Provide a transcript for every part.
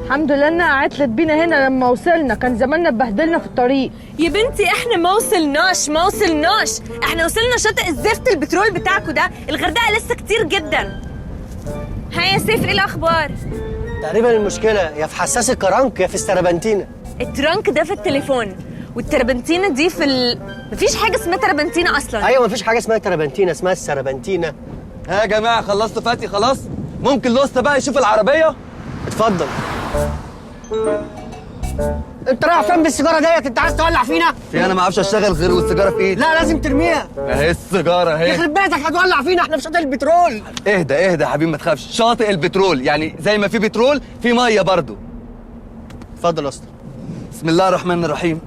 الحمد لله انها عطلت بينا هنا لما وصلنا، كان زماننا اتبهدلنا في الطريق. يا بنتي احنا ما وصلناش، احنا وصلنا شاطئ الزفت البترول بتاعكوا ده، الغردقه لسه كتير جدا. ها يا سيف، ايه الاخبار؟ تقريبا المشكله يا في حساس الكرنك يا في السربنتينه. الترنك ده في التليفون، والتربنتينه دي في مفيش حاجه اسمها تربنتينه اصلا. ايوه مفيش حاجه اسمها تربنتينه، اسمها السربنتينه. ها يا جماعه، خلصتوا فاتي خلاص؟ ممكن لوستا بقى يشوف العربيه؟ اتفضل. انت رايح فين بالسيجاره ديت؟ انت عايز تولع فينا؟ انا ما اعرفش اشتغل غير والسيجاره في ايدي. لا لازم ترميها. اهي السيجاره اهي. يخرب بيتك هتولع فينا، احنا في شاطئ البترول. اهدى يا حبيبي ما تخافش، شاطئ البترول يعني زي ما في بترول في ميه برضو. اتفضل يا اسطى. بسم الله الرحمن الرحيم.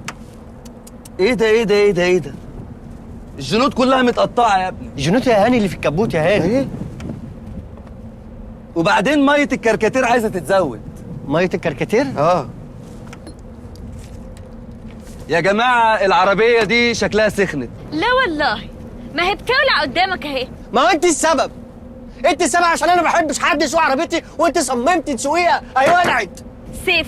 ايه ده؟ الجنود كلها متقطعه يا ابني. الجنود يا هاني اللي في الكبوت يا هاني. ايه؟ وبعدين ميه الكركاتير عايزه تتزود. ميه الكركاتير؟ اه يا جماعه، العربيه دي شكلها سخنت. لا والله، ما هي بتولع قدامك اهي. ما هو انت السبب. انت السبب عشان انا ما بحبش حد يسوق عربيتي وانت صممتي تسوقيها. ايوه ولعت. سيف،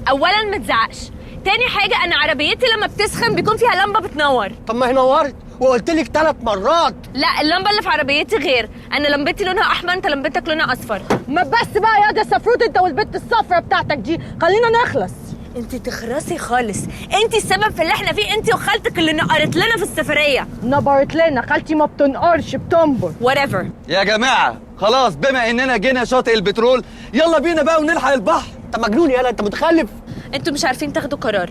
اولا ما تزعقش، تاني حاجه انا عربيتي لما بتسخن بيكون فيها لمبه بتنور. طب ما هي نورت وقلت لك 3 مرات. لا، اللمبه اللي في عربيتي غير، انا لمبتي لونها احمر، انت لمبتك لونها اصفر. ما بس بقى يا ده سفروت انت والبت الصفرة بتاعتك دي، خلينا نخلص. انت تخرسي خالص، انت السبب في اللي احنا فيه، انت وخالتك اللي نقرت لنا في السفريه. نبرت لنا، خالتي ما بتنقرش بتنبر. whatever. يا جماعه خلاص، بما اننا جينا شاطئ البترول يلا بينا بقى ونلحق البحر. انت مجنون يالا، انت متخلف. انتوا مش عارفين تاخدوا قرار.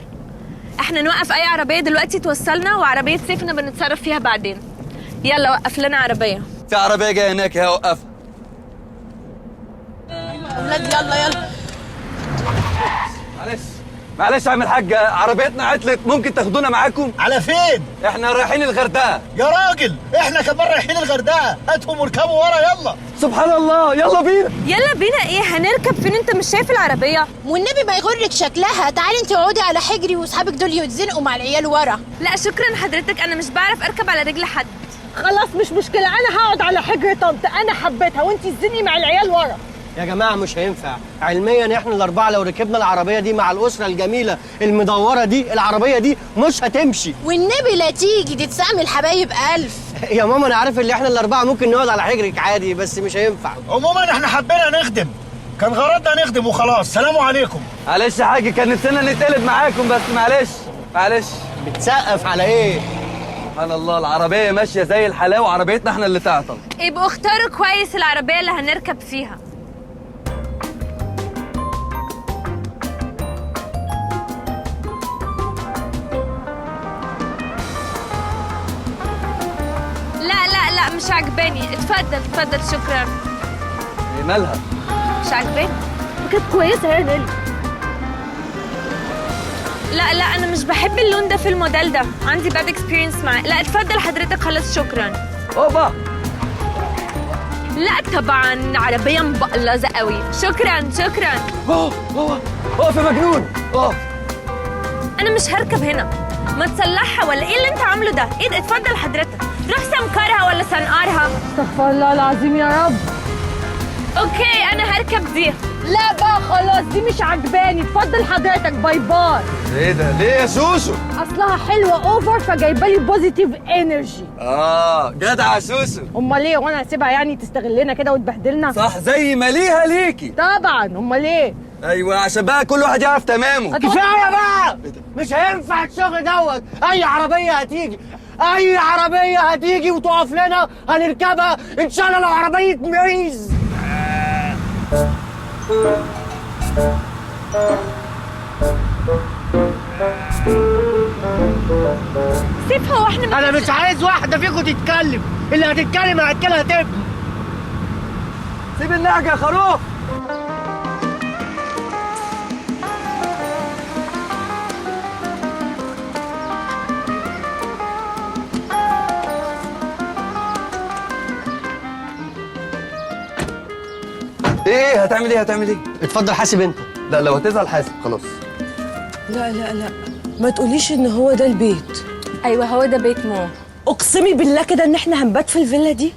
احنا نوقف اي عربيه دلوقتي توصلنا، وعربيه سيفنا بنتصرف فيها بعدين. يلا وقف لنا عربيه. في عربيه جايه هناك اهي، وقفها. اولاد يلا. معلش يا عم الحاج، عربيتنا عطلت، ممكن تاخدونا معاكم؟ على فين؟ احنا رايحين الغردقه. يا راجل احنا كمان رايحين الغردقه، هاتهم واركبوا ورا يلا. سبحان الله، يلا بينا. يلا بينا ايه؟ هنركب فين؟ انت مش شايف العربيه؟ والنبي ما يغرك شكلها، تعالي انت اقعدي على حجري واصحابك دول يتزنقوا مع العيال ورا. لا شكرا حضرتك، انا مش بعرف اركب على رجل حد. خلاص مش مشكلة، أنا هقعد على حجر طنط، أنا حبيتها وأنتي تزني مع العيال ورا. يا جماعه مش هينفع علميا، احنا الاربعه لو ركبنا العربيه دي مع الاسره الجميله المدوره دي، العربيه دي مش هتمشي. والنبي لا تيجي تتسامي الحبايب ألف. يا ماما انا عارف ان احنا الاربعه ممكن نقعد على حجرك عادي، بس مش هينفع. عموما احنا حبينا نخدم، كان غرضنا نخدم وخلاص. سلام عليكم. معلش يا حاج، كان نفسنا نتقلب معاكم بس معلش. بتسقف على ايه؟ سبحان الله، العربيه ماشيه زي الحلاوه، وعربيتنا احنا اللي تعطل. يبقوا اختاروا كويس العربيه اللي هنركب فيها. لا مش عجباني. اتفضل شكرا. ايه مالها؟ مش عجباني. كانت كويسة يا نيلي. لا انا مش بحب اللون ده في الموديل ده، عندي باد اكسبيرينس معاه. لا اتفضل حضرتك، خلاص شكرا. اوبا. لا طبعا عربيه مبقلظه قوي. شكرا. اقف يا مجنون، اقف. انا مش هركب هنا، ما تصلحها ولا ايه اللي انت عامله ده؟ ايه ده؟ اتفضل حضرتك، روح سمكرها ولا سنقرها. استغفر الله العظيم يا رب. اوكي انا هركب دي. لا بقى خلاص، دي مش عجباني، اتفضل حضرتك، باي باي. ايه ده؟ ليه يا سوسو؟ اصلها حلوه اوفر فجايبه لي بوزيتيف انرجي. جدع يا سوسو. امال ايه؟ وانا هسيبها يعني تستغلنا كده وتبهدلنا؟ صح، زي ما ليها ليكي. طبعا، امال ايه؟ ايوه، عشان بقى كل واحد يعرف تمامه. كفايه بقى، مش هينفع الشغل دوت. اي عربيه هتيجي وتقف لنا هنركبها ان شاء الله، لو عربيه معيز. سيب، هو احنا انا مش عايز واحده فيكم تتكلم، اللي هتتكلم هتكلها تبني. سيب النهجه يا خروف. ايه هتعمل ايه؟ اتفضل حاسب انت. لا لو هتزعل حاسب خلاص. لا ما تقوليش ان هو ده البيت. ايوه هو ده بيت مو. اقسمي بالله كده ان احنا هنبات في الفيلا دي.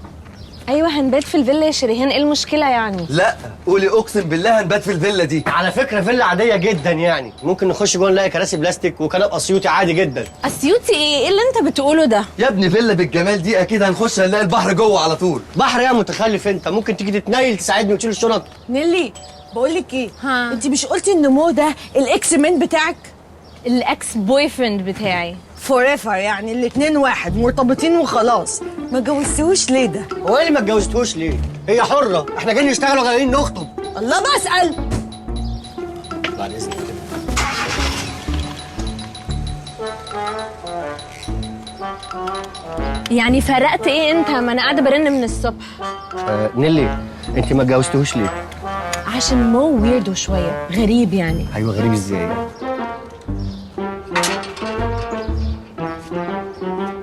ايوه هنبات في الفيلا يا شريهان، ايه المشكله يعني؟ لا قولي اقسم بالله هنبات في الفيلا دي. على فكره فيلا عاديه جدا يعني، ممكن نخش جوه نلاقي كراسي بلاستيك وكنب اسيوطي عادي جدا. اسيوطي ايه اللي انت بتقوله ده؟ يا ابني فيلا بالجمال دي اكيد هنخش هنلاقي البحر جوه على طول. بحر يا متخلف انت، ممكن تيجي تتنيل تساعدني وتشيل الشنط. نيلي بقول لك ايه؟ ها. انت مش قلتي ان مو ده الاكس مان بتاعك؟ الاكس بوي فريند بتاعي. فور ايفر يعني الاتنين واحد مرتبطين وخلاص. ما جوزتوش ليه ده؟ هو ايه اللي ما اتجوزتوش ليه؟ هي حره، احنا جايين نشتغل وجايين نخطب. الله بسأل. بعد اذنك كده. يعني فرقت ايه انت؟ ما انا قاعده برن من الصبح. نيلي انت ما اتجوزتوش ليه؟ عشان مو ويردو شويه، غريب يعني. ايوه غريب ازاي؟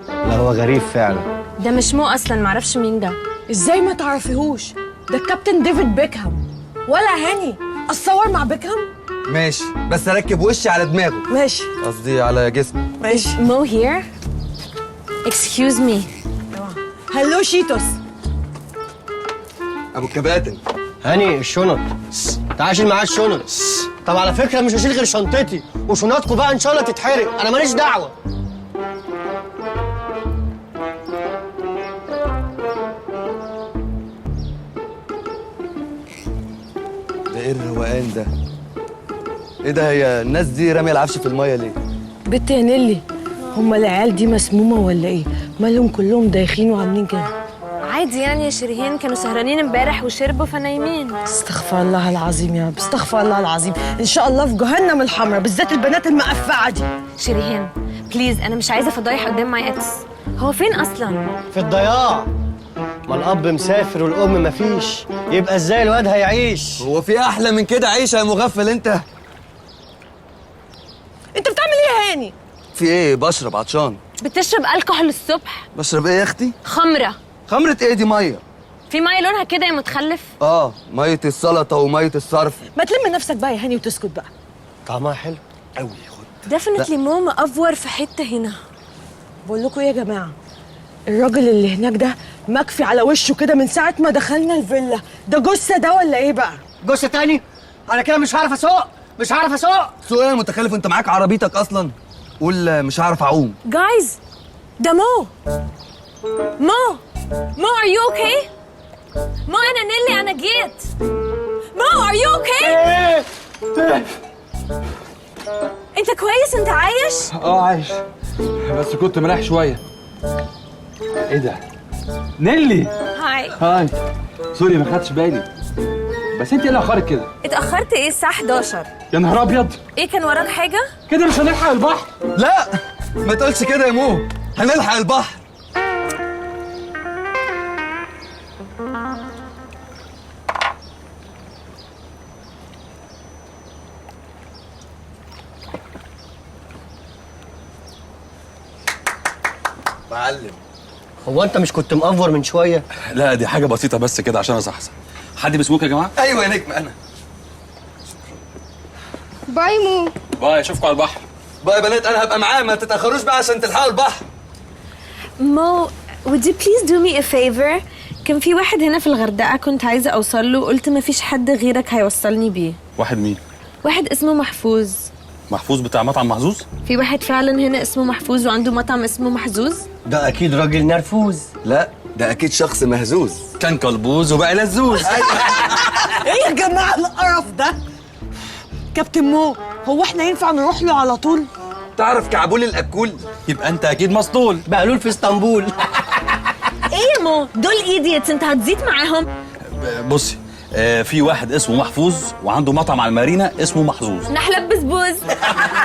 لا هو غريب فعلا. ده مش مو اصلا، معرفش مين ده. ازاي ما تعرفيهوش؟ ده الكابتن ديفيد بيكهام. ولا هاني اتصور مع بيكهام؟ ماشي بس اركب وشي على دماغه. ماشي قصدي على جسمي. ماشي. مو هير؟ اكسكيوز مي. هلو شيتوس. ابو الكباتن. هاني الشنط. تعال شيل معاه الشنط. طب على فكره مش هشيل غير شنطتي، وشنطكم بقى ان شاء الله تتحرق، انا ماليش دعوه. ده ايه الروقان ده؟ ايه ده، هي الناس دي راميه العفش في الميه ليه؟ بنت يا نيلي، هما العيال دي مسمومه ولا ايه؟ مالهم كلهم دايخين وعاملين كده؟ عادي يعني يا شريهان، كانوا سهرانين امبارح وشربوا فنايمين. استغفر الله العظيم يا رب، استغفر الله العظيم. ان شاء الله في جهنم الحمراء، بالذات البنات المقفعه دي. شريهان بليز، انا مش عايزه فضايح قدام ماي اكس. هو فين اصلا؟ في الضياع. ما الاب مسافر والام مفيش، يبقى ازاي الواد هيعيش؟ هو في احلى من كده عيشه يا مغفل انت؟ انت بتعمل ايه يا هاني؟ في ايه؟ بشرب عطشان. بتشرب الكحول الصبح؟ بشرب ايه يا اختي؟ خمره. خمره ايه دي؟ ميه. في ميه لونها كده يا متخلف. ميه السلطه وميه الصرف. ما تلم نفسك بقى يا هاني وتسكت بقى. طعمها حلو قوي. خد. ديفنتلي مو مأفور في حته هنا. بقول لكم ايه يا جماعه، الراجل اللي هناك ده مكفي على وشه كده من ساعه ما دخلنا الفيلا. ده جثه ده ولا ايه بقى؟ جثه تاني؟ انا كده مش هعرف اسوق، مش هعرف اسوق. سوق ايه يا متخلف؟ انت معاك عربيتك اصلا؟ قول مش هعرف اعوم. جايز ده مو. مو ار يو اوكي؟ مو انا نيلي، انا جيت. مو ار يو اوكي؟ انت كويس؟ انت عايش؟ عايش، بس كنت مريح شويه. ايه ده؟ نيلي. هاي. هاي. سوري ما خدتش بالي، بس انت ايه اللي اخرك كده؟ اتأخرت ايه؟ الساعة 11. يا نهار ابيض، ايه كان وراك حاجة؟ كده مش هنلحق البحر. لا ما تقولش كده يا مو، هنلحق البحر. معلم. هو انت مش كنت مأفور من شويه؟ لا دي حاجة بسيطة بس كده عشان اصحصح. حد بيسموك يا جماعة؟ ايوه يا نجم انا. باي مو. باي، اشوفكم على البحر. بقى يا بنات انا هبقى معاه، ما تتاخروش بقى عشان تلحقوا البحر. مو would you please do me a favor؟ كان في واحد هنا في الغردقة كنت عايزة أوصل له، قلت مفيش حد غيرك هيوصلني بيه. واحد مين؟ واحد اسمه محفوظ. محفوظ بتاع مطعم محظوظ؟ في واحد فعلا هنا اسمه محفوظ وعنده مطعم اسمه محظوظ. ده اكيد راجل نرفوز. لا ده اكيد شخص مهزوز، كان كلبوز وبقى لزوز. ايه يا جماعه القرف ده؟ كابتن مو، هو احنا ينفع نروح له على طول؟ تعرف كعبول الاكول؟ يبقى انت اكيد مسطول. بقلول في اسطنبول. ايه يا مو؟ دول ايديتس، انت هتزيد معاهم؟ بصي، في واحد اسمه محفوظ وعنده مطعم على المارينا اسمه محظوظ. نحلب بسبوز.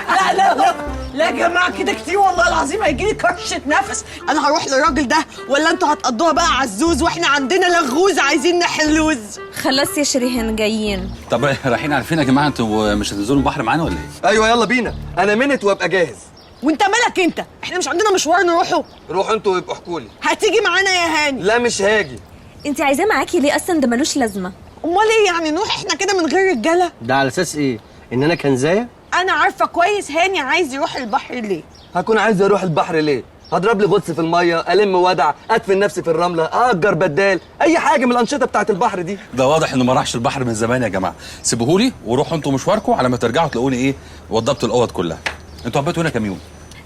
لا لا لا لا يا جماعه كده كتير والله العظيم، هيجيلي كرشه نفس. انا هروح للراجل ده ولا انتوا هتقضوها بقى عزوز واحنا عندنا لغوز عايزين نحلوز؟ خلاص يا شريهان جايين. طب رايحين على فين يا جماعة؟ انتوا مش هتنزلوا البحر معانا ولا ايه؟ ايوه يلا بينا، انا منت وابقى جاهز. وانت مالك انت؟ احنا مش عندنا مشوار نروحه؟ روحوا انتوا ويبقوا احكوا لي. هتيجي معانا يا هاني؟ لا مش هاجي. انت عايزاه معاكي ليه اصلا؟ ده ملوش لازمه. امال ايه يعني نروح احنا كده من غير رجاله؟ ده على اساس ايه؟ ان انا كنزايه؟ انا عارفه كويس هاني عايز يروح البحر ليه. هكون عايز اروح البحر ليه؟ هضرب لي غطس في الميه، الم ودع، ادفن نفسي في الرمله، اجر بدال، اي حاجه من الانشطه بتاعت البحر دي. ده واضح انه ما راحش البحر من زمان يا جماعه. سيبوهولي وروحوا انتوا مشواركم، على ما ترجعوا تلاقوني ايه وضبتوا الاوض كلها. انتوا هتباتوا هنا كام يوم؟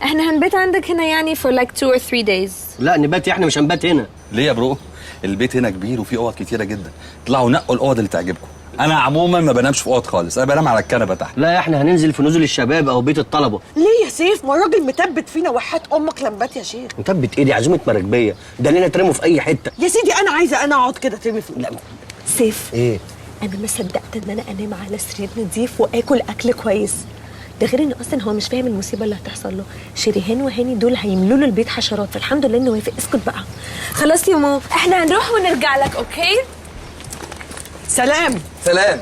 احنا هنبات عندك هنا يعني for like 2 or 3 days. لا نبات، احنا مش هنبات هنا. ليه يا برو؟ البيت هنا كبير وفيه اوض كتيره جدا. اطلعوا نقوا الاوض اللي تعجبكم. انا عموما ما بنامش في اوض خالص، انا بنام على الكنبه تحت. لا احنا هننزل في نزل الشباب او بيت الطلبه. ليه يا سيف؟ ما الراجل مثبت فينا وحات امك لمبات يا شيخ. مثبت ايه؟ دي عزومه مراكبيه، ده لنا ترموا في اي حته. يا سيدي انا عايزه انا اقعد كده ترمي في لا سيف، ايه؟ انا ما صدقت ان انا انام على سرير نضيف واكل اكل كويس. ده غير ان اصلا هو مش فاهم المصيبه اللي هتحصل له. شريهان وهاني دول هيملوا له البيت حشرات، فالحمد لله انه وافق. اسكت بقى. خلاص يا مو، احنا هنروح ونرجع لك. اوكي؟ سلام. سلام.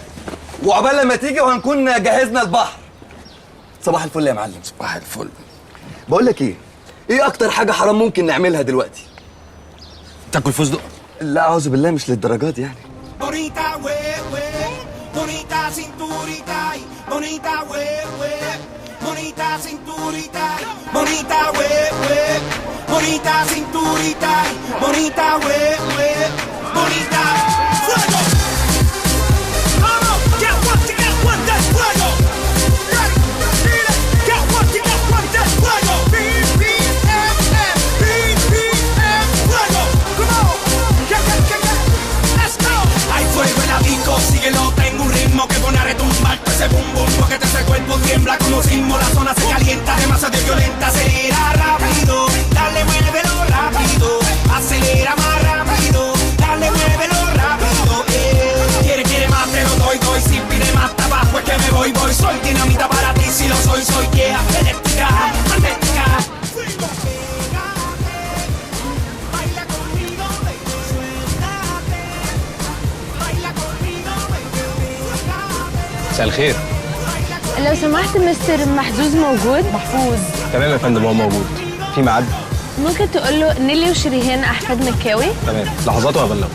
وعقبال لما تيجي وهنكون جهزنا البحر. صباح الفل يا معلم. صباح الفل. بقول لك ايه اكتر حاجه حرام ممكن نعملها دلوقتي؟ تاكل فستق؟ لا اعوذ بالله، مش للدرجات يعني. Bonita huevo, bonita cinturita, bonita huevo, bonita cinturita, bonita huevo, bonita cinturita, bonita huevo, bonita fuego. Vamos, get one, that's fuego. Get one, that's fuego. BPM, fuego. Come on, get. Hay fuego en la disco, síguelo, tengo un ritmo que pone a retumbar ese bum bum, porque ese cuerpo tiembla como sismo, la zona se calienta, demasiado violenta, acelera rápido, dale, muévelo rápido, acelera más rápido, dale, muévelo rápido, quiere más, te lo doy, si pide más tabaco es que me voy, soy dinamita para ti, si lo soy, yeah, eléctrica, magnética. مساء الخير. لو سمحت مستر محظوظ موجود؟ محفوظ. تمام يا فندم، هو موجود. في ميعاد؟ ممكن تقول له نيلي وشريهان احفاد مكاوي؟ تمام، لحظات وهبلغه.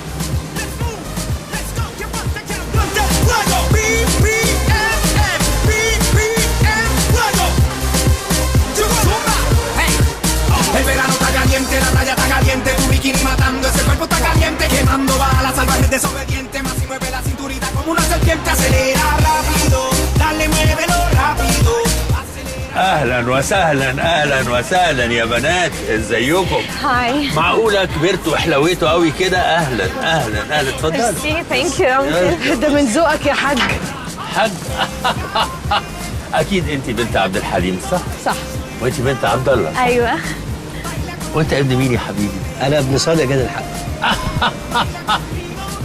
El verano está caliente, la playa está caliente, tu bikini matando, ese cuerpo está caliente, quemando balas salvajes desobedientes, más si mueve la cinturita como una serpiente, acelera rápido, dale, muévelo rápido. اهلا وسهلا اهلا وسهلا يا بنات، ازيكم؟ هاي. معقوله كبرتوا وحلويتوا قوي كده؟ اهلا اهلا اهلا، اتفضلوا. ثانك يو. ده من ذوقك يا حاج. حاج. اكيد انت بنت عبد الحليم صح؟ صح. وانت بنت عبد الله؟ ايوه. وانت ابن مين يا حبيبي؟ انا ابن صادق جاد الحق.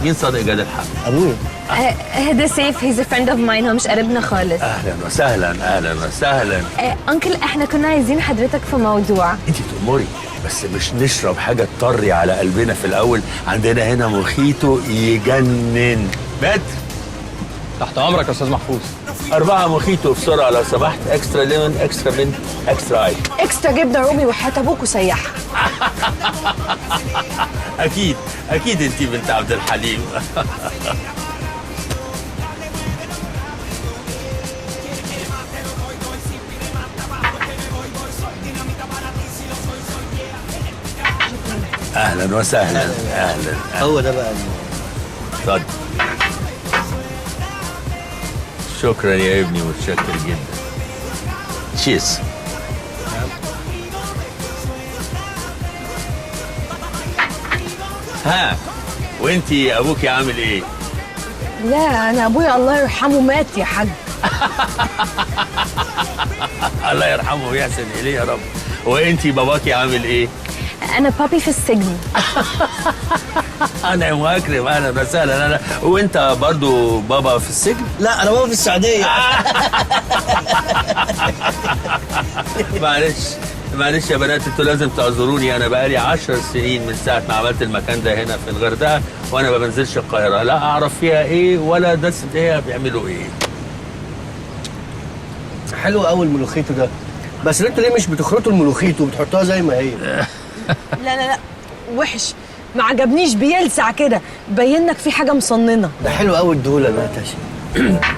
مين صادق جاد الحق؟ ابويا. ده سيف، هيز ا فريند اوف ماين، هو مش قريبنا خالص. اهلا وسهلا اهلا وسهلا. انكل احنا كنا عايزين حضرتك في موضوع. انت تأمري، بس مش نشرب حاجه تطري على قلبنا في الاول. عندنا هنا موخيتو يجنن. بات تحت امرك يا استاذ محفوظ. 4 موخيتو بسرعه لو سمحت، اكسترا ليمون، اكسترا منت، اكسترا اي. اكسترا جبنه رومي وحياه ابوك وسيحها. اكيد اكيد انت بنت عبد الحليم. اهلا وسهلا اهلا. هو ده بقى. اتفضل. شكرا يا ابني، متشكر جدا. تشيز. ها، وانتي ابوكي عامل ايه؟ لا انا ابويا الله يرحمه مات يا حاج. الله يرحمه ويحسن اليه يا رب. وانتي باباكي عامل ايه؟ انا بابي في السجن. انا واكرم، اهلا وسهلا. انا وانت برضو بابا في السجن؟ لا انا بابا في السعوديه. معلش يا بنات، انتوا لازم تعذروني. انا بقالي 10 سنين من ساعه ما عملت المكان ده هنا في الغردقه وانا ما بنزلش القاهره، لا اعرف فيها ايه ولا دست ايه بيعملوا ايه. حلو قوي الملوخيتو ده، بس انتوا ليه مش بتخرطوا الملوخيتو وبتحطوها زي ما هي؟ لا وحش، ما عجبنيش، بيلسع كده، باين لك في حاجه مصننه. ده حلو قوي الدوله ده يا تاشا.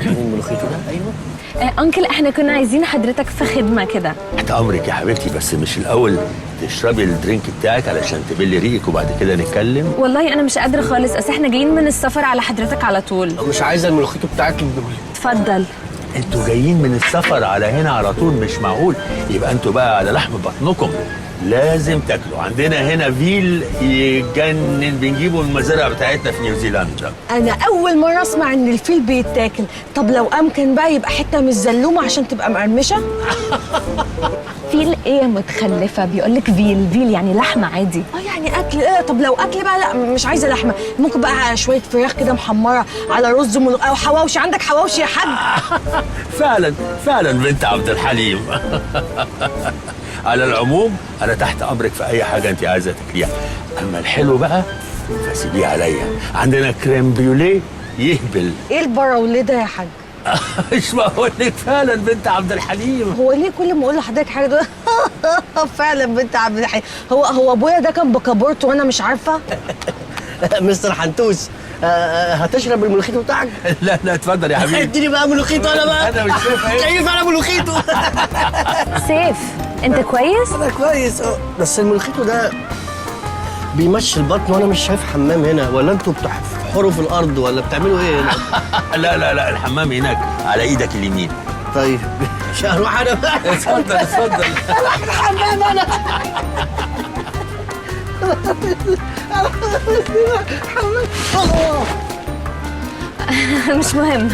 الملوخيتو ده ايوه. انكل احنا كنا عايزين حضرتك في خدمه كده. تحت امرك يا حبيبتي، بس مش الاول تشربي الدرينك بتاعك علشان تبلي ريقك وبعد كده نتكلم؟ والله انا مش قادره خالص، اصل احنا جايين من السفر على حضرتك على طول. مش عايزه الملوخيتو بتاعك اتفضل. انتوا جايين من السفر على هنا على طول؟ مش معقول. يبقى انتوا بقى على لحم بطنكم، لازم تاكلوا. عندنا هنا فيل يجنن، بنجيبه من المزارع بتاعتنا في نيوزيلندا. انا اول مره اسمع ان الفيل بيتاكل. طب لو امكن بقى يبقى حته مش زلومه عشان تبقى مقرمشه. فيل ايه يا متخلفه؟ بيقولك فيل يعني لحمه عادي. يعني اكل ايه؟ طب لو اكل بقى لا مش عايزه لحمه، ممكن بقى شويه فراخ كده محمره على رز او حواوشي. عندك حواوشي يا حاج؟ فعلا بنت عبد الحليم. على العموم انا تحت امرك في اي حاجه انت عايزه تاكليها. اما الحلو بقى فسيبيه عليا. عندنا كريم بريوليه يهبل. ايه البراوليه ده يا حاج؟ مش بقول لك فعلا بنت عبد الحليم. هو ليه كل ما اقول لحضرتك حاجه ده فعلا بنت عبد الحليم؟ هو ابويا ده كان بكابورت وانا مش عارفه. مستر حنتوس، هتشرب الملوخيتو بتاعك؟ لا اتفضل يا حبيبي. اديني بقى ملوخيتو انا بقى. انا مش شايف ايه. كيف على ملوخيتو. سيف انت كويس؟ انا كويس بس الملوخيتو ده بيمشي البطن وانا مش شايف حمام هنا. ولا انتوا بتحفروا في الارض ولا بتعملوا ايه هنا؟ لا الحمام هناك على ايدك اليمين. طيب مش هروح انا بقى. اتفضل. اروح الحمام انا. مش مهم.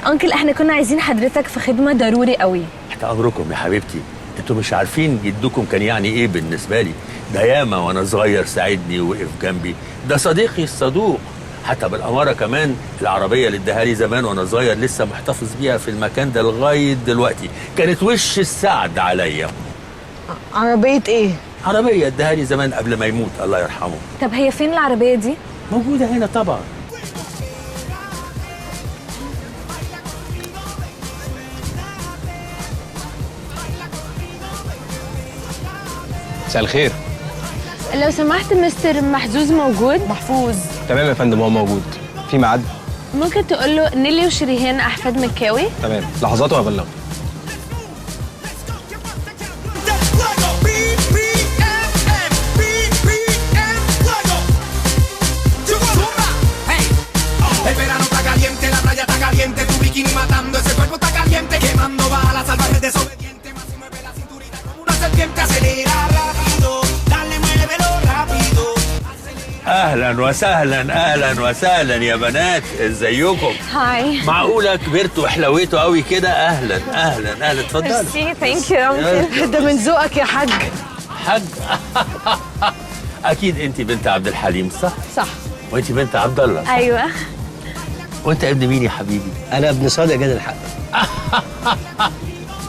انكل احنا كنا عايزين حضرتك في خدمه ضروري قوي. تحت امركم يا حبيبتي. انتوا مش عارفين جدكم كان يعني ايه بالنسبه لي. ده ياما وانا صغير ساعدني ووقف جنبي. ده صديقي الصدوق. حتى بالاماره كمان العربيه اللي اداها لي زمان وانا صغير لسه محتفظ بيها في المكان ده لغايه دلوقتي. كانت وش السعد عليا. عربيه ايه؟ عربيه اداها لي زمان قبل ما يموت الله يرحمه. طب هي فين العربيه دي؟ موجوده هنا طبعا. مساء الخير. لو سمحت مستر محزوز موجود؟ محفوظ. تمام يا فندم، هو موجود. في ميعاد؟ ممكن تقول له نيلي وشريهان احفاد مكاوي؟ تمام، لحظات وهبلغه. El verano está caliente, la playa está caliente, tu bikini matando, ese cuerpo está caliente, quemando balas salvajes desobediente, más si mueve la cinturita como una serpiente, acelera rápido, dale muévelo rápido. اهلا وسهلا يا بنات، ازيكم؟ هاي. معقوله كبرتوا وحلويتوا قوي كده؟ اهلا اتفضلوا. ميرسي، ثانك يو. ده من ذوقك يا حاج. حاج. اكيد انت بنت عبد الحليم صح؟ صح. وانت بنت عبد الله صح؟ ايوه. وانت ابن مين يا حبيبي؟ انا ابن صادق جاد الحق.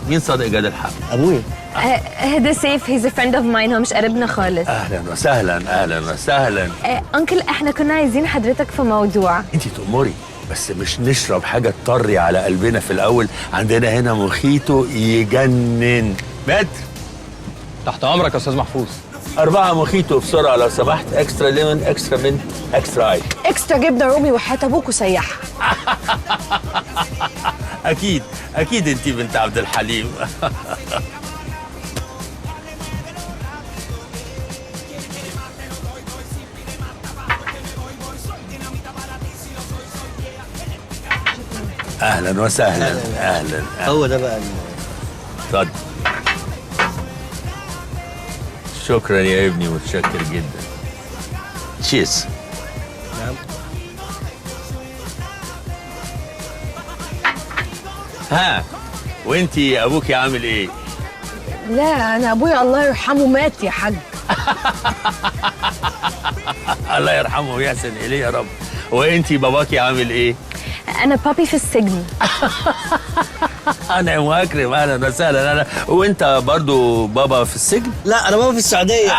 مين صادق جاد الحق؟ ابويا. ده سيف، هيز ا فريند اوف ماين، هو مش قريبنا خالص. اهلا وسهلا. انكل احنا كنا عايزين حضرتك في موضوع. انت تأمري، بس مش نشرب حاجه تطري على قلبنا في الاول. عندنا هنا موخيتو يجنن. متر تحت امرك يا استاذ محفوظ. 4 موخيتو بسرعه لو سمحت. اكسترا ليمون، اكسترا منت، اكسترا اي. اكسترا جبنه رومي وحياه ابوك وسيح. اكيد انت بنت عبد الحليم. اهلا وسهلا. اهلا. هو ده بقى اتفضل. شكرا يا ابني، متشكر جدا. تشيز. نعم. ها وانتي ابوكي عامل ايه؟ لا انا ابويا الله يرحمه مات يا حاج. الله يرحمه ويحسن اليه يا رب. وانتي باباكي عامل ايه؟ انا بابي في السجن. انا واكرم، اهلا وسهلا. انا وانت برضو بابا في السجن؟ لا انا بابا في السعوديه.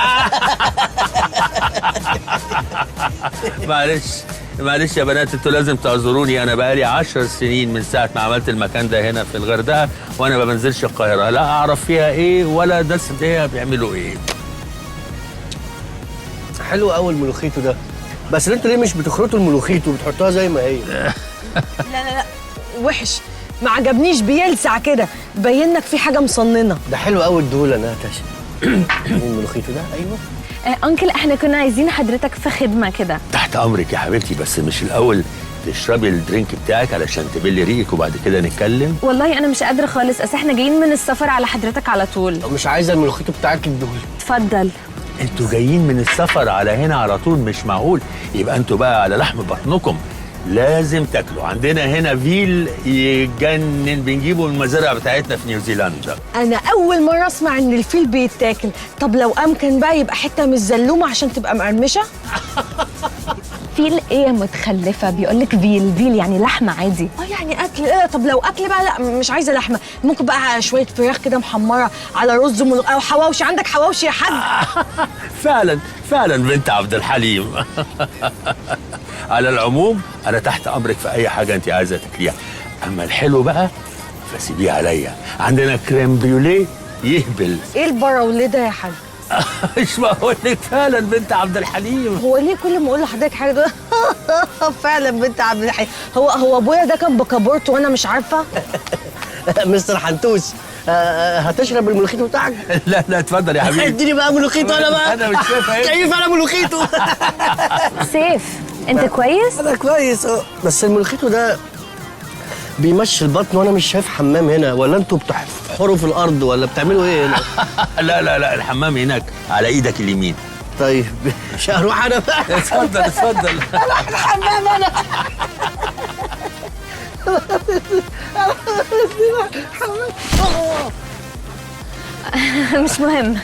معلش يا بنات، انتوا لازم تعذروني. انا بقالي 10 سنين من ساعه ما عملت المكان ده هنا في الغردقه وانا ما بنزلش القاهره، لا اعرف فيها ايه ولا الناس فيها بيعملوا ايه. حلو قوي الملوخيتو ده، بس انتوا ليه مش بتخرطوا الملوخيتو وبتحطوها زي ما هي؟ لا وحش. ما عجبنيش، بيلسع كده، باينك في حاجه مصننه. ده حلو قوي الدهول انا تاشي. الملوخيتو ده؟ ايوه. انكل احنا كنا عايزين حضرتك في خدمه كده. تحت امرك يا حبيبتي، بس مش الاول تشربي الدرينك بتاعك علشان تبلي ريقك وبعد كده نتكلم؟ والله انا مش قادره خالص، اصل احنا جايين من السفر على حضرتك على طول. مش عايزه الملوخيتو بتاعك الدهول. اتفضل. انتوا جايين من السفر على هنا على طول؟ مش معقول. يبقى انتوا بقى على لحم بطنكم، لازم تاكلوا. عندنا هنا فيل يجنن، بنجيبه من المزارع بتاعتنا في نيوزيلندا. انا اول مره اسمع ان الفيل بيتاكل. طب لو امكن بقى يبقى حته من الزلومه عشان تبقى مقرمشه. فيل ايه يا متخلفه؟ بيقولك فيل يعني لحمه عادي. يعني اكل. طب لو اكل بقى، لا مش عايزه لحمه، ممكن بقى شويه فراخ كده محمره على رز او حواوشي. عندك حواوشي يا حاج؟ فعلا بنت عبد الحليم. على العموم انا تحت امرك في اي حاجه انت عايزه تاكليها. اما الحلو بقى فسيبيه عليا، عندنا كريم بريوليه يهبل. ايه البراوليه ده يا حاج؟ مش بقول لك فعلا بنت عبد الحليم. هو ليه كل ما اقول لحضرتك حاجه ده فعلا بنت عبد الحليم؟ هو ابويا ده كان بكابورت وانا مش عارفه. مستر حنتوس، هتشرب الملوخيتو بتاعك؟ لا اتفضل يا حبيبي. اديني بقى ملوخيتو انا بقى. انا مش شايف ايه. كيف انا ملوخيتو. سيف انت كويس؟ انا كويس بس الملوخيتو ده بيمشي البطن وانا مش شايف حمام هنا، ولا انتوا بتحفروا في الارض ولا بتعملوا ايه هنا؟ لا الحمام هناك على ايدك اليمين. طيب مش هروح انا بقى. اتفضل. انا الحمام انا. مش مهم.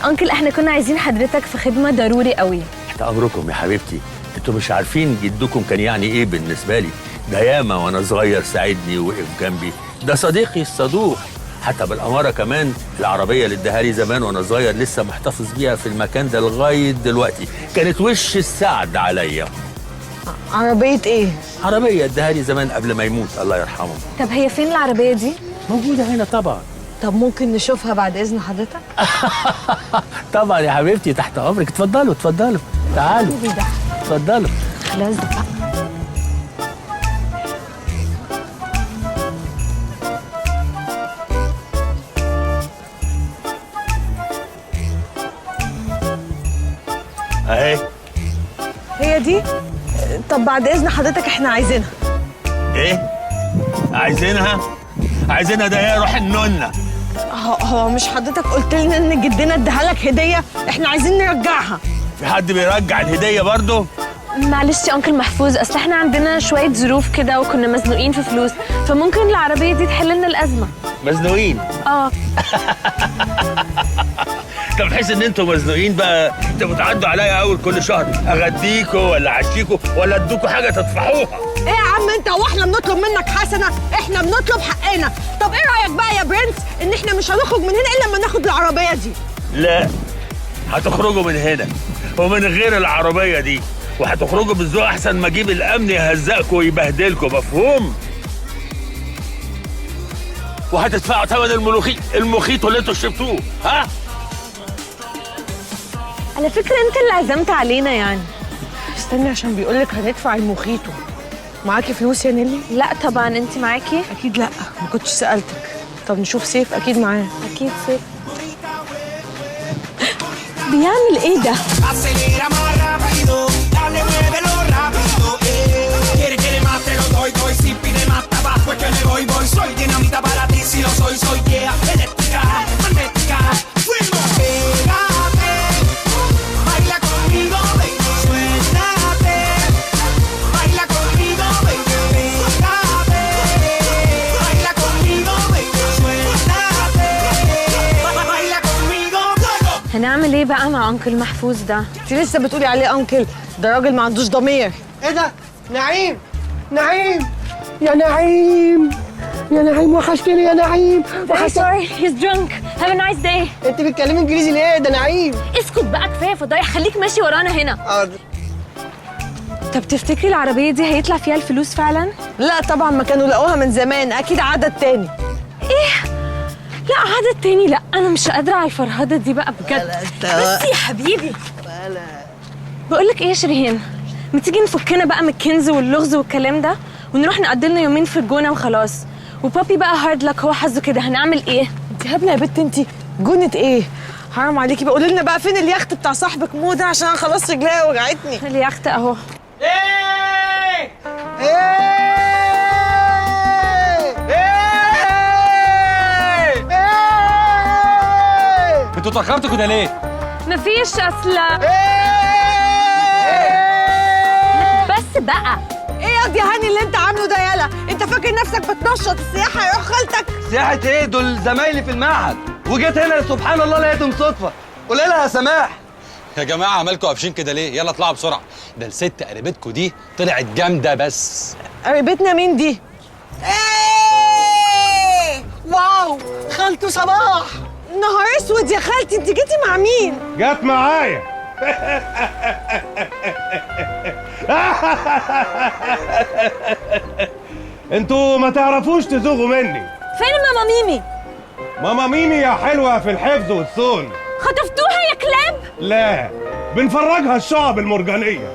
انكل احنا كنا عايزين حضرتك في خدمه ضروري قوي. تحت امركم يا حبيبتي. انتوا مش عارفين جدكم كان يعني ايه بالنسبه لي. ده ياما وانا صغير ساعدني ووقف جنبي، ده صديقي الصدوق. حتى بالاماره كمان العربيه اللي اداها لي زمان وانا صغير لسه محتفظ بيها في المكان ده لغايه دلوقتي، كانت وش السعد عليا. عربيه ايه؟ عربيه اداها لي زمان قبل ما يموت الله يرحمه. طب هي فين العربيه دي؟ موجوده هنا طبعا. طب ممكن نشوفها بعد اذن حضرتك؟ طبعا يا حبيبتي تحت امرك. اتفضلوا تعالوا اتفضلوا. خلاص بقى. اهي هي دي. طب بعد اذن حضرتك احنا عايزينها. ايه عايزينها ده هي روح النونه. هو مش حضرتك قلت لنا ان جدنا اداها لك هديه؟ احنا عايزين نرجعها. في حد بيرجع الهديه برضه؟ معلش يا انكل محفوظ، اصل احنا عندنا شويه ظروف كده وكنا مزنوقين في فلوس، فممكن العربيه دي تحل لنا الازمه. مزنوقين؟ طب بحيث ان انتوا مزنوقين بقى انتوا بتعدوا عليا اول كل شهر اغديكوا ولا اعشيكوا ولا ادوكوا حاجه تدفعوها. ايه يا عم انت، هو احنا بنطلب منك حسنه؟ احنا بنطلب حقنا. طب ايه رايك بقى يا برنس ان احنا مش هنخرج من هنا الا لما ناخد العربيه دي؟ لا، هتخرجوا من هنا ومن غير العربيه دي، وهتخرجوا بالذوق احسن ما اجيب الامن يهزقكوا ويبهدلكوا، مفهوم؟ وهتدفعوا ثمن المخيط اللي انتوا شربتوه. ها؟ على فكره انت اللي عزمت علينا يعني. استني عشان بيقولك هندفع المخيطو. معاكي فلوس يا نيلي؟ لا طبعا. انت معاكي؟ اكيد لا، ما كنتش سالتك. طب نشوف سيف، اكيد معاه. اكيد سيف. بيعمل ايه ده؟ هنعمل ايه بقى مع انكل محفوظ ده؟ انت لسه بتقولي عليه انكل؟ ده راجل ما عندوش ضمير. ايه ده؟ نعيم يا نعيم وحشتني يا نعيم. Sorry, he's drunk. Have a nice day. انت بتتكلمي انجليزي ليه؟ ده نعيم. اسكت بقى كفايه فضايح، خليك ماشي ورانا هنا. حاضر. طب تفتكري العربيه دي هيطلع فيها الفلوس فعلا؟ لا طبعا، ما كانوا لقوها من زمان، اكيد عدد تاني. ايه؟ لا عدد تاني لا، انا مش قادره على الفرهده دي بقى بجد. بس يا حبيبي بقول لك ايه يا شيرين، ما تيجي نفكنا بقى من الكنز واللغز والكلام ده ونروح نقضي لنا يومين في الجونه وخلاص. وبابي بقى هارد لك، هو حظه كده. هنعمل ايه؟ انت هبله يا بت انت. جونة ايه؟ حرام عليكي بقى. قولي لنا بقى فين اليخت بتاع صاحبك مو ده، عشان انا خلاص رجليا وجعتني. اليخت اهو. انتوا اتأخرتوا كده ليه؟ مفيش اصلا. بس بقى ايه يا هاني اللي انت عامله ده؟ يالا انت فاكر نفسك بتنشط السياحه يا روح خالتك؟ سياحة ايه؟ دول زمايلي في المعهد وجيت هنا سبحان الله لقيتهم صدفة. قولي لها يا سماح. يا جماعه عمالكوا قافشين كده ليه؟ يلا اطلعوا بسرعه، ده الست قريبتكوا دي طلعت جامده بس. قريبتنا مين دي؟ ايه واو خالته صباح. نهار اسود يا خالتي، انت جيتي مع مين؟ جت معايا. انتوا ما تعرفوش تزوغوا مني. فين ماما ميمي؟ ماما ميمي يا حلوة في الحفظ والصون. خطفتوها يا كلاب؟ لا، بنفرجها الشعب المرجانية.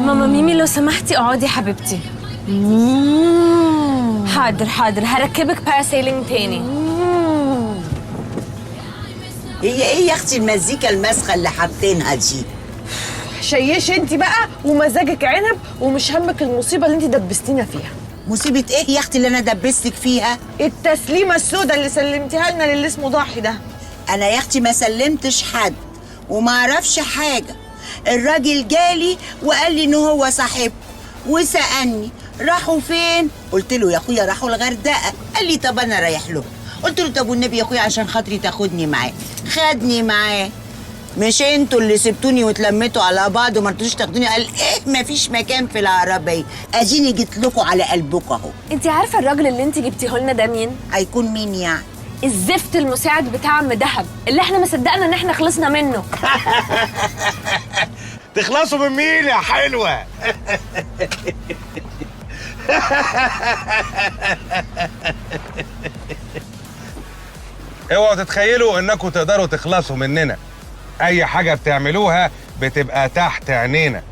ماما ميمي لو سمحتي اقعدي يا حبيبتي. حاضر حاضر، هركبك باراسيلينج تاني. هي ايه يا اختي المزيكا المسخه اللي حاطينها دي؟ شيش انت بقى ومزاجك عنب، ومش همك المصيبه اللي انت دبستينا فيها. مصيبه ايه يا اختي اللي انا دبستك فيها؟ التسليمه السوداء اللي سلمتيها لنا للي اسمه ضاحي ده. انا يا اختي ما سلمتش حد وما اعرفش حاجه. الراجل جالي وقال لي ان هو صاحبه وسالني راحوا فين؟ قلت له يا اخويا راحوا الغردقه. قال لي طب انا رايح له. قلت له طب والنبي يا اخويا عشان خاطري تاخدني معاه. خدني معاه. مش انتوا اللي سبتوني واتلميتوا على بعض وما رضيتوش تاخدوني؟ قال ايه مفيش مكان في العربيه. اديني جيت لكم على قلبكم اهو. انت عارفه الراجل اللي انت جبتيه لنا ده مين؟ هيكون مين يعني؟ الزفت المساعد بتاع عم دهب اللي احنا ما صدقنا ان احنا خلصنا منه. تخلصوا من مين يا حلوة؟ اوعوا تتخيلوا انكم تقدروا تخلصوا مننا. اي حاجة بتعملوها بتبقى تحت عينينا،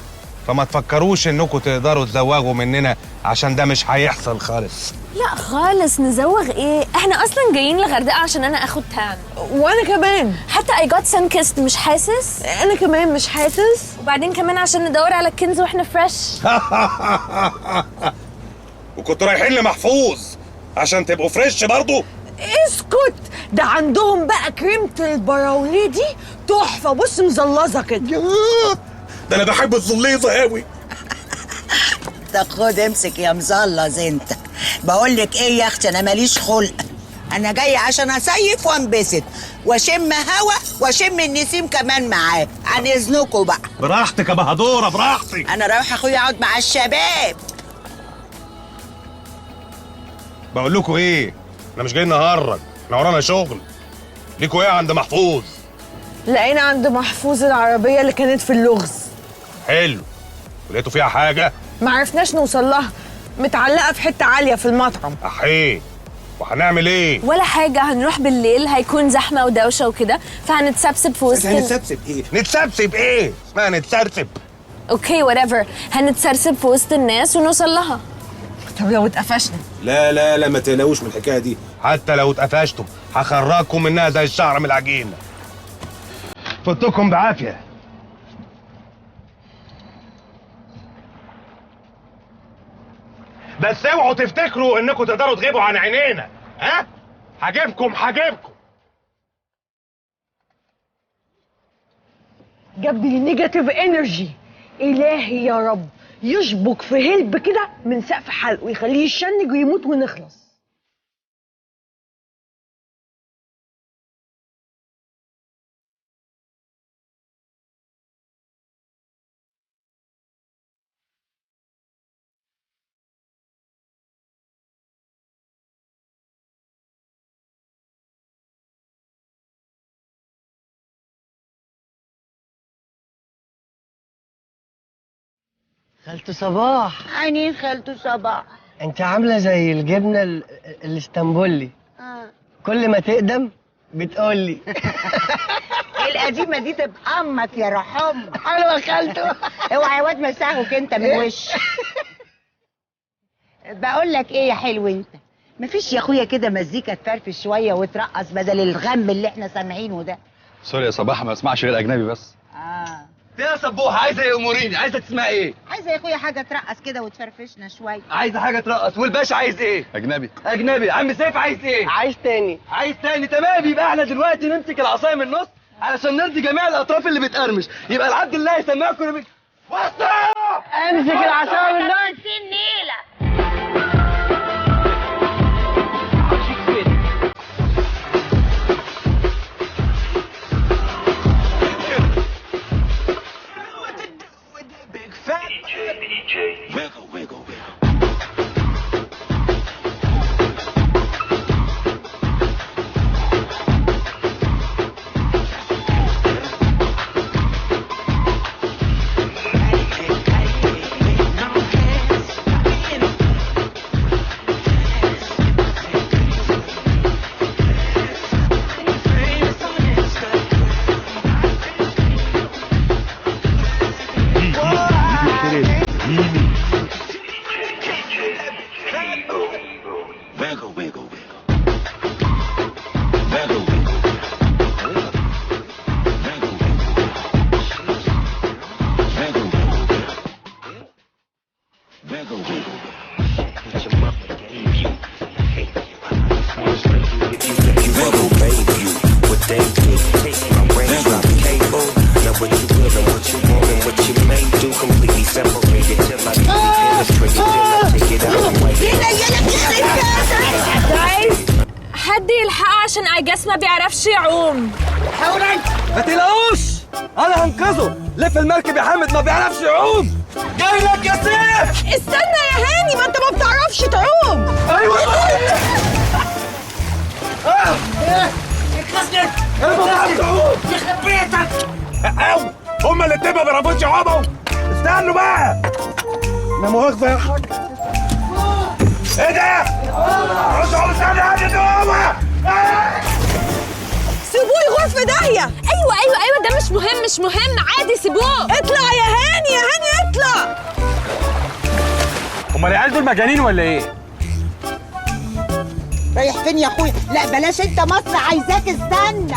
فما تفكروش انكم تقدروا تزوغوا مننا عشان ده مش هيحصل خالص. لا خالص، نزوغ ايه؟ احنا اصلا جايين الغردقه عشان انا اخد تان. وانا كمان. حتى اي جوت سان كيست مش حاسس؟ انا كمان مش حاسس. وبعدين كمان عشان ندور على الكنز واحنا فريش. وكنتوا رايحين لمحفوظ عشان تبقوا فريش برضو؟ اسكت، ده عندهم بقى كريمة البراونيه دي تحفة. بص مزلظة كده. ده انا بحب الزليظة قوي. طب خد امسك يا مزلظ انت. بقول لك ايه يا اختي، انا ماليش خلق. انا جايه عشان اصيف وانبسط واشم هوا واشم النسيم كمان معاه. عن اذنكم بقى. براحتك يا بهدوره براحتك. انا رايح اخويا اقعد مع الشباب. بقول لكم ايه، احنا مش جايين نهرج، احنا ورانا شغل. ليكوا ايه عند محفوظ؟ لقينا عند محفوظ العربية اللي كانت في اللغز. حلو. ولقيتوا فيها حاجة؟ ما عرفناش نوصل لها، متعلقة في حتة عالية في المطعم. احيه. وهنعمل ايه؟ ولا حاجة، هنروح بالليل هيكون زحمة ودوشة وكده، فهنتسبسب في وسط هنتسبسب ايه؟ نتسبسب ايه؟ اسمها نتسرسب. اوكي whatever، هنتسرسب في وسط الناس ونوصل لها. طب لو اتقفشنا؟ لا لا لا، ما تقلقوش من الحكاية دي. حتى لو اتقفشتم هخرجكم منها زي الشعر من العجين. فوتكم بعافية. بس اوعوا تفتكروا انكم تقدروا تغيبوا عن عينينا. ها؟ هجيبكم. جاب لي نيجاتيف انرجي. الهي يا رب يشبك في هلب كده من سقف حلقه ويخليه يشنج ويموت ونخلص. خالته صباح. عينين خالته صباح. انت عامله زي الجبنه الاسطنبولي. كل ما تقدم بتقولي. القديمه دي تبقى امك يا روح امك. حلوه يا خالته. اوعى يا واد مساهوك انت من وش. بقول لك ايه يا حلو انت، مفيش يا اخويا كده مزيكا تفرفش شويه وترقص بدل الغم اللي احنا سامعينه ده؟ سوري يا صباح، ما اسمعش غير اجنبي بس. يا سبوحه عايزه ايه؟ اموريني، عايزه تسمع ايه؟ عايزه يا اخويا حاجه ترقص كده وتفرفشنا شويه. عايزه حاجه ترقص. والباشا عايز ايه؟ اجنبي. اجنبي. عم سيف عايز ايه؟ عايز تاني. عايز تاني. تمام، يبقى احنا دلوقتي نمسك العصايه من النص علشان نرضي جميع الاطراف اللي بتقرمش. يبقى العبد الله يسمعكم وسط. امسك العصايه من النص. النيله. حد يلحقه عشان اجاس ما بيعرفش يعوم. ما تقلقوش، انا هنقذه. لف المركب يا حامد، ما بيعرفش يعوم. جاي لك يا سيف. استنى يا هاني، ما انت ما بتعرفش تعوم. ايوه اتخزنت. انا ما بعرفش اعوم. يخرب بيتك. هما الاتنين ما بيعرفوش يعوموا. استنوا بقى. لا مؤاخذة يا حاج. ايه ده؟ رجعوا استنى هادي دوامة. سيبوه يغور في داهيه. ايوه ده مش مهم عادي سيبوه. اطلع يا هاني اطلع. هما العيال دول مجانين ولا ايه؟ رايح فين يا اخويا؟ لا بلاش انت مصر، عايزاك استنى.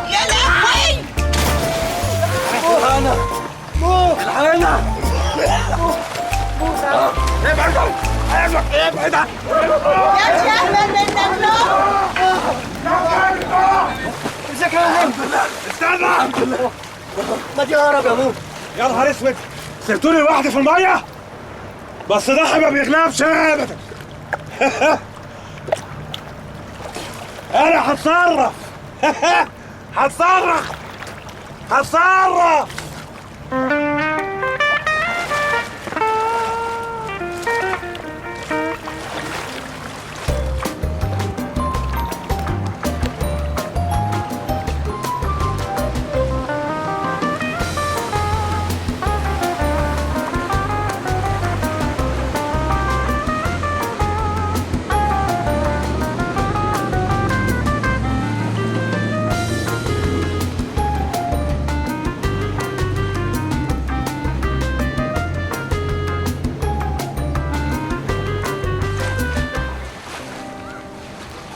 يا لهوي. الحقنا الحقنا. ابعد يا شهبل منك له. امسك يا هاني. استنى. ما تهرب يا مو. يا نهار اسود، سبتوني لوحدي في المية؟ بس ضحي ما بيغلبش ابدا. انا هتصرف. هتصرف.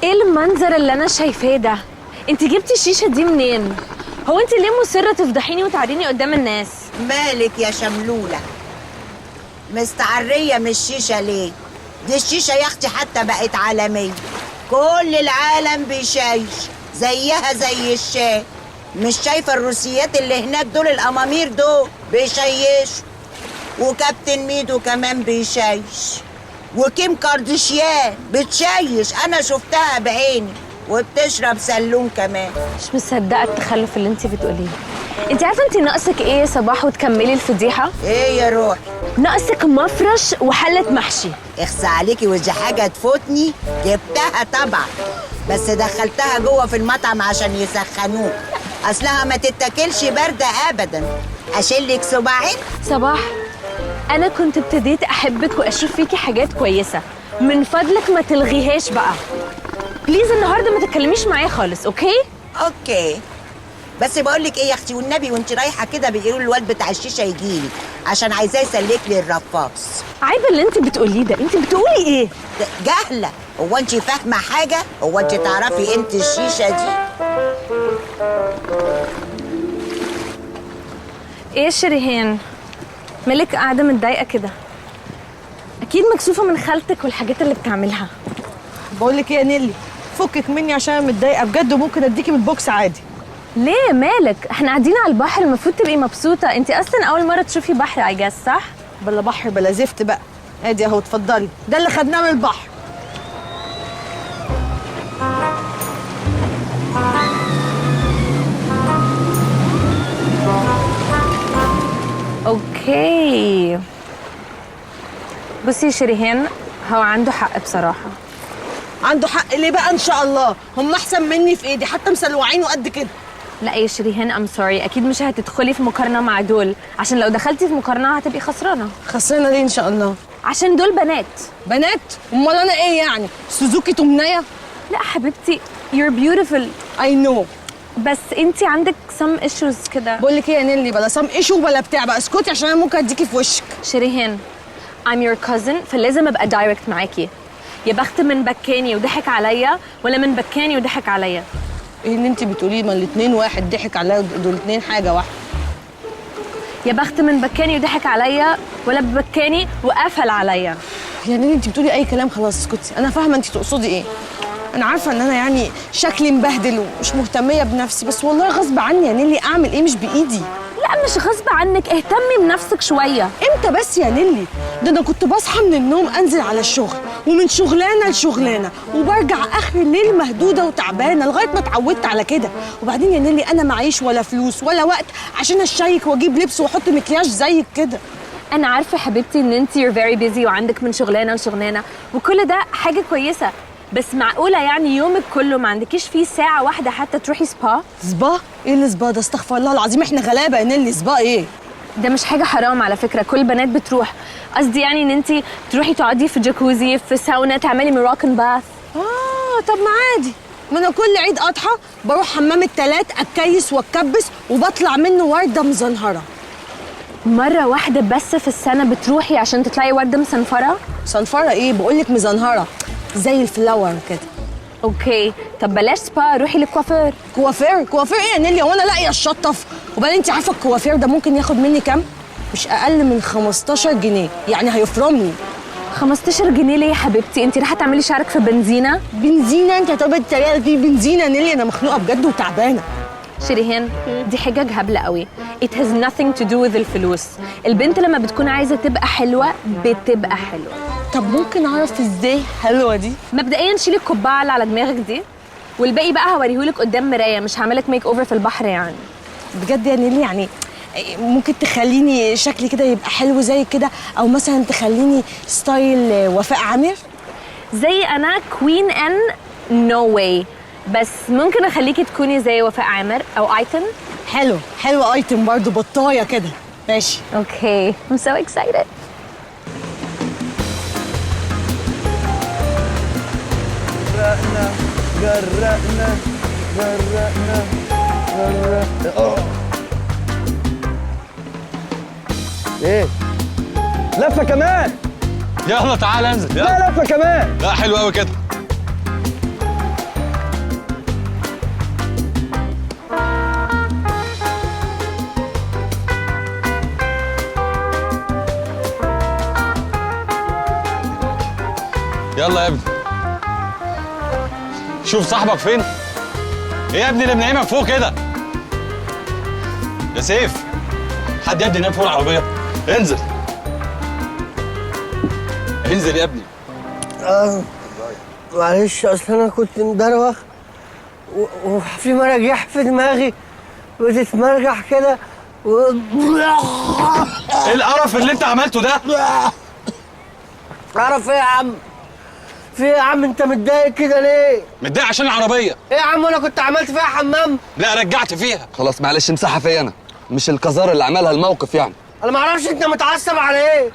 ايه المنظر اللي انا شايفاه ده؟ انت جبتي الشيشه دي منين؟ هو انت ليه مصره تفضحيني وتعريني قدام الناس؟ مالك يا شملوله؟ مستعريه من الشيشه ليه؟ دي الشيشه يا اختي حتى بقت عالميه، كل العالم بيشايش زيها زي الشاي. مش شايفه الروسيات اللي هناك دول، الامامير دول بيشيشوا، وكابتن ميدو كمان بيشيش، وكيم كارديشيان بتشيش، انا شفتها بعيني، وبتشرب سلون كمان. مش مصدقه التخلف اللي انت بتقوليه. انت عارفه انت ناقصك ايه يا صباح وتكملي الفضيحه؟ ايه يا روحي؟ ناقصك مفرش وحله محشي. اخسى عليكي، ودي حاجه تفوتني. جبتها طبعا، بس دخلتها جوه في المطعم عشان يسخنوك، اصلها ما تتاكلش بارده ابدا. اشيلك صباعين؟ صباح انا كنت ابتديت احبك واشوف فيكي حاجات كويسه، من فضلك ما تلغيهاش بقى بليز. النهارده ما تتكلميش معايا خالص. اوكي اوكي، بس بقول لك ايه يا اختي والنبي، وانت رايحه كده بيقولوا الواد بتاع الشيشه يجيلي عشان عايزاه يسلك لي الرفاص. عيب اللي انت بتقوليه ده، انت بتقولي ايه؟ جهله. هو انت فاهمه حاجه؟ هو انت تعرفي انت الشيشه دي؟ ايه يا شريهان، مالك قاعده متضايقه كده؟ اكيد مكسوفه من خالتك والحاجات اللي بتعملها. بقول لك ايه يا نيلي، فكك مني عشان انا متضايقه بجد، وممكن اديكي من البوكس عادي. ليه مالك؟ احنا قاعدين على البحر، المفروض تبقي مبسوطه. انت اصلا اول مره تشوفي بحر عجاز صح؟ بلا بحر بلا زفت بقى. ادي اهو اتفضلي، ده اللي خدناه من البحر. اوكي بصي يا شريهان، هو عنده حق بصراحه. عنده حق ليه بقى؟ ان شاء الله هم احسن مني في ايدي، حتى مسلوعين وقد كده. لا يا شريهان ام سوري، اكيد مش هتدخلي في مقارنه مع دول، عشان لو دخلتي في مقارنه هتبقي خسرانه. خسرانه ليه ان شاء الله؟ عشان دول بنات. بنات؟ امال انا ايه يعني؟ سوزوكي تمنيه؟ لا حبيبتي you're beautiful. I know. بس انتي عندك some issues كده. بقول لك ايه يا نيلي، بلا سام ايشو بلا بتاع بقى، اسكتي عشان انا ممكن اديكي في وشك. شريهان I'm your cousin، فلازم ابقى دايركت معاكي. يا بخت من بكاني وضحك عليا، ولا من بكاني وضحك عليا. ايه اللي انت بتقوليه؟ ما الاثنين واحد، ضحك عليا دول الاثنين حاجه واحده. يا بخت من بكاني وضحك عليا، ولا بكاني وقفل عليا. يا نيلي انت بتقولي اي كلام، خلاص اسكتي. انا فاهمه انت تقصدي ايه. انا عارفه ان انا يعني شكلي مبهدل ومش مهتميه بنفسي، بس والله غصب عني يا نيلي، اعمل ايه؟ مش بايدي. لا مش غصب عنك، اهتمي بنفسك شويه. امتى بس يا نيلي؟ ده انا كنت بصحى من النوم انزل على الشغل، ومن شغلانه لشغلانه، وبرجع اخر الليل مهدوده وتعبانه لغايه ما اتعودت على كده. وبعدين يا نيلي انا معيش ولا فلوس ولا وقت عشان اشيك واجيب لبس واحط مكياج زيك كده. انا عارفه حبيبتي ان انت you're very busy وعندك من شغلانه لشغلانه، وكل ده حاجه كويسه، بس معقوله يعني يومك كله ما عندكيش فيه ساعه واحده حتى تروحي سبا؟ سبا؟ ايه السبا ده؟ استغفر الله العظيم، احنا غلابه يا نيلي. سبا ايه؟ ده مش حاجه حرام على فكره، كل البنات بتروح. قصدي يعني ان انت تروحي تقعدي في جاكوزي، في ساونا، تعملي مراكن باث. طب ما عادي، ما انا كل عيد اضحى بروح حمام التلات اتكيس واتكبس وبطلع منه ورده مزنهره. مره واحده بس في السنه بتروحي عشان تطلعي ورده مصنفره؟ صنفره ايه؟ بقولك مزنهره زي الفلاور كده. اوكي طب بلاش سبا، روحي للكوافير. كوافير؟ كوافير ايه يا نيلي؟ هو انا لاقيه الشطف؟ وبعدين انت عارفه الكوافير ده ممكن ياخد مني كام؟ مش اقل من 15 جنيه، يعني هيفرمني. 15 جنيه ليه يا حبيبتي؟ انت رايحه تعملي شعرك في بنزينه؟ بنزينه؟ انت هتقعدي الطريقه دي بنزينه يا نيلي؟ انا مخنوقه بجد وتعبانه. شريهان دي حجج هبله قوي. It has nothing to do with الفلوس. البنت لما بتكون عايزه تبقى حلوه بتبقى حلوه. طب ممكن اعرف ازاي حلوه دي؟ مبدئيا شيلي القبعه اللي على دماغك دي، والباقي بقى هوريهولك قدام مرايه، مش هعملك ميك اوفر في البحر يعني. بجد يا نيلي يعني ممكن تخليني شكلي كده يبقى حلو زي كده، او مثلا تخليني ستايل وفاء عامر؟ زي انا كوين ان نو واي، بس ممكن اخليكي تكوني زي وفاء عامر او ايتن. حلو حلو، ايتن برضو بطايه كده. ماشي اوكي I'm so excited. جرقنا ايه؟ لفه كمان؟ يلا تعال انزل يلا. لا لفه كمان. لا حلو قوي كده. يلا يا ابني. شوف صاحبك فين؟ ايه يا ابني اللي منعمك فوق كده؟ يا سيف، حد يا ابني ينام فوق العربية؟ انزل. انزل يا ابني. معلش اصل انا كنت مدروخ وفي مراجيح في دماغي بتتمرجح كده ايه القرف اللي انت عملته ده؟ قرف ايه يا عم؟ في ايه يا عم؟ انت متضايق كده ليه؟ متضايق عشان العربية. ايه يا عم؟ انا كنت عملت فيها حمام؟ لا رجعت فيها. خلاص معلش امسحها فيا انا، مش القذار اللي عملها الموقف يعني. انا ما اعرفش انت متعصب على ايه.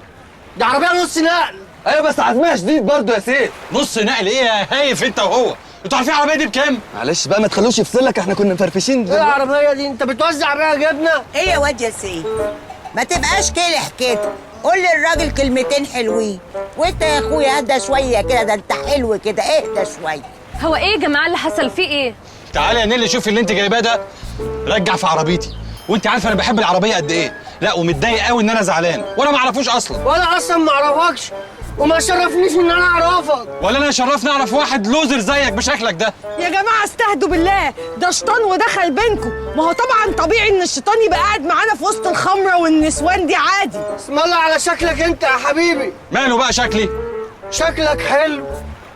دي عربيه نص نقل. ايوه بس عزمها شديد برضه يا سيف. نص نقل ايه يا هايف انت وهو؟ انتوا عارفين العربيه دي بكام؟ معلش بقى ما تخلوش يفصلك، احنا كنا مفرفشين. ايه العربيه دي؟ انت بتوزع بيها جبنه؟ ايه يا واد يا سيف، ما تبقاش كلح كده، قول للراجل كلمتين حلوين. وانت يا اخويا اهدى شويه كده، ده انت حلو كده، اهدى شويه. هو ايه يا جماعه اللي حصل فيه ايه؟ تعالى يا نيلي شوفي اللي انت جايباه ده، رجع في عربيتي. وانت عارفه انا بحب العربيه قد ايه. لا ومتضايق قوي ان انا زعلان وانا ما اعرفوش اصلا. وانا اصلا ما اعرفكش وما شرفنيش ان انا اعرفك. ولا انا شرفني اعرف واحد لوزر زيك بشكلك ده. يا جماعه استهدوا بالله، ده شيطان ودخل بينكم. ما هو طبعا طبيعي ان الشيطان يبقى قاعد معانا في وسط الخمره والنسوان دي عادي. اسم الله على شكلك انت يا حبيبي. ماله بقى شكلي؟ شكلك حلو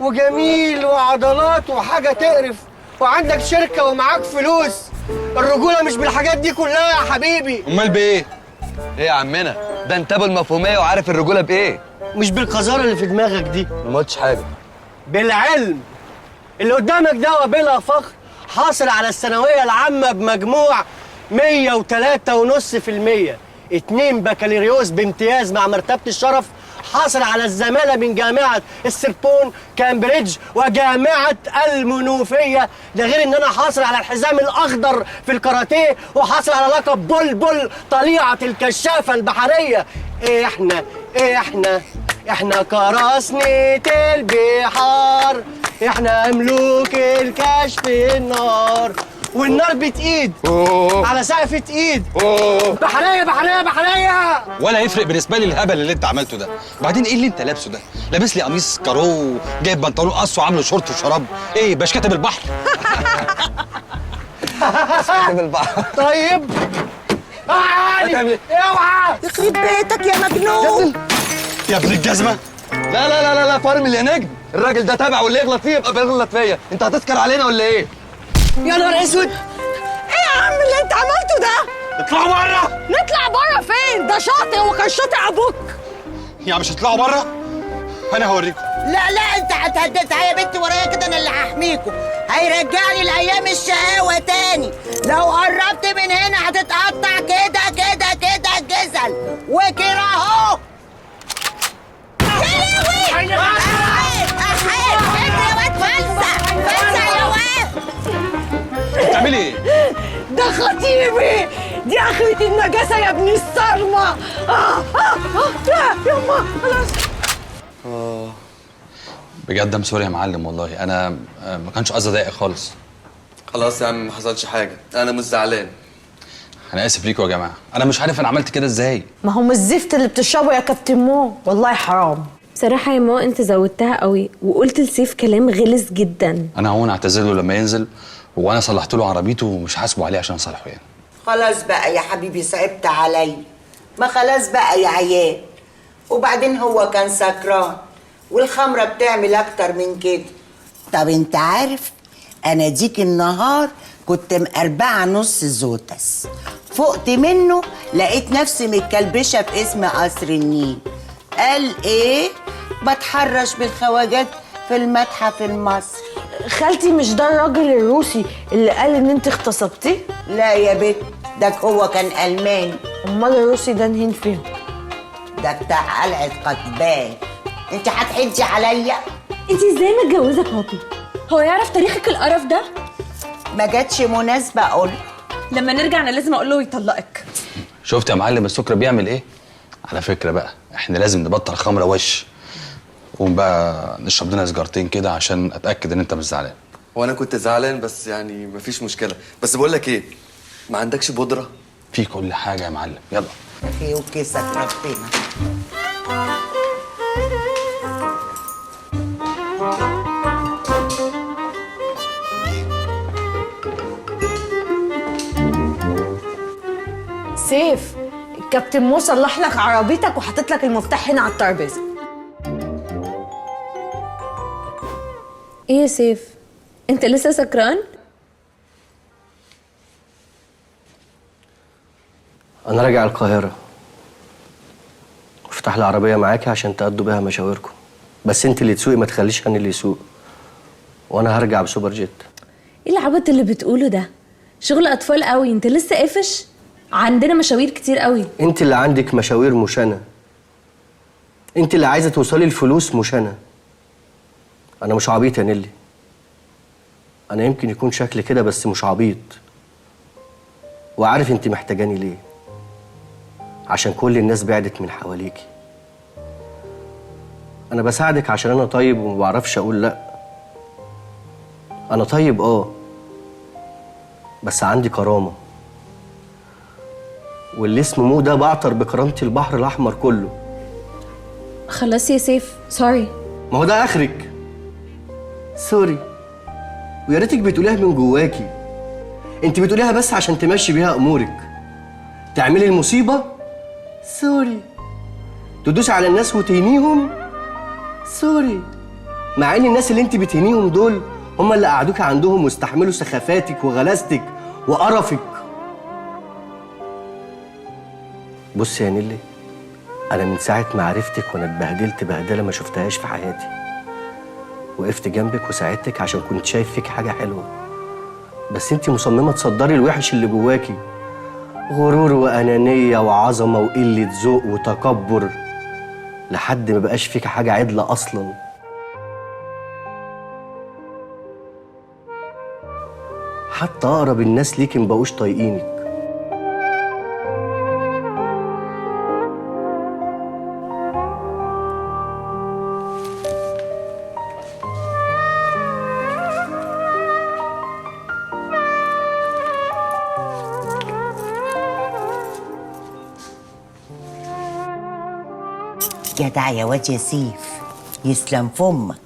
وجميل وعضلات وحاجه تقرف، وعندك شركه ومعاك فلوس. الرجوله مش بالحاجات دي كلها يا حبيبي. امال بايه؟ ايه يا عمنا، ده انت ابو المفهوميه وعارف الرجوله بايه. مش بالقذاره اللي في دماغك دي. ما قلتش حاجه. بالعلم. اللي قدامك ده وبلا فخر حاصل على الثانويه العامه بمجموع 103.5%، 2 بكالوريوس بامتياز مع مرتبه الشرف، حاصل على الزماله من جامعه السربون كامبريدج وجامعه المنوفيه. ده غير ان انا حاصل على الحزام الاخضر في الكاراتيه، وحاصل على لقب بلبل طليعه الكشافه البحريه. احنا قراصنة البحار، احنا ملوك الكشف النار، والنار بتقيد على سقفة ايد. بحرية بحرية بحرية. ولا يفرق بالنسبه لي الهبل اللي انت عملته ده. وبعدين ايه اللي انت لابسه ده؟ لابس لي قميص كارو، جايب بنطلون قص وعامله شورت وشراب. ايه باش كاتب البحر؟ كاتب البحر. طيب اوعى يخرب بيتك يا مجنون. يا ابن الجزمه. لا لا لا لا فرمل يا نجم، الراجل ده تابع واللي يغلط فيه يبقى بيغلط فيا. انت هتسكر علينا ولا ايه؟ يا نهار اسود. ايه يا عم اللي انت عملته ده؟ اطلعوا بره. نطلع بره فين؟ ده شاطئ وكان شاطئ ابوك. يا مش هتطلعوا بره؟ انا هوريكم. لا لا انت هتهددها يا بنت ورايا كده، انا اللي هحميكوا. هيرجعني لايام الشقاوه تاني. لو قربت من هنا هتتقطع كده كده كده الجزل وكده اهو. بتعملي ايه؟ ده خطيبي، دي اخرة النجاسة يا ابن الصرمة. لا يما خلاص. بجد ام سوري يا معلم، والله انا ما كانش قصدي اضايقك خالص. خلاص يا عم ما حصلش حاجه، انا مش زعلان. انا اسف ليكوا يا جماعه، انا مش عارف انا عملت كده ازاي. ما هو مش الزفت اللي بتشربه يا كابتن مو، والله حرام. بصراحه يا مو انت زودتها قوي وقلت لسيف كلام غلس جدا. انا هون اعتذر له لما ينزل، وانا صلحت له عربيته ومش حاسبه عليه عشان اصالحه يعني. خلاص بقى يا حبيبي صعبت عليا. ما خلاص بقى يا عيال. وبعدين هو كان سكران والخمرة بتعمل اكتر من كده. طب انت عارف انا ديك النهار كنت مقربعة نص زوتس، فقت منه لقيت نفسي متكلبشة في اسم قصر النيل. قال ايه؟ بتحرش بالخواجات في المتحف المصري. خالتي مش ده الراجل الروسي اللي قال ان انت اغتصبتيه؟ لا يا بت، ده هو كان الماني. امال الروسي ده نهين فيهم؟ ده بتاع قلعة قتبان. انت هتحجي عليا؟ انت ازاي متجوزه بابي؟ هو يعرف تاريخك القرف ده؟ ما جاتش مناسبة اقول. لما نرجع انا لازم اقول له يطلقك. شفت يا معلم السكر بيعمل ايه؟ على فكره بقى احنا لازم نبطل خمره وش. قوم بقى نشرب لنا سيجارتين كده عشان اتاكد ان انت مش زعلان. وانا كنت زعلان بس يعني مفيش مشكله. بس بقول لك ايه، ما عندكش بودره؟ في كل حاجه يا معلم، يلا. اخي وكيسك ربنا. سيف، الكابتن مو صلح لك عربيتك وحاطط لك المفتاح هنا على الترابيزه. ايه يا سيف؟ انت لسه سكران؟ انا راجع القاهره، افتح لي عربيه معاكي عشان تقضوا بيها مشاوركم، بس انت اللي تسوقي ما تخليش انا اللي يسوق، وانا هرجع بسوبر جيت. ايه العبط اللي بتقوله ده؟ شغل اطفال قوي، انت لسه قافش؟ عندنا مشاوير كتير قوي. انت اللي عندك مشاوير مش انا. انت اللي عايزه توصلي الفلوس مش انا. انا مش عبيط يا نيلي. انا يمكن يكون شكلي كده بس مش عبيط. وعارف انت محتاجاني ليه. عشان كل الناس بعدت من حواليكي. انا بساعدك عشان انا طيب وما بعرفش اقول لا. انا طيب بس عندي كرامه. واللي اسمه مو ده بعطر بكرامتي البحر الاحمر كله. خلاص يا سيف، سوري. ما هو ده اخرك. سوري. ويا ريتك بتقوليها من جواكي. انت بتقوليها بس عشان تمشي بيها امورك. تعملي المصيبه سوري. تدوسي على الناس وتهينيهم سوري. مع ان الناس اللي انت بتهينيهم دول هم اللي قعدوكي عندهم واستحملوا سخافاتك وغلاستك وقرفك. بصي يا نيلي، انا من ساعه ما عرفتك وانا اتبهدلت بهدله ما شفتهاش في حياتي. وقفت جنبك وساعدتك عشان كنت شايف فيك حاجه حلوه. بس انت مصممه تصدري الوحش اللي جواكي. غرور وانانيه وعظمه وقله ذوق وتكبر لحد ما بقاش فيك حاجه عدله اصلا. حتى اقرب الناس ليكي مبقوش طايقينك. جدع يا واد يا سيف، يسلم فمك.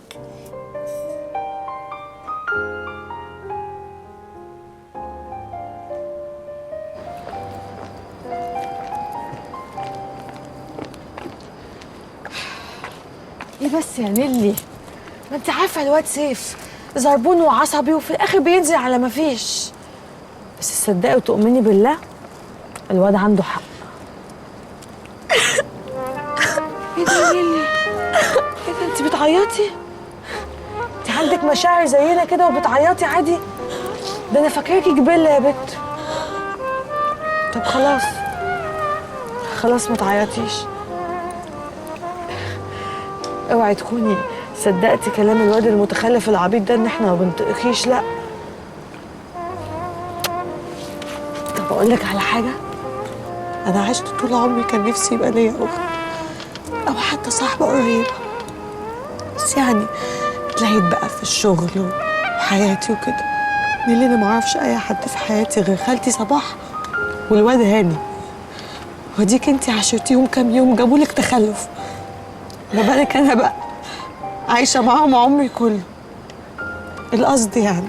ايه بس يا نيلي، ما انت عارفه الواد سيف زربون وعصبي وفي الاخر بينزل على ما فيش. بس تصدقي وتؤمني بالله الواد عنده حق. ايه ده يا نيلي؟ ايه ده انت بتعيطي؟ انت عندك مشاعر زينا كده وبتعيطي عادي؟ ده انا فاكراكي جبله يا بت. طب خلاص خلاص ما تعيطيش. اوعي تكوني صدقتي كلام الواد المتخلف العبيط ده ان احنا ما بنطقكيش. لا. طب اقول لك على حاجه، انا عشت طول عمري كان نفسي يبقى ليا اخت او حتى صاحبه قريبه. بس يعني اتلهيت بقى في الشغل وحياتي وكده. نيلي انا ما اعرفش اي حد في حياتي غير خالتي صباح والواد هاني. وديك انتي عشرتيهم كام يوم جابوا لك تخلف. ما بالك انا بقى عايشه معاهم عمري كله. القصد يعني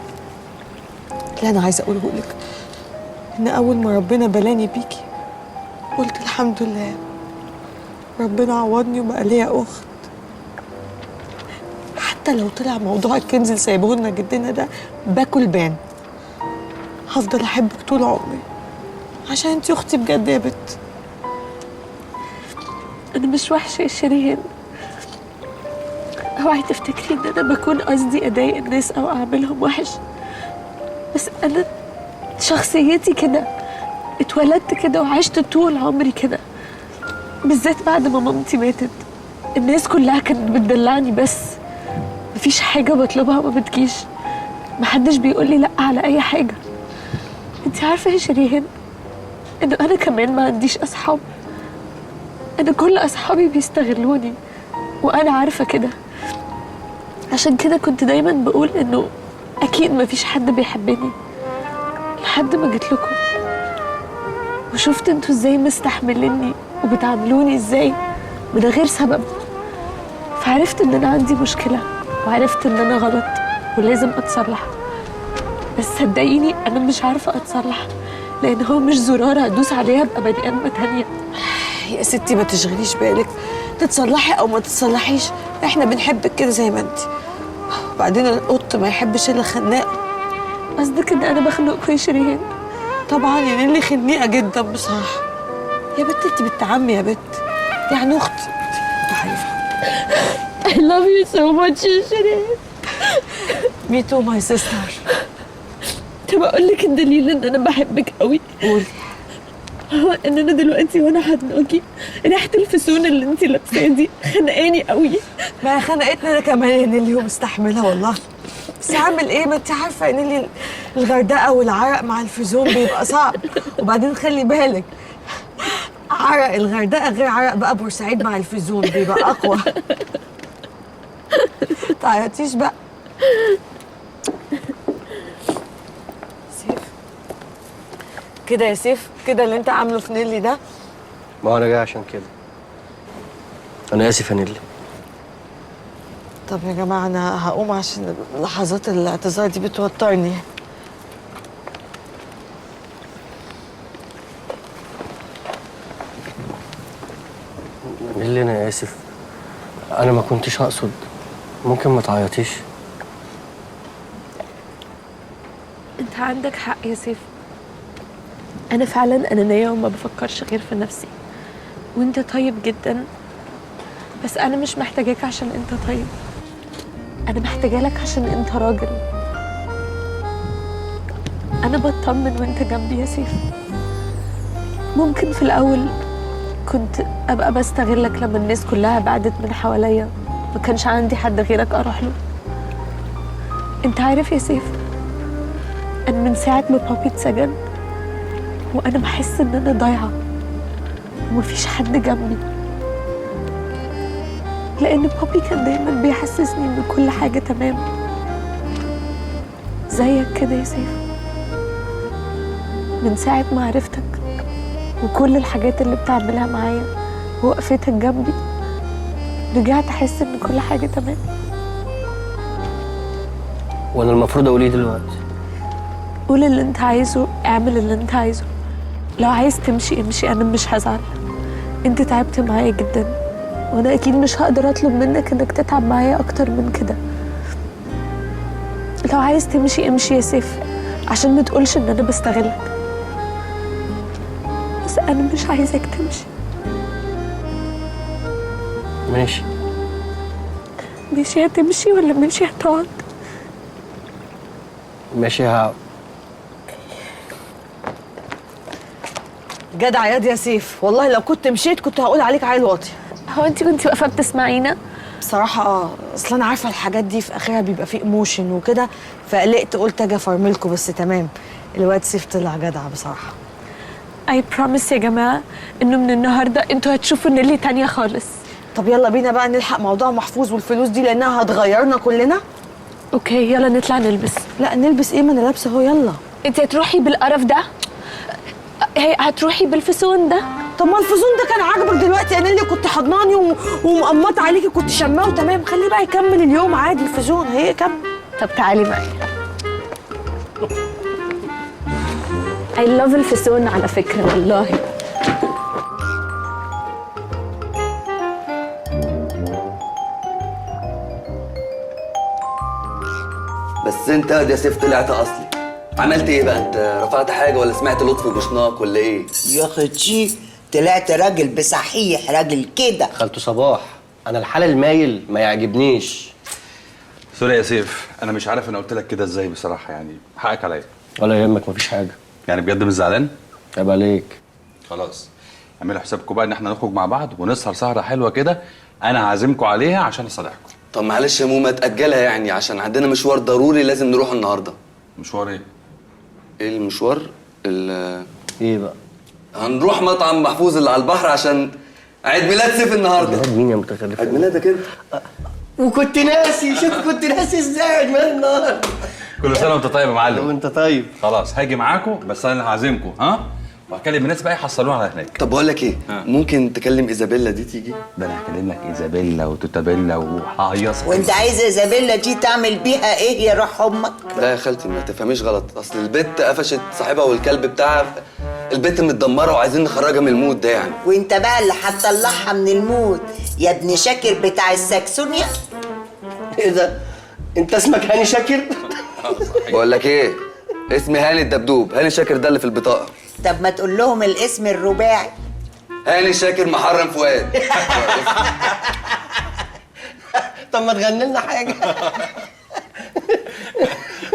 اللي انا عايزه اقوله لك ان اول ما ربنا بلاني بيكي قلت الحمد لله ربنا عوضني وبقى ليا اخت. حتى لو طلع موضوع الكنز اللي سايبه لنا جدنا ده باكل بان، هفضل احبك طول عمري عشان انتي اختي بجد يا بت. انا مش وحشه يا شيرين، اوعي تفتكري ان انا بكون قصدي اضايق الناس او اعملهم وحش. بس انا شخصيتي كده، اتولدت كده وعشت طول عمري كده. بالذات بعد ما مامتي ماتت الناس كلها كانت بتدلعني، بس مفيش حاجه بطلبها ما بتجيش. محدش بيقول لي لا على اي حاجه. انت عارفه يا شيرين ان انا كمان ما عنديش اصحاب. انا كل اصحابي بيستغلوني وانا عارفه كده. عشان كده كنت دايما بقول انه اكيد مفيش حد بيحبني لحد ما جيت لكم وشفت انتوا ازاي مستحمليني وبتعاملوني ازاي من غير سبب. فعرفت ان انا عندي مشكله وعرفت ان انا غلط ولازم اتصلح. بس صدقيني انا مش عارفه اتصلح، لان هو مش زرار هدوس عليها ابقى بني ادمه تانيه. يا ستي ما تشغليش بالك، تتصلحي او ما تتصلحيش احنا بنحبك كده زي ما انت. وبعدين القط ما يحبش الا خناق. قصدك ان انا بخنقكوا يا شيرين؟ طبعا يا نيلي خنيقه جدا بصراحه. يا بت انت بنت عمي يا بت، يعني اختي. تعالي I love you so much يا شيرين. Me too my sister. طب اقول لك الدليل ان انا بحبك قوي. قولي. هو ان انا دلوقتي وانا هتنقي ريحه الفسون اللي انت لابساها دي خنقاني قوي. ما خنقتني انا كمان يا نيلي ومستحملها والله. بس هعمل ايه؟ ما انت عارفه يا نيلي الغردقه والعرق مع الفيزون بيبقى صعب. وبعدين خلي بالك عرق الغردقه غير عرق بقى بورسعيد مع الفيزون بيبقى اقوى. تعيطيش بقى. سيف كده يا سيف، كده اللي انت عامله في نيلي ده. ما انا جاي عشان كده. انا اسف يا نيلي. طب يا جماعه انا هقوم عشان لحظات الاعتذار دي بتوترني. نيلي انا اسف، انا ما كنتش اقصد. ممكن ما تعيطيش؟ انت عندك حق يا سيف، انا فعلا انانيه وما بفكرش غير في نفسي، وانت طيب جدا، بس انا مش محتاجاك عشان انت طيب، انا محتاجه لك عشان انت راجل. انا بطمن وانت جنبي يا سيف. ممكن في الاول كنت ابقى بستغلك لما الناس كلها بعدت من حواليا، ما كانش عندي حد غيرك اروح له. انت عارف يا سيف، انا من ساعه ما بابي اتسجن وانا بحس ان انا ضايعه ومفيش حد جنبي، لان بابي كان دايما بيحسسني ان كل حاجه تمام زيك كده يا سيف. من ساعه ما عرفتك وكل الحاجات اللي بتعملها معايا ووقفتك جنبي رجعت احس ان كل حاجه تمام. وانا المفروض اقول ايه دلوقتي؟ قول اللي انت عايزه، اعمل اللي انت عايزه. لو عايز تمشي امشي، انا مش هزعل. انت تعبت معايا جدا وانا اكيد مش هقدر اطلب منك انك تتعب معايا اكتر من كده. لو عايز تمشي امشي يا سيف، عشان ما تقولش ان انا بستغلك، بس انا مش عايزك تمشي. ماشي. ماشي هتمشي ولا ماشي هتقعد؟ ماشي هقعد. جدع ياض يا سيف، والله لو كنت مشيت كنت هقول عليك عيل واطي. هو انت كنتي واقفه بتسمعينا؟ بصراحه اصل انا عارفه الحاجات دي في اخرها بيبقى فيه ايموشن وكده، فقلقت قلت اجي افرملكوا، بس تمام. الواد سيف طلع جدع بصراحه. اي بروميس يا جماعه انه من النهارده انتوا هتشوفوا نيلي تانية خالص. طب يلا بينا بقى نلحق موضوع محفوظ والفلوس دي لانها هتغيرنا كلنا. اوكي يلا نطلع نلبس. لا نلبس ايه؟ ما انا لابسه اهو. يلا. انت هتروحي بالقرف ده؟ هتروحي بالفسون ده؟ طب ما الفسون ده كان عاجبك دلوقتي يا نيلي؟ كنت حضناني ومقمطه عليكي، كنت شماه وتمام. خليه بقى يكمل اليوم عادي الفسون، هي كمل. طب تعالي معايا. I love الفسون على فكرة والله. بس انت يا سيف طلعت اصلي. عملت ايه بقى انت؟ رفعت حاجه ولا سمعت لطفي بوشناق ولا ايه؟ يا اختي طلعت راجل بصحيح، راجل كده. خالته صباح، انا الحال المايل ما يعجبنيش. سوري يا سيف، انا مش عارف انا قلت لك كده ازاي بصراحه، يعني حقك عليا. ولا يهمك، مفيش حاجه. يعني بجد مش زعلان؟ عيب عليك. خلاص اعملوا حسابكم بقى ان احنا نخرج مع بعض ونسهر سهره حلوه كده، انا هعزمكم عليها عشان اصالحكم. طب معلش يا موما تاجلها يعني، عشان عندنا مشوار ضروري لازم نروح النهارده. مشوار ايه؟ ايه المشوار؟ ايه بقى؟ هنروح مطعم محفوظ اللي على البحر عشان عيد ميلاد سيف النهارده. عيد مين يا متخلف؟ عيد ميلادك انت. وكنت ناسي. شوف كنت ناسي ازاي عيد ميلاد النهارده. كل سنه وانت طيب يا معلم. وانت طيب. خلاص هاجي معاكم، بس انا اللي هعزمكم، ها؟ وهكلم الناس بقى يحصلونا على هناك. طب بقول لك ايه؟ ممكن تكلم ايزابيلا دي تيجي؟ ده انا هكلم لك ايزابيلا وتوتابيلا وههيصك. وانت عايز ايزابيلا دي تعمل بيها ايه يا روح امك؟ لا يا خالتي ما تفهميش غلط، اصل البت قفشت صاحبها والكلب بتاعها، البت متدمره وعايزين نخرجها من المود ده يعني. وانت بقى اللي هتطلعها من المود يا ابن شاكر بتاع الساكسونيا. ايه ده؟ انت اسمك هاني شاكر؟ بقول لك ايه؟ اسمي هاني الدبدوب، هاني شاكر ده اللي في البطاقه. طب ما تقول لهم الاسم الرباعي. هاني شاكر محرم فؤاد. طب ما تغني لنا حاجه.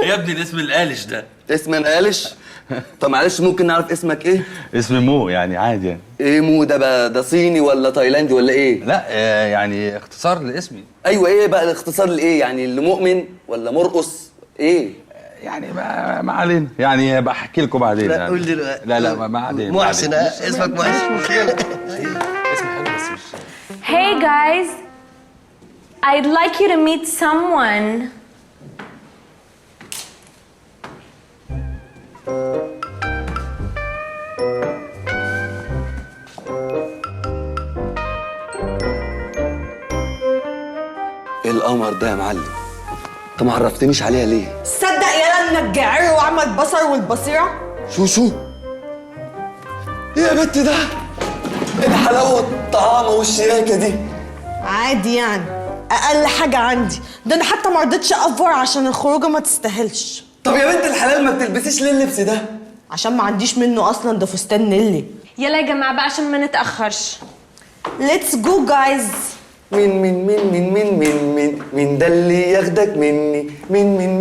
يا ابني الاسم القالش ده. اسم قالش؟ طب معلش ممكن نعرف اسمك ايه؟ اسمي مو، يعني عادي يعني. ايه مو ده بقى؟ ده صيني ولا تايلاندي ولا ايه؟ لا يعني اختصار لاسمي. ايوه، ايه بقى الاختصار لايه؟ يعني لمؤمن ولا مرقص؟ ايه؟ يعني ما علينا، يعني بحكي لكم بعدين لا يعني. قول دلوقتي. لا ما علينا. محسن، اسمك محسن. اسم حلو بس مش. Hey guys, I'd like you to meet someone. ايه القمر ده يا معلم؟ انت ما عرفتنيش عليها ليه؟ صدق يالا انك جعر وعمل البصر والبصيره. شو ايه يا بنت ده؟ ايه الحلاوه والطعامه والشياكه دي؟ عادي يعني، اقل حاجه عندي. ده انا حتى ما رضيتش افور عشان الخروجه ما تستاهلش. طب يا بنت الحلال ما بتلبسيش ليه اللبس ده؟ عشان ما عنديش منه اصلا، ده فستان نيلي. يلا يا جماعة بقى عشان ما نتأخرش. Let's go guys. مين ده اللي ياخدك مني؟ مين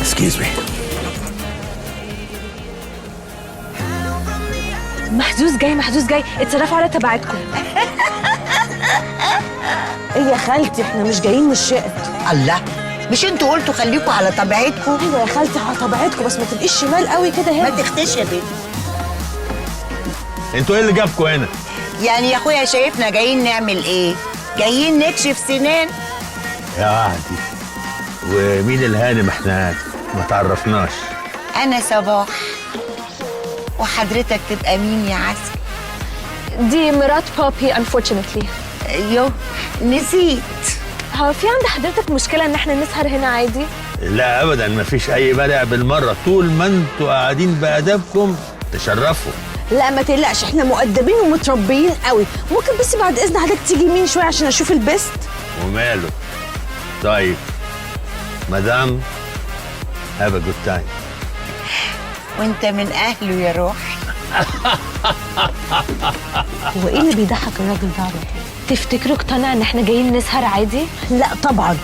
Excuse me. محظوظ جاي اتصرفوا على تبعتكم. ايه يا خالتي، احنا مش جايين من الشقه. الله، مش انتوا قلتوا خليكوا على طبيعتكم؟ ايوه يا خالتي على طبيعتكم، بس ما تبقيش شمال قوي كده هنا. ما تختش يا بنتي. انتوا ايه اللي جابكوا هنا؟ يعني يا اخويا شايفنا جايين نعمل ايه؟ جايين نكشف سنان؟ يا عهدي، ومين الهانم؟ احنا ما تعرفناش. انا صباح. وحضرتك تبقى مين يا عسل؟ دي مرات بابي unfortunately. يو نسيت. هو في عند حضرتك مشكلة ان احنا نسهر هنا عادي؟ لا ابدا، ما فيش اي مانع بالمره، طول ما انتوا قاعدين بادبكم تشرفوا. لا ما تقلقش، احنا مؤدبين ومتربيين قوي. ممكن بس بعد اذن حضرتك تيجي يمين شويه عشان اشوف البست. وماله. طيب مدام هاف ا جود تايم. وانت من اهله يا روح. هو ايه اللي بيضحك الراجل ده على طول؟ تفتكروا اقتنع ان احنا جايين نسهر عادي؟ لا طبعا،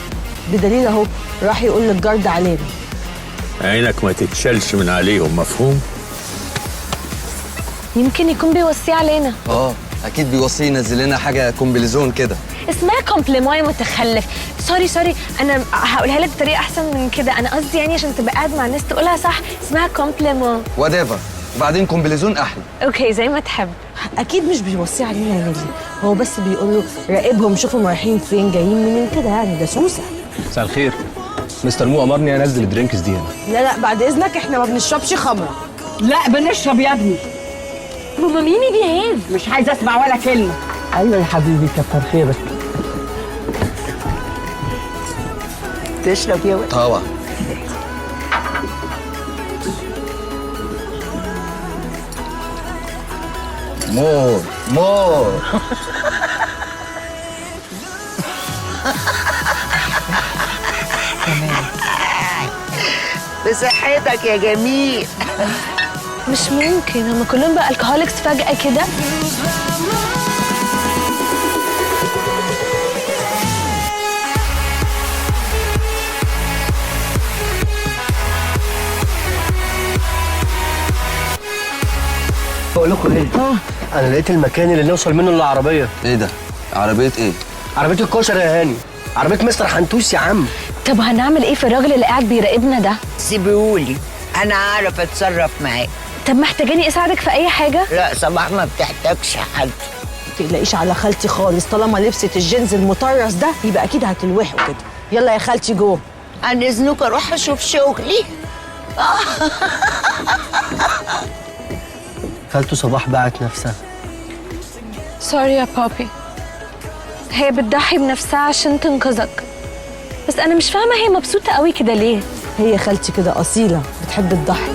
بدليل اهو راح يقول للجارد علينا. عينك ما تتشالش من عليهم، مفهوم؟ يمكن يكون بيوصيه علينا. اكيد بيوصي ينزل لنا حاجه كومبليزون كده. اسمها كومبليمون يا متخلف. سوري انا هقولها لك بطريقه احسن من كده. انا قصدي يعني عشان تبقى قاعد مع الناس تقولها صح، اسمها كومبليمون. وات ايفر، وبعدين كومبليزون احلى. اوكي زي ما تحب. اكيد مش بيوصي علينا يا نيلي، هو بس بيقول له راقبهم شوفهم رايحين فين جايين منين كده، يعني ده سوسه. مساء الخير، مستر مو امرني انزل الدرينكس دي هنا. لا بعد اذنك احنا ما بنشربش خمره. لا بنشرب يا ابني. ماما ميمي بيهيف. مش عايزه اسمع ولا كلمه. ايوه يا حبيبي كتر خيرك. تشرب يا ولد؟ طبعا. مور بصحتك يا جميل. مش ممكن هم كلهم بقى الكهوليكس فجأة كده. بقول لكم ايه؟ انا لقيت المكان اللي نوصل منه للعربيه. ايه ده؟ عربيه ايه؟ عربيه الكشري يا هاني، عربيه مستر حنتوس يا عم. طب هنعمل ايه في الراجل اللي قاعد بيراقبنا ده؟ سيبيهولي انا اعرف اتصرف معاه. طب محتاجاني اساعدك في اي حاجه؟ لا صباح ما بتحتاجش حد. ما تقلقيش على خالتي خالص، طالما لبست الجينز المطرز ده يبقى اكيد هتلوحوا كده. يلا يا خالتي جوه. عن اذنك اروح اشوف شغلي. خالته صباح باعت نفسها. سوري يا بابي، هي بتضحي بنفسها عشان تنقذك، بس انا مش فاهمه هي مبسوطه قوي كده ليه. هي خالتي كده اصيله، بتحب تضحي.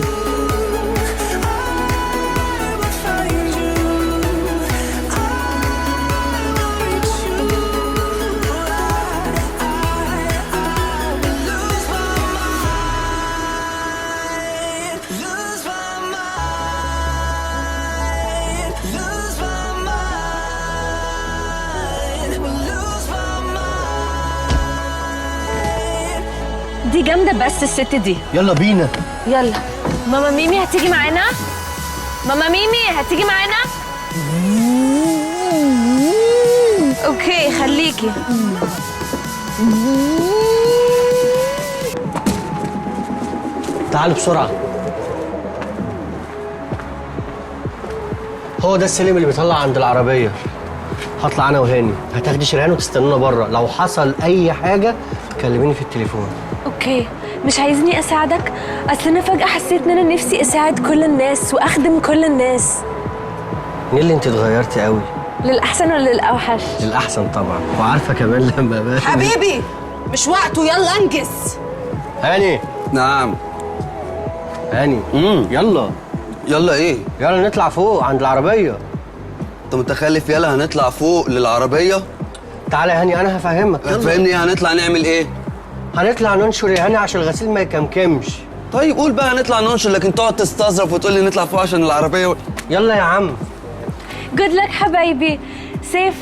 دي جامده بس الست دي. يلا بينا. يلا ماما ميمي هتيجي معانا؟ ماما ميمي هتيجي معانا؟ اوكي خليكي. تعالوا بسرعه. هو ده السلم اللي بيطلع عند العربيه. هطلع انا وهاني، هتاخدي شريان وتستنونا بره، لو حصل اي حاجه كلميني في التليفون. اوكي مش عايزني اساعدك؟ اصل انا فجاه حسيت ان انا نفسي اساعد كل الناس واخدم كل الناس. نيلي انت اتغيرتي قوي. للاحسن ولا للاوحش؟ للاحسن طبعا، وعارفه كمان لما بقى حبيبي مش وقته، يلا انجز. هاني. نعم. هاني. يلا. يلا ايه؟ يلا نطلع فوق عند العربيه. انت متخلف؟ يلا هنطلع فوق للعربيه. تعالى يا هاني انا هفهمك. فهمني هنطلع نعمل ايه؟ هنطلع ننشر يا هاني عشان الغسيل ما يكمكمش. طيب قول بقى هنطلع ننشر، لكن تقعد تستظرف وتقول لي نطلع فوق عشان العربيه يلا يا عم. جود لك حبايبي. سيف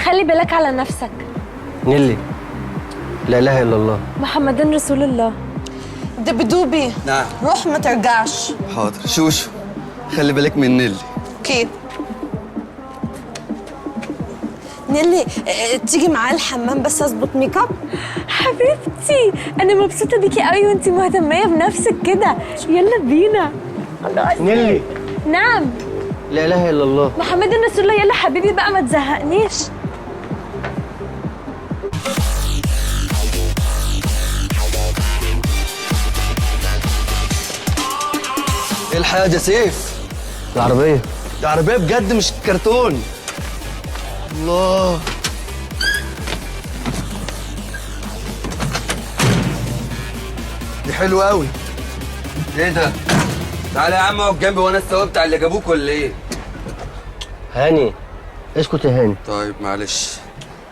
خلي بالك على نفسك. نيلي لا اله الا الله محمد رسول الله. دبدوبي. نعم. روح ما ترجعش. حاضر. شوشو خلي بالك من نيلي. اوكي. نيلي تيجي معايا الحمام بس اظبط ميك اب. حبيبتي انا مبسوطه بيكي قوي وانتي مهتميه بنفسك كده. يلا بينا. نيلي. نعم. لا اله الا الله محمد رسول الله. يلا حبيبي بقى ما تزهقنيش. ايه الحاجه يا سيف؟ العربيه. دي عربيه بجد مش كرتون. الله. دي حلوه قوي. ايه ده؟ تعالى يا عم اقف جنبي وانا السواق بتاع اللي جابوك ولا ايه؟ هاني اسكت يا هاني. طيب معلش.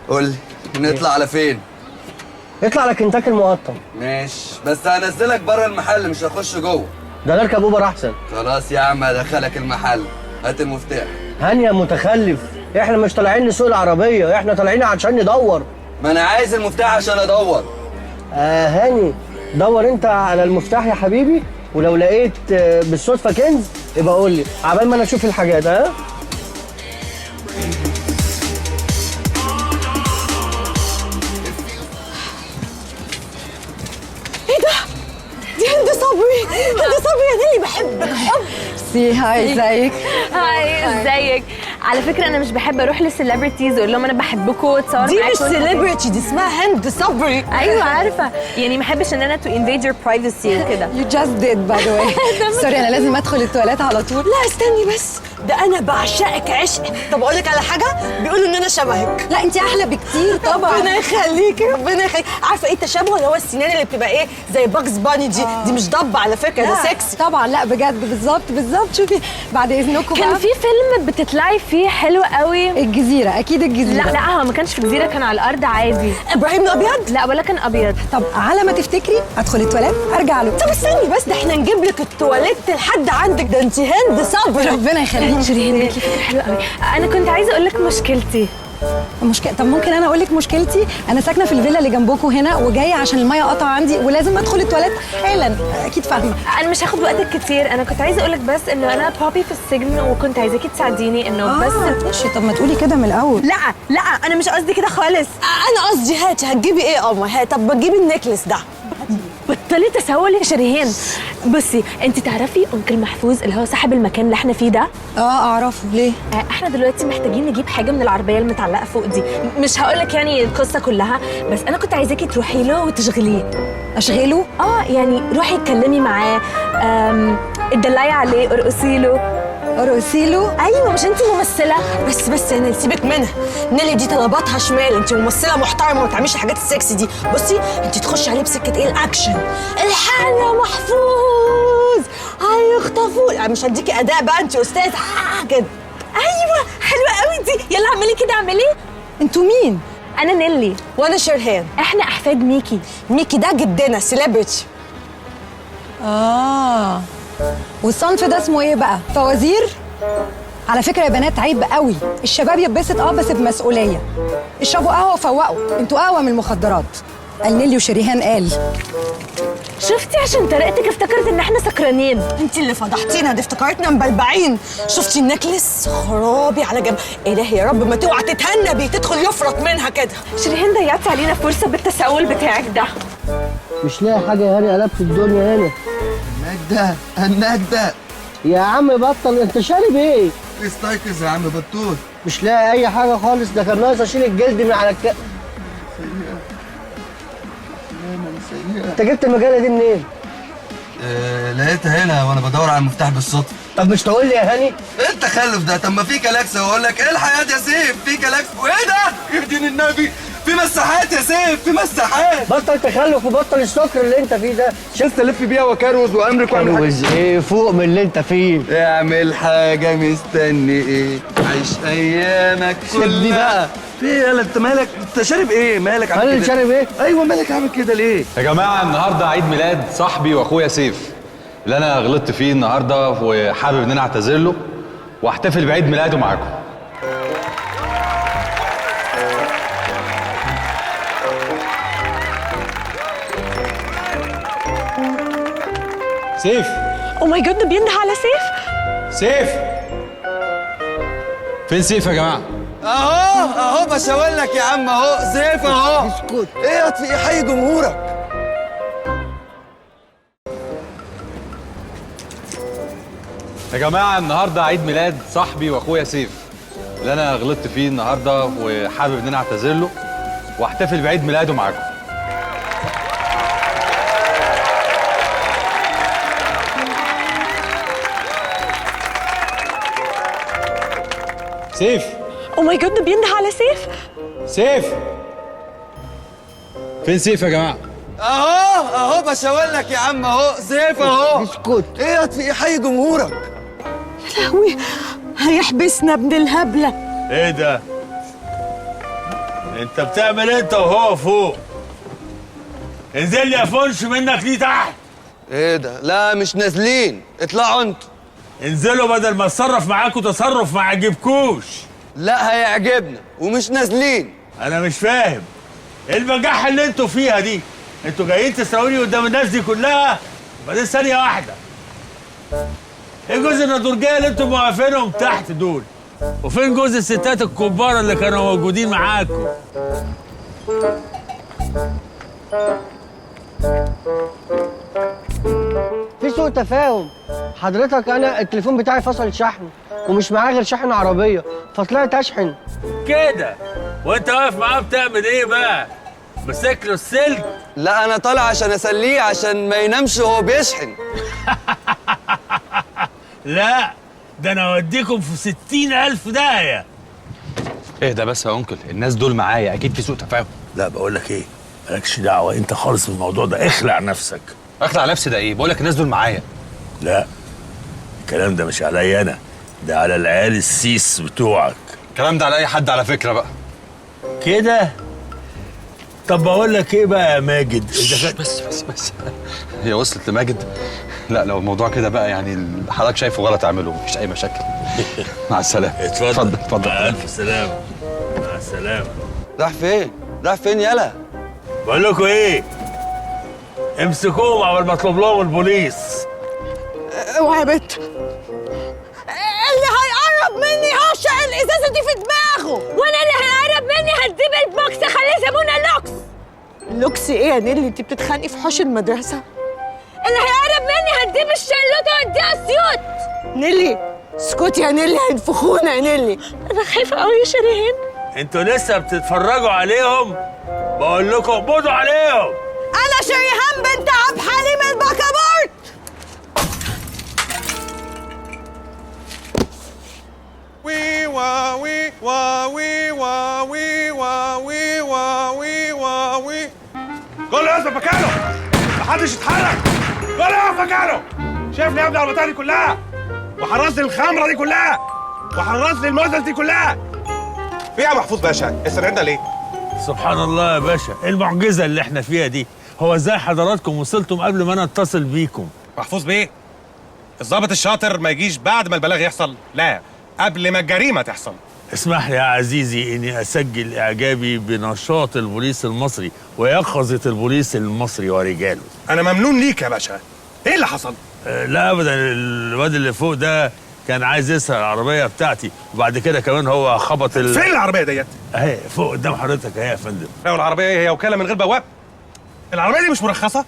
قول لي نطلع على فين؟ اطلع على كنتاكي المقطم. ماشي، بس هنزلك بره المحل مش هخش جوه. ده نركب اوبر احسن. خلاص يا عم هدخلك المحل، هات المفتاح. هاني يا متخلف، احنا مش طالعين نسوق العربيه، احنا طالعين عشان ندور. ما انا عايز المفتاح عشان ادور. هاني دور انت على المفتاح يا حبيبي، ولو لقيت بالصدفه كنز يبقى قول لي عبال ما انا اشوف الحاجات. ها ايه ده؟ دي هند صبري، هند صبري يا نيلي بحبك حب. هاي ازيك؟ هاي ازيك؟ على فكره انا مش بحب اروح للسليبرتيز اقول لهم انا بحبكم واتصور معاكم. دي مش سيلبرتي، دي اسمها هند صبري. ايوه عارفه، يعني ما بحبش ان انا تو انفيد يور برايفسي وكده. You just did by the way. سوري انا لازم ادخل التواليت على طول. لا استني بس، ده انا بعشقك عشق. طب اقول لك على حاجه، بيقولوا ان انا شبهك. لا انت احلى بكتير طبعا. ربنا يخليكي ربنا يخليكي. عارفه ايه التشابه اللي هو السنان اللي بتبقى ايه زي باكس باني دي؟ دي مش ضب على فكره، ده سكسي طبعا. لا بجد بالظبط. شوفي بعد اذنكم كان بقى في فيلم بتطلعي فيه حلو قوي. الجزيره، اكيد الجزيره. لا هو ما كانش في الجزيره، كان على الارض عادي. ابراهيم الابيض؟ لا ولا كان ابيض. طب على ما تفتكري ادخل التواليت ارجع له. طب استني بس، ده احنا نجيب لك التواليت لحد عندك، ده انت هند صبري. ربنا يخليك. شيرين جات لي فكره حلوه قوي. انا كنت عايزه اقول لك مشكلتي. طب ممكن انا اقول لك مشكلتي؟ انا ساكنه في الفيلا اللي جنبكم هنا، وجايه عشان الميه قطع عندي ولازم ادخل التواليت حالا. اكيد فاهمه. انا مش هاخد وقتك كتير. انا كنت عايزه اقول لك بس انه انا بابي في السجن، وكنت عايزاكي تساعديني انه بس. ماشي. طب ما تقولي كده من الاول. لا انا مش قصدي كده خالص. انا قصدي هاتي، هتجيبي ايه يا قمر؟ هات. طب بتجيبي النكلس ده. بطلي تسول يا شريهان. بصي انت تعرفي انكل محفوظ اللي هو صاحب المكان اللي احنا فيه ده؟ اعرفه. ليه؟ احنا دلوقتي محتاجين نجيب حاجه من العربيه المتعلقه فوق دي. مش هقول لك يعني القصه كلها، بس انا كنت عايزاكي تروحي له وتشغليه. اشغله؟ يعني روحي اتكلمي معاه، اتدلعي عليه، ارقصي له. ايوه، مش انت ممثله؟ بس يا نيلي سيبك منها. نيلي دي طلباتها شمال، انت ممثله محترمه وما تعمليش الحاجات السكسي دي. بصي انت تخشي عليه بسكه ايه؟ الاكشن. الحقني يا محفوظ هيخطفوه. يعني مش هديكي اداء بقى، انت استاذ كده. ايوه حلوه قوي دي. يلا اعملي كده اعملي. انتوا مين؟ انا نيلي. وانا شرهان. احنا احفاد ميكي. ميكي ده جدنا سيلبرتي. والصنف ده اسمه ايه بقى؟ فوازير؟ على فكره يا بنات عيب قوي، الشباب يتبسط بس بمسؤوليه. اشربوا قهوه وفوقوا، انتوا قهوه من المخدرات. قال نيلي وشريهان قال. شفتي عشان طريقتك افتكرت ان احنا سكرانين. انت اللي فضحتينا، دي افتكرتنا مبلبعين. شفتي النكلس؟ خرابي على جنب. الهي يا رب ما توعى تتهنبي تدخل يفرط منها كده. شريهان ضيعتي علينا فرصه بالتساؤل بتاعك ده. مش لاقي حاجه يا هاني، قلبت الدنيا هنا. النجدة يا عم بطل، انت شارب ايه؟ استيقظ يا عم بطول. مش لاقي اي حاجه خالص، ده كان ناقص اشيل الجلد من على انت جبت المجله دي منين؟ لقيتها هنا وانا بدور على المفتاح بالصدفه. طب مش تقول لي يا هاني؟ ايه التخلف ده؟ طب ما في كلاكس واقول لك ايه الحياه يا سيف؟ في كلاكس وايه ده؟ يهدين النبي، في مساحات يا سيف، في مساحات. بطل تخلف وبطل السكر اللي انت فيه ده. شفت الف بيها وكروز وامرك واعمل كروز ايه؟ فوق من اللي انت فيه. اعمل حاجه، مستني ايه؟ عيش ايامك سيبني بقى. في ايه يالا؟ انت مالك؟ انت شارب ايه؟ مالك عامل كده؟ انا اللي شارب ايه؟ ايوه مالك عامل كده ليه؟ يا جماعه النهارده عيد ميلاد صاحبي واخويا سيف اللي انا غلطت فيه النهارده، وحابب ان انا اعتذر له واحتفل بعيد ميلاده معاكم. سيف. او ماي جاد، ده بينده على سيف. سيف فين سيف يا جماعه؟ اهو بشاور لك يا عم، اهو سيف اهو. اسكت. ايه يا طفي، حي جمهورك. يا جماعه النهارده عيد ميلاد صاحبي واخويا سيف اللي انا غلطت فيه النهارده، وحابب ان انا اعتذر له واحتفل بعيد ميلاده معاكم. سيف. او ماي جاد، ده بينده على سيف. سيف فين سيف يا جماعه؟ اهو بشاور لك يا عم، اهو سيف اهو. اسكت. ايه يا طفي، حي جمهورك. يا لهوي، هيحبسنا ابن الهبله. ايه ده؟ انت بتعمل انت وهو فوق؟ انزل لي يا فنش منك ليه تحت. ايه ده؟ لا مش نازلين، اطلعوا انتوا. انزلوا بدل ما اتصرف معاكوا تصرف ما عجبكوش. لا هيعجبنا ومش نازلين. انا مش فاهم ايه البجاحه اللي انتوا فيها دي؟ انتوا جايين تسرقوني قدام الناس دي كلها؟ بعدين ثانيه واحده، ايه جوز النضورجيه اللي انتوا موقفينهم تحت دول؟ وفين جوز الستات الكبار اللي كانوا موجودين معاكم؟ في سوء تفاهم. حضرتك انا التليفون بتاعي فصل شحن ومش معايا غير شحن عربيه فطلعت اشحن كده. وانت واقف معاه بتعمل ايه بقى؟ ماسك له السلك؟ لا انا طالع عشان اسليه عشان ما ينامش وهو بيشحن. لا ده انا اوديكم في 60,000 داهيه. ايه ده بس يا انكل، الناس دول معايا، اكيد في سوء تفاهم. لا بقول لك ايه، مالكش دعوه انت خالص بالموضوع ده، اخلع نفسك. اخلع نفسي ده ايه؟ بقول لك الناس دول معايا. لا الكلام ده مش عليا انا، ده على العيال السيس بتوعك. الكلام ده على اي حد على فكره بقى. كده؟ طب بقول لك ايه بقى يا ماجد، بس هي وصلت لماجد؟ لا لو الموضوع كده بقى يعني اللي حضرتك شايفه غلط اعمله، مفيش اي مشاكل. مع السلامه. اتفضل اتفضل. مع الف سلامه. مع السلامه. راح فين؟ راح فين يالا؟ بقول لكم ايه، امسكوهم قبل ما اطلب لهم البوليس. اوعى يا بت، اللي هيقرب مني هوشق الازازه دي في دماغه، وانا اللي هيقرب مني هديب البوكس خليه زبونه لوكس. لوكس ايه يا نيلي؟ انت بتتخانقي في حوش المدرسه؟ اللي هيقرب مني هديب الشلوت واديها اسيوط. نيلي اسكتي يا نيلي، هينفخونا يا نيلي. انا خايفه قوي يا شريهان. انتوا لسه بتتفرجوا عليهم؟ بقول لكم اقبضوا عليهم. انا شريهان بنت عبد حليم البكابورت. وي وا وي وا وي وا وي وا وي وا وي وا وي. كله يثبت مكانه، محدش يتحرك، كله يقف مكانه. شايفني يا ابني على البتاعه دي كلها؟ وحرصت الخمره دي كلها؟ وحرصت الموزه دي كلها؟ في يا محفوظ باشا استنادنا ليه؟ سبحان الله يا باشا، ايه المعجزه اللي احنا فيها دي؟ هو ازاي حضراتكم وصلتم قبل ما انا اتصل بيكم؟ محفوظ بيه، الضابط الشاطر ما يجيش بعد ما البلاغ يحصل، لا قبل ما الجريمه تحصل. اسمح لي يا عزيزي اني اسجل اعجابي بنشاط البوليس المصري ويقظه البوليس المصري ورجاله. انا ممنون ليك يا باشا. ايه اللي حصل؟ لا ابدا، الواد اللي فوق ده كان عايز يسرق العربيه بتاعتي، وبعد كده كمان هو خبط فين العربيه ديت؟ اهي فوق قدام حضرتك اهي يا فندم. لو العربيه هي وكاله من غير بواب؟ العربيه دي مش مرخصه؟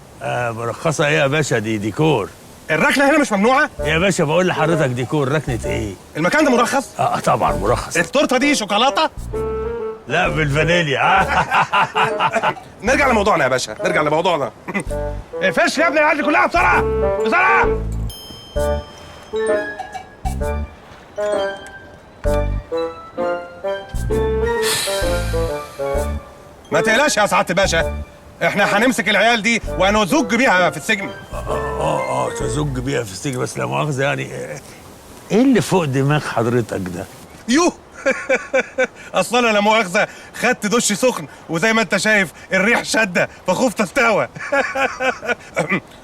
مرخصه ايه يا باشا؟ دي ديكور. الركنه هنا مش ممنوعه؟ يا باشا بقول لحضرتك ديكور، ركنه ايه؟ المكان ده مرخص؟ طبعا مرخص. التورته دي شوكولاته؟ لا بالفانيليا. نرجع لموضوعنا يا باشا، نرجع لموضوعنا. فش يا ابني العيال دي كلها بسرعه بسرعه. ما تقلقش يا سعاده الباشا، احنا هنمسك العيال دي ونزج بيها في السجن. تزج بيها في السجن، بس لا مؤاخذه يعني ايه اللي فوق دماغ حضرتك ده؟ يوه اصل انا لا مؤاخذه خدت دش سخن وزي ما انت شايف الريح شده فخفت استوى.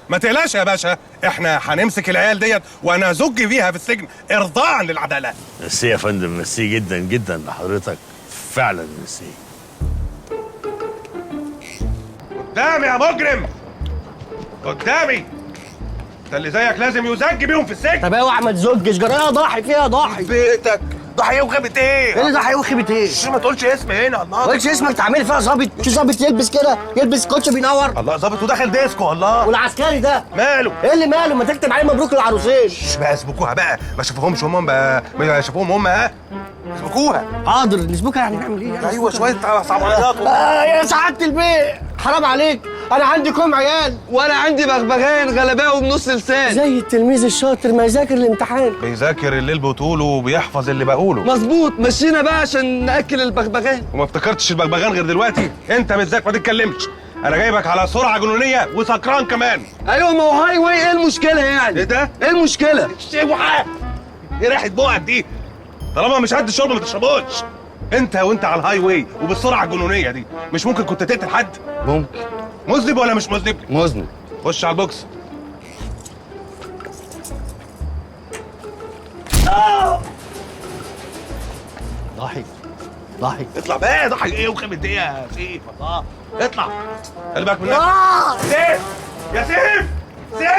ما تقلقش يا باشا، احنا هنمسك العيال ديت ونزج بيها في السجن ارضاء للعداله. ميرسي يا فندم، ميرسي جدا جدا لحضرتك، فعلا ميرسي. قدامي يا مجرم، قدامي. انت اللي زيك لازم يزج بيهم في السجن. طب اوعى ما تزجش، جرايه ضاحي فيها ضاحي. بيتك ضحيه وخيبه ايه؟ ايه اللي ضحيه وخيبه ايه؟ ما تقولش اسمي هنا. الله ما تقولش اسمك، تعملي فيها ظابط؟ في ظابط يلبس كده، يلبس كوتش بينور؟ الله، ظابط وداخل ديسكو. الله، والعسكري ده ماله؟ ايه اللي ماله؟ ما تكتب عليه مبروك العروسين. بقى اسبكوها بقى، ما شافوهمش هم بقى، ما شافوهم هم. ها اسبكوها. حاضر نسبكها، يعني نعمل ايه يعني؟ ايوه شويه صعبانيات. يا سعاده البيه حرام عليك، انا عندي كم عيال وانا عندي بغبغان غلباوي بنص لسان. زي التلميذ الشاطر ما يذاكر الامتحان، بيذاكر الليل بطوله وبيحفظ اللي بقوله. مظبوط، مشينا بقى عشان ناكل البغبغان. وما افتكرتش البغبغان غير دلوقتي. انت بتذاكر ما تتكلمش، انا جايبك على سرعه جنونيه وسكران كمان. ايوه ما هو هاي واي، ايه المشكله يعني؟ ايه ده؟ ايه المشكله؟ اوعى، ايه ريحه بقك دي؟ طالما مش قد الشرب ما تشربوش. انت وانت على الهاي واي وبالسرعه الجنونيه دي مش ممكن كنت تقتل حد؟ ممكن، مذنب ولا مش مذنب؟ مذنب. خش على البوكس. ضحي ضحي اطلع بقى. ضحي ايه وخمس دقيقة يا سيف؟ الله اطلع. خلي بالك من نفسك. سيف يا سيف. سيف.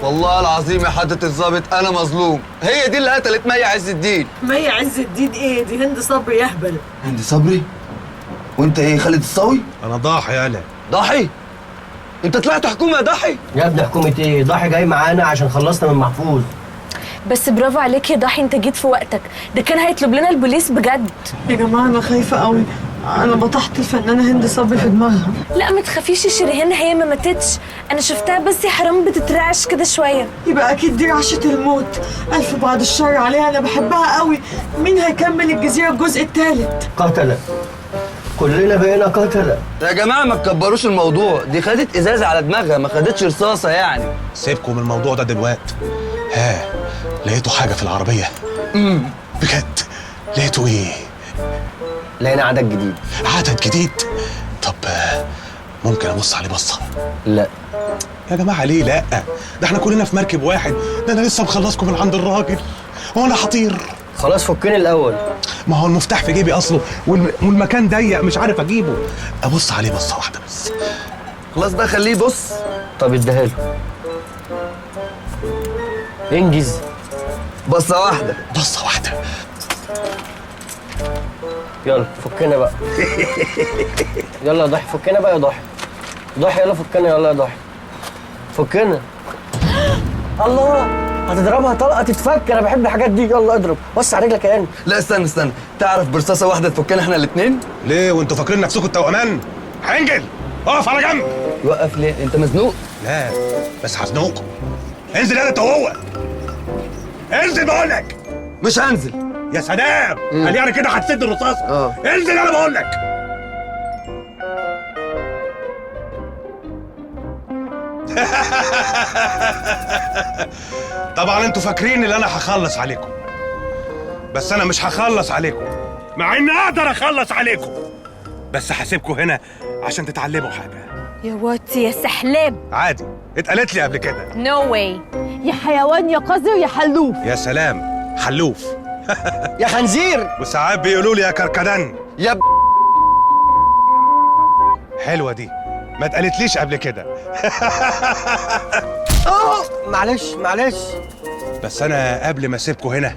والله العظيم يا حضرة الظابط انا مظلوم. هي دي اللي قتلت مي عز الدين. مي عز الدين ايه؟ دي هند صبري يهبل. هند صبري؟ وانت ايه خالد الصاوي؟ انا ضاحي. يالا ضاحي؟ انت طلعت حكومه يا ضاحي؟ يا ابني حكومة ايه؟ ضحي جاي معانا عشان خلصنا من محفوظ. بس برافو عليك يا ضحي، انت جيت في وقتك، ده كان هيطلب لنا البوليس بجد. يا جماعه انا خايفه قوي، انا بطحت الفنانه هند صبري في دماغها. لا ما تخافيش يا شيرين، هي ما ماتتش، انا شفتها بس يا حرام بتترعش كده شويه. يبقى اكيد دي رعشه الموت، الف بعد الشر عليها، انا بحبها قوي. مين هيكمل الجزيره الجزء الثالث؟ قتلة. كلنا بقينا قتلة. يا جماعه ما تكبروش الموضوع، دي خدت ازازه على دماغها ما خدتش رصاصه يعني. سيبكم من الموضوع ده دلوقتي. ها لقيتوا حاجة في العربية؟ بجد؟ لقيتوا ايه؟ لقينا عدد جديد. عدد جديد؟ طب ممكن ابص عليه بصة؟ لا يا جماعة ليه لا؟ ده احنا كلنا في مركب واحد، ده انا لسه مخلصكم من عند الراجل. هو انا حطير؟ خلاص فكني الاول. ما هو المفتاح في جيبي اصله والمكان ضيق مش عارف اجيبه. ابص عليه بصة واحدة بس. خلاص بقى خليه يبص. طب اديها له. انجز. بصه واحده. بصة واحدة. يلا فكنا بقى. يلا يا ضحي فكنا بقى يا ضحي. ضحي يلا فكنا. يلا يا ضحي فكنا. الله هتضربها طلقه تتفك. انا بحب الحاجات دي. يلا اضرب. بص على رجلك يا اني. لا استنى تعرف برصاصه واحده تفكنا احنا الاثنين؟ ليه وانتوا فاكرين نفسكم التوأمان؟ هنجل. اقف على جنب. يوقف ليه؟ انت مزنوق؟ لا بس هزنقكم. انزل يا انت وهو. انزل بقول لك. مش هنزل. يا سلام. قال يعني كده هتسد الرصاصه. انزل انا بقول لك. طبعا انتوا فاكرين ان انا هخلص عليكم، بس انا مش هخلص عليكم، مع اني اقدر اخلص عليكم، بس هسيبكم هنا عشان تتعلموا حاجه. يا واتي يا سحلاب. عادي اتقالت لي قبل كده. نو واي. يا حيوان يا قذر يا حلوف. يا سلام حلوف. يا خنزير. وساعات بيقولوا لي يا كركدن. يا حلوه دي، ما اتقالتليش قبل كده. معلش بس انا قبل ما اسيبكم هنا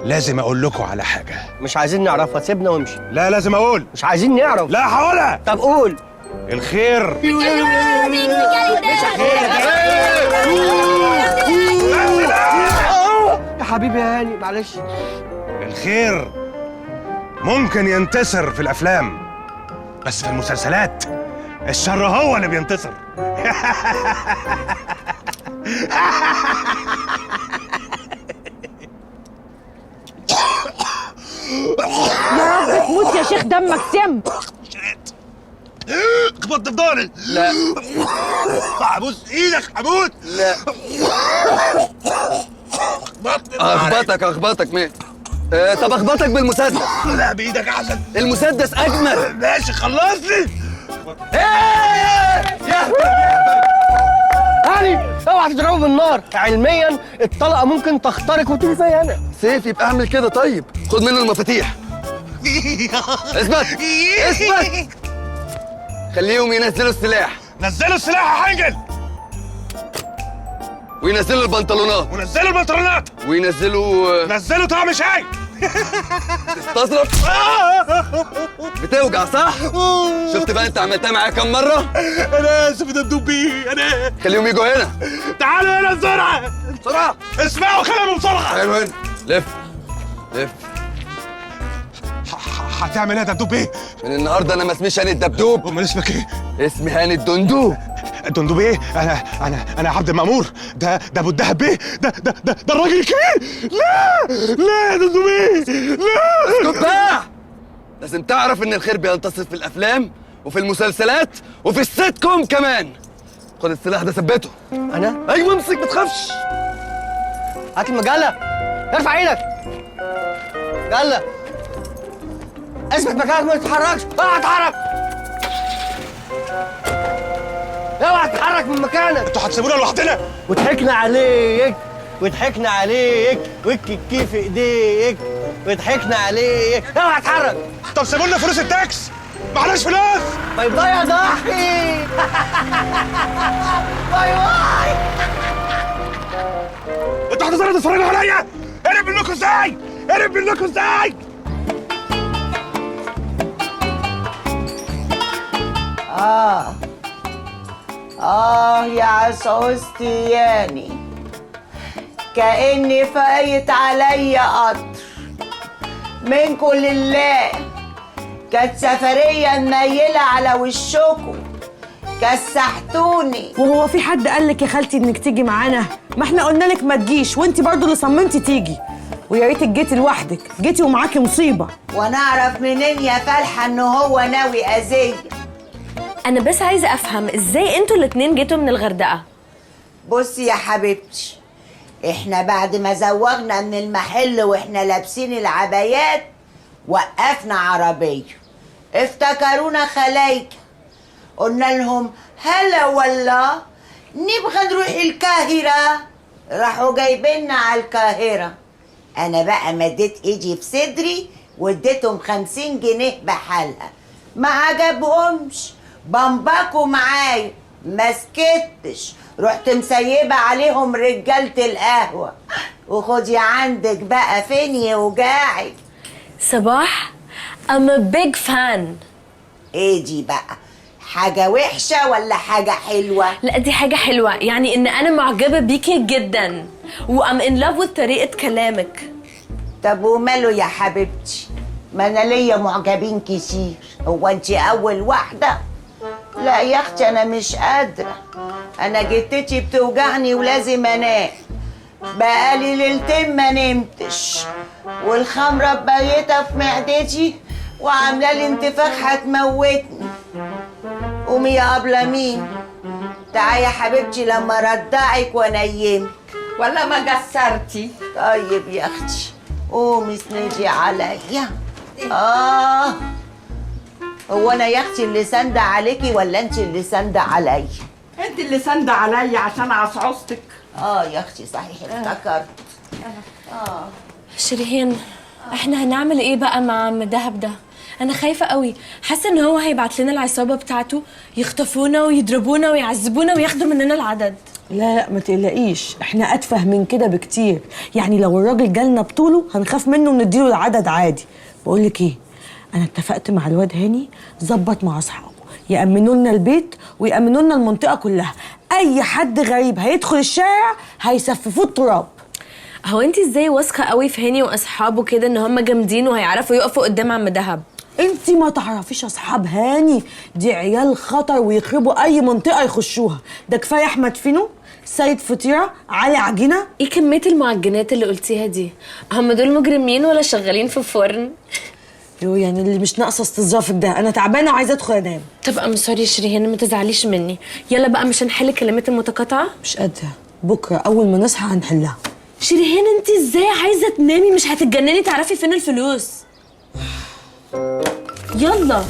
لازم اقول لكم على حاجه. مش عايزين نعرفها. سيبنا وامشي. لا لازم اقول. مش عايزين نعرف. لا هقولها. طب قول. الخير يا حبيبي يا هاني معلش. الخير ممكن ينتصر في الافلام، بس في المسلسلات الشر هو اللي بينتصر. يا رب تموت يا شيخ دمك سم. خبطت في ضهري. لا هبوس ايدك هموت. لا اخبطك مين؟ طب اخبطك بالمسدس. لا بايدك احسن. المسدس اجمل. ماشي خلصني. هاني اوعى تضربه بالنار. علميا الطلقه ممكن تخترق وتيجي زي انا. سيف يبقى اعمل كده. طيب خد منه المفاتيح. اثبت. خليهم ينزلوا السلاح. نزلوا السلاح يا حنجل. وينزلوا البنطلونات. ونزلوا البنطلونات. نزلوا طعم شاي. تستظرف. بتوجع صح؟ شفت بقى انت عملتها معايا كم مرة؟ انا اسف يا دبدوبي. انا خليهم يجوا هنا. تعالوا هنا بسرعة. اسمعوا كلامي بسرعة. حلو هنا. لف. هتعمل ايه يا دبدوبي؟ من النهارده انا ما اسميش هاني الدبدوب. امال اسمك ايه؟ اسمي هاني الدندوب. الدندوب ايه؟ انا عبد المأمور. ده ابو الدهب بيه. ده الراجل الكبير. لا يا دندوب ايه؟ لا اسكت بقى. لازم تعرف ان الخير بينتصر في الافلام وفي المسلسلات وفي السيت كوم كمان. خد السلاح ده ثبته. انا؟ ايوه امسك ما تخافش. هات المجله، ارفع ايدك. يلا اثبت مكانك ما تتحركش. اوعى تتحرك، اوعى تتحرك من مكانك. انتوا هتسيبونا لوحدنا؟ وضحكنا عليك وضحكنا عليك والكيكي في ايديك وضحكنا عليك. اوعى تتحرك. طب سيبوا لنا فلوس التاكس، معناش فلوس. باي باي يا ضحي. باي باي. انتوا هتظهروا تتفرجوا عليا؟ قرب منكم ازاي؟ قرب منكم ازاي؟ يا عصعوستي ياني، كأني فايت عليا قطر منكم لله. كانت سفرية منيلة على وشكم، كسحتوني. وهو في حد قال لك يا خالتي انك تيجي معانا؟ ما احنا قلنا لك ما تجيش وانت برضو اللي صممتي تيجي، ويا ريتك جيتي لوحدك، جيتي ومعاكي مصيبه. وانا اعرف منين يا فالحه ان هو ناوي اذيه؟ انا بس عايزه افهم ازاي انتوا الاتنين جيتوا من الغردقه. بصي يا حبيبتي، احنا بعد ما زوغنا من المحل واحنا لابسين العبايات وقفنا عربيه، افتكرونا خلايكه، قلنا لهم هلا والله نبغى نروح القاهره، راحوا جايبيننا على القاهره. انا بقى مديت ايدي في صدري واديتهم 50 جنيه بحالها، ما عجبهمش، بمبكوا معايا، ما سكتش، رحت مسيبه عليهم رجاله القهوه. وخدي عندك بقى فين يوجعك. صباح I'm a big fan. ايه دي بقى؟ حاجة وحشة ولا حاجة حلوة؟ لا دي حاجة حلوة، يعني ان انا معجبة بيكي جدا وام in love with طريقة كلامك. طب وماله يا حبيبتي؟ ما انا ليا معجبين كتير، هو انت اول واحدة؟ لا يا اختي انا مش قادرة، انا جتتي بتوجعني ولازم انام، بقالي ليلتين ما نمتش، والخمرة بايتة في معدتي وعاملة لي انتفاخ هتموتني. قومي يا أبلة مين، تعالي يا حبيبتي لما ردعك وانيمك. ولا ما قصرتي؟ طيب يا اختي قومي اسندي عليا. هو انا يا اختي اللي ساندة عليكي ولا انت اللي ساندة عليا؟ انت اللي ساندة عليا عشان عصعصتك. يا اختي صحيح افتكرت. شيرين احنا هنعمل ايه بقى مع عم دهب ده؟ انا خايفه قوي، حاسه ان هو هيبعت لنا العصابه بتاعته يخطفونا ويضربونا ويعذبونا وياخدوا مننا العدد. لا ما تقلقيش، احنا اتفه من كده بكتير، يعني لو الراجل جالنا بطوله هنخاف منه ونديله العدد عادي. بقول لك ايه، انا اتفقت مع الواد هاني ظبط مع اصحابه يأمنوا لنا البيت ويأمنوا لنا المنطقه كلها، اي حد غريب هيدخل الشارع هيسففوه التراب. هو انت ازاي واثقه قوي في هاني واصحابه كده ان هم جامدين وهيعرفوا يقفوا قدام عم دهب؟ انت ما تعرفيش اصحاب هاني، دي عيال خطر ويخربوا اي منطقه يخشوها، ده كفايه احمد فينو، سيد فطيره، علي عجينه. ايه كميه المعجنات اللي قلتيها دي؟ هم دول مجرمين ولا شغالين في فرن؟ يعني اللي مش ناقصه استظرافك ده، انا تعبانه وعايزه ادخل انام. طب ام سوري شيرين ما تزعليش مني، يلا بقى مش هنحل الكلمات المتقاطعه؟ مش قادره، بكره اول ما نصحى هنحلها. شيرين انت ازاي عايزه تنامي؟ مش هتتجنني؟ تعرفي فين الفلوس؟ يلا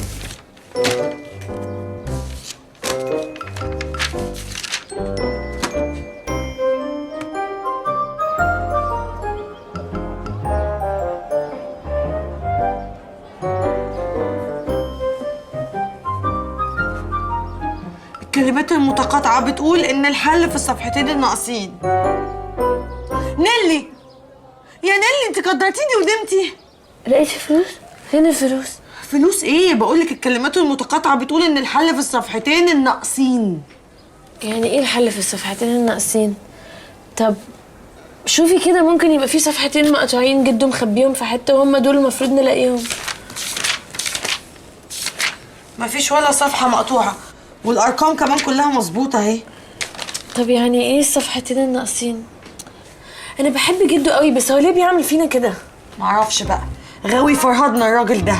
الكلمات المتقاطعه بتقول ان الحل في الصفحتين الناقصين. نيلي يا نيلي انت قدرتيني ونمتي. لقيتي فلوس؟ فين الفلوس؟ فلوس ايه؟ بقولك الكلمات المتقاطعه بتقول ان الحل في الصفحتين الناقصين. يعني ايه الحل في الصفحتين الناقصين؟ طب شوفي كده، ممكن يبقى في صفحتين مقطوعين جده مخبيهم في حته وهم دول المفروض نلاقيهم. مفيش ولا صفحه مقطوعه، والارقام كمان كلها مظبوطه اهي. طب يعني ايه الصفحتين الناقصين؟ انا بحب جده قوي بس هو ليه بيعمل فينا كده؟ معرفش بقى، غاوي فرهدنا الراجل ده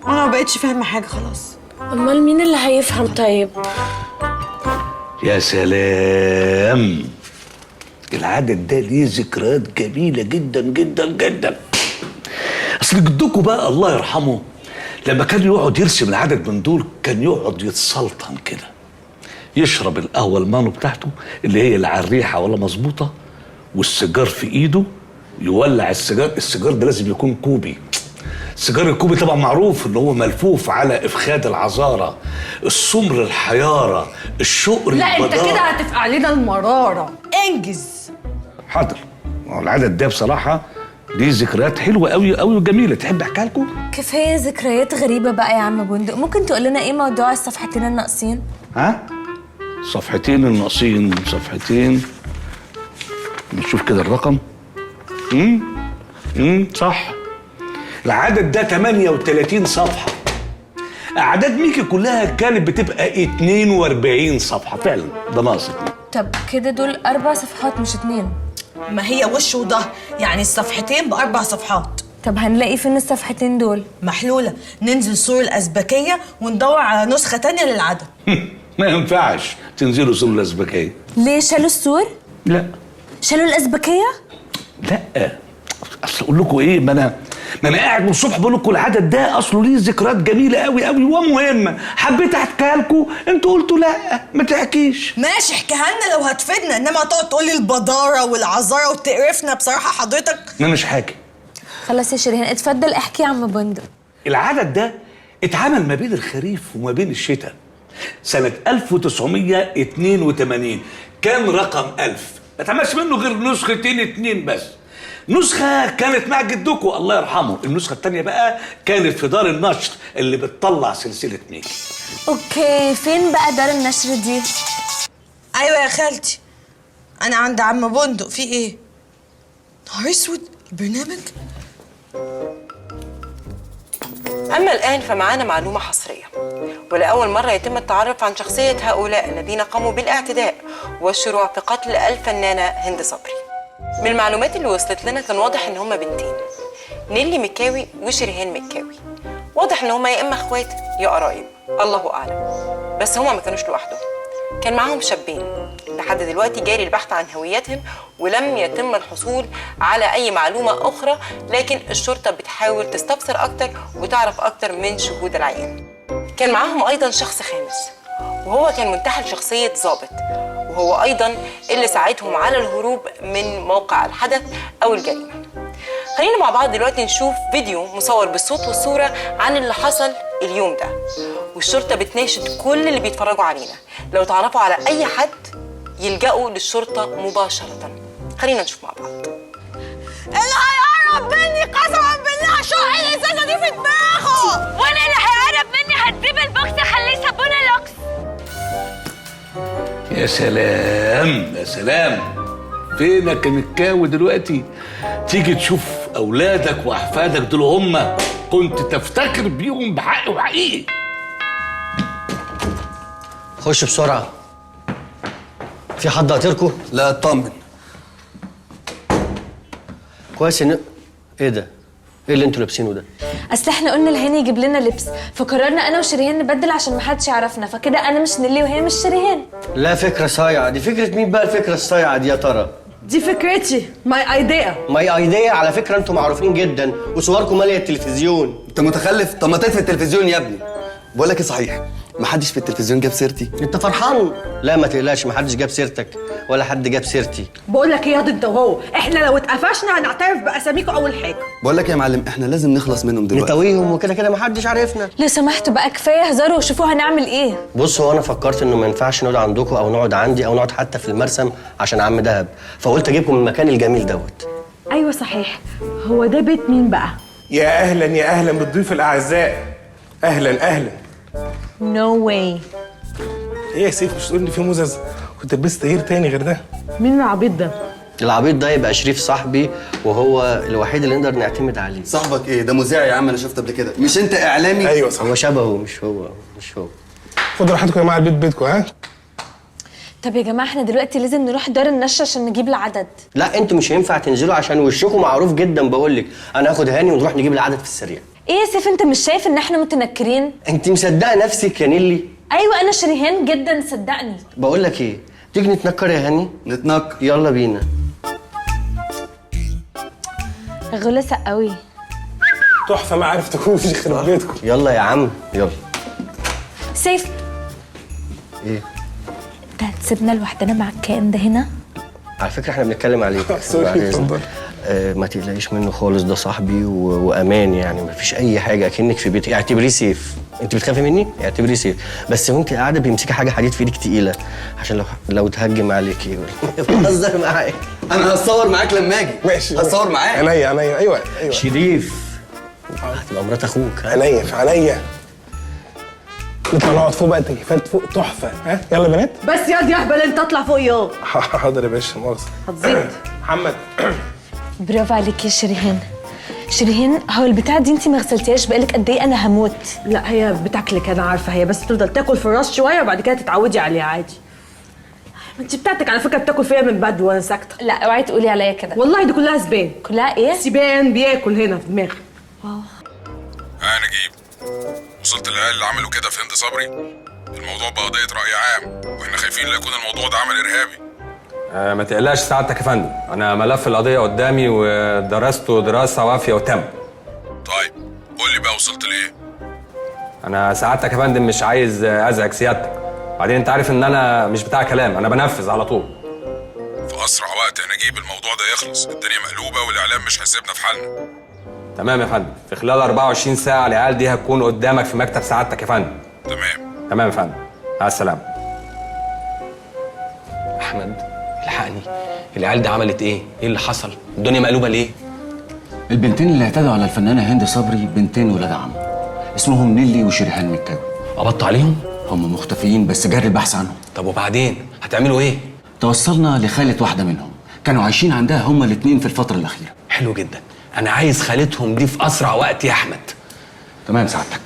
وانا ما بقتش فاهمه حاجه خلاص. امال مين اللي هيفهم؟ طيب يا سلام، العدد ده ليه ذكريات جميله جدا جدا جدا. اصل جدكم بقى الله يرحمه لما كان يقعد يرسم العدد من دول كان يقعد يتسلطن كده، يشرب القهوه المانو بتاعته اللي هي لا على الريحه ولا مظبوطه، والسيجار في ايده، يولع السيجار ده لازم يكون كوبي. السيجار الكوبي طبعا معروف ان هو ملفوف على افخاد العذاره، السمر الحياره، الشقر لا انت البدار. كده هتفقع علينا المراره، انجز. حاضر. العدد ده بصراحه دي ذكريات حلوه قوي قوي وجميله، تحب احكيها لكم؟ كفايه ذكريات غريبه بقى يا عم بندق. ممكن تقول لنا ايه موضوع الصفحتين الناقصين؟ ها؟ صفحتين الناقصين، صفحتين نشوف كده الرقم. صح. العدد ده 38 صفحة. أعداد ميكي كلها كانت بتبقى 42 صفحة فعلا، ده ناقص. طب كده دول 4 صفحات مش 2. ما هي وش وظهر، يعني الصفحتين ب4 صفحات. طب هنلاقي فين الصفحتين دول؟ محلولة، ننزل سور الأزبكية وندور على نسخة تانية للعدد. ما ينفعش تنزلوا سور الأزبكية. ليه شالوا السور؟ لا. شالوا الأزبكية؟ لا، أصل أقول لكم إيه، ما أنا قاعد من الصبح بقول لكم العدد ده أصله ليه ذكريات جميلة قوي قوي ومهمة، حبيت أحكيها لكم، أنتوا قلتوا لا ما تحكيش. ماشي احكيها لنا لو هتفيدنا، إنما هتقعد تقول لي البدارة والعذارة وتقرفنا بصراحة حضرتك. أنا مش حاكي. خلاص يا شيرين اتفضل احكي يا عم بندق. العدد ده اتعمل ما بين الخريف وما بين الشتاء سنة 1982، كان رقم 1000، ما اتعملش منه غير نسختين 2 بس. نسخة كانت مع جدكم الله يرحمه، النسخة التانية بقى كانت في دار النشر اللي بتطلع سلسلة ميكي. اوكي، فين بقى دار النشر دي؟ أيوة يا خالتي، أنا عند عم بندق. في إيه؟ نهار أسود، البرنامج؟ أما الآن فمعانا معلومة حصرية، ولأول مرة يتم التعرف عن شخصية هؤلاء الذين قاموا بالاعتداء والشروع في قتل الفنانة هند صبري. من المعلومات اللي وصلت لنا كان واضح إن هما بنتين، نيلي مكاوي وشريهان مكاوي. واضح إن هما يا إما إخوات يا قرايب، الله أعلم. بس هما ما كانوش لوحدهم، كان معاهم شابين. لحد دلوقتي جاري البحث عن هويتهم ولم يتم الحصول على أي معلومة أخرى، لكن الشرطة بتحاول تستفسر أكتر وتعرف أكتر من شهود العيان. كان معاهم أيضا شخص خامس، وهو كان منتحل شخصية ضابط، وهو أيضا اللي ساعدهم على الهروب من موقع الحدث أو الجريمة. خلينا مع بعض دلوقتي نشوف فيديو مصور بالصوت والصورة عن اللي حصل اليوم ده، والشرطة بتناشد كل اللي بيتفرجوا علينا لو تعرفوا على أي حد يلجأوا للشرطة مباشرة. خلينا نشوف مع بعض. اللي هيقرب مني قسما بالله هشق الازازه دي في دماغه، وانا اللي هيقرب مني هديب البوكس اخليه صابونه لوكس. يا سلام يا سلام، فينك يا مكاوي دلوقتي؟ تيجي تشوف اولادك واحفادك دول هم كنت تفتخر بيهم بحق وحقيقي. خش بسرعة. في حد قاطركوا؟ لا اطمن. كويس ان ايه ده؟ ايه اللي انتوا لابسينه ده؟ اصل احنا قلنا لهاني يجيب لنا لبس، فقررنا انا وشريهان نبدل عشان ما حدش يعرفنا، فكده انا مش نيلي وهي مش شريهان. لا، فكرة صايعة دي. فكرة مين بقى الفكرة الصايعة دي يا ترى؟ دي فكرتي، ماي ايديا. ماي ايديا؟ على فكرة انتوا معروفين جدا وصوركم مالية التلفزيون. انت متخلف؟ طب ما تطفي التلفزيون يا ابني. بقول لك ايه صحيح، محدش في التلفزيون جاب سيرتي. انت فرحان؟ لا ما تقلقش، محدش جاب سيرتك ولا حد جاب سيرتي. بقول لك ايه ياض انت وهو، احنا لو اتقفشنا هنعترف باساميكم اول حاجه. بقول لك يا معلم، احنا لازم نخلص منهم دلوقتي. نتويهم وكده كده محدش عارفنا. لو سمحتوا بقى كفايه هزار وشوفوا هنعمل ايه. بص، هو انا فكرت انه ما ينفعش نقعد عندكم او نقعد عندي او نقعد حتى في المرسم عشان عم دهب، فقلت اجيبكم من المكان الجميل دوت. ايوه صحيح، هو ده بيت مين بقى؟ يا اهلا يا اهلا بالضيوف الاعزاء. اهلا اهلا. نو واي. ايه يا سيف، مش تقول لي في مزز كنت لبست غير تاني غير ده؟ مين العبيط ده؟ العبيط ده يبقى شريف صاحبي، وهو الوحيد اللي نقدر نعتمد عليه. صاحبك ايه؟ ده مذيع يا عم، انا شفته قبل كده. مش انت اعلامي؟ ايوه صح. هو شبهه، مش هو. خدوا راحتكم يا جماعه، البيت بيتكم. ها؟ طب يا جماعه احنا دلوقتي لازم نروح دار النشر عشان نجيب العدد. لا انتوا مش هينفع تنزلوا عشان وشكم معروف جدا. بقول لك انا هاخد هاني ونروح نجيب العدد في السريع. ايه يا سيف، انت مش شايف ان احنا متنكرين؟ انت مصدقه نفسك يا نيلي؟ ايوه انا شريهان جدا صدقني. بقول لك ايه، تيجي نتنكر يا هاني؟ نتنكر، يلا بينا. غلسه قوي. تحفه ما عرفتكوش يخرب بيتكم. يلا يا عم يلا. سيف ايه؟ انت هتسيبنا لوحدنا مع الكائن ده هنا؟ على فكره احنا بنتكلم عليك. سوري اتفضل. ما تقلقيش منه خالص، ده صاحبي وامان يعني، ما فيش اي حاجه، اكنك في بيتي. اعتبريه سيف. انت بتخافي مني؟ اعتبريه سيف. بس وانت قاعده بيمسكي حاجه حديد في ايدك تقيله عشان لو تهجم عليكي. بهزر معاك. انا هتصور معاك لما اجي. ماشي هتصور معاك. عينيا ايوه. شريف هتبقى مرات اخوك. عينيا. نطلع نقعد فوق بقى، تكييفات فوق تحفه. ها يلا يا بنات. بس ياض يا اهبل انت اطلع فوق ياض. حاضر يا باشا مؤاخذه. هتزيد. محمد. برافو عليك يا شريهان. شريهان هو البتاع دي انت ما غسلتيهاش بقالك قد ايه؟ انا هموت. لا هي بتاكلك انا عارفه، هي بس تفضل تاكل في الراس شويه وبعد كده تتعودي عليها عادي. ما انت بتاعتك على فكره بتاكل فيا من بدري وانا ساكته. لا اوعي تقولي عليا كده. والله دي كلها سبان. كلها ايه؟ سبان بياكل هنا في دماغي. نجيب، وصلت للعيال اللي عملوا كده في هند صبري؟ الموضوع بقى قضية رأي عام واحنا خايفين لا يكون الموضوع ده عمل إرهابي. ما تقلقش سعادتك يا فندم، انا ملف القضيه قدامي ودرسته دراسه وافيه وتم. طيب قول لي بقى وصلت لايه؟ انا سعادتك يا فندم مش عايز ازعج سيادتك، بعدين انت عارف ان انا مش بتاع كلام، انا بنفذ على طول. في اسرع وقت يا نجيب الموضوع ده يخلص، الدنيا مقلوبه والاعلام مش هيسيبنا في حالنا. تمام يا فندم، في خلال 24 ساعه العيال دي هتكون قدامك في مكتب سعادتك يا فندم. تمام يا فندم، مع السلامه. احمد الحقني، العيال دي عملت ايه؟ ايه اللي حصل؟ الدنيا مقلوبه ليه؟ البنتين اللي اعتدوا على الفنانه هند صبري بنتين ولاد عم، اسمهم نيلي وشريهان مكاوي. قبضتوا عليهم؟ هم مختفيين بس جري البحث عنهم. طب وبعدين هتعملوا ايه؟ توصلنا لخالة واحده منهم، كانوا عايشين عندها هما الاثنين في الفتره الاخيره. حلو جدا، انا عايز خالتهم دي في اسرع وقت يا احمد. تمام سعادتك.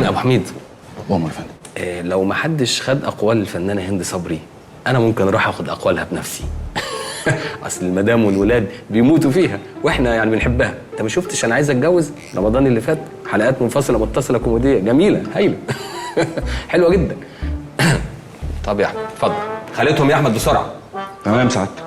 ابو حميد. وامر يا فندم. لو ما حدش خد اقوال الفنانه هند صبري انا ممكن اروح اخد اقوالها بنفسي. اصل المدام والولاد بيموتوا فيها واحنا يعني بنحبها. انت ما شفتش انا عايز اتجوز رمضان اللي فات؟ حلقات منفصله متصله كوميديه جميله هايله. حلوه جدا. طب يا احمد اتفضل، خليتهم يا احمد بسرعه. تمام سعادتك.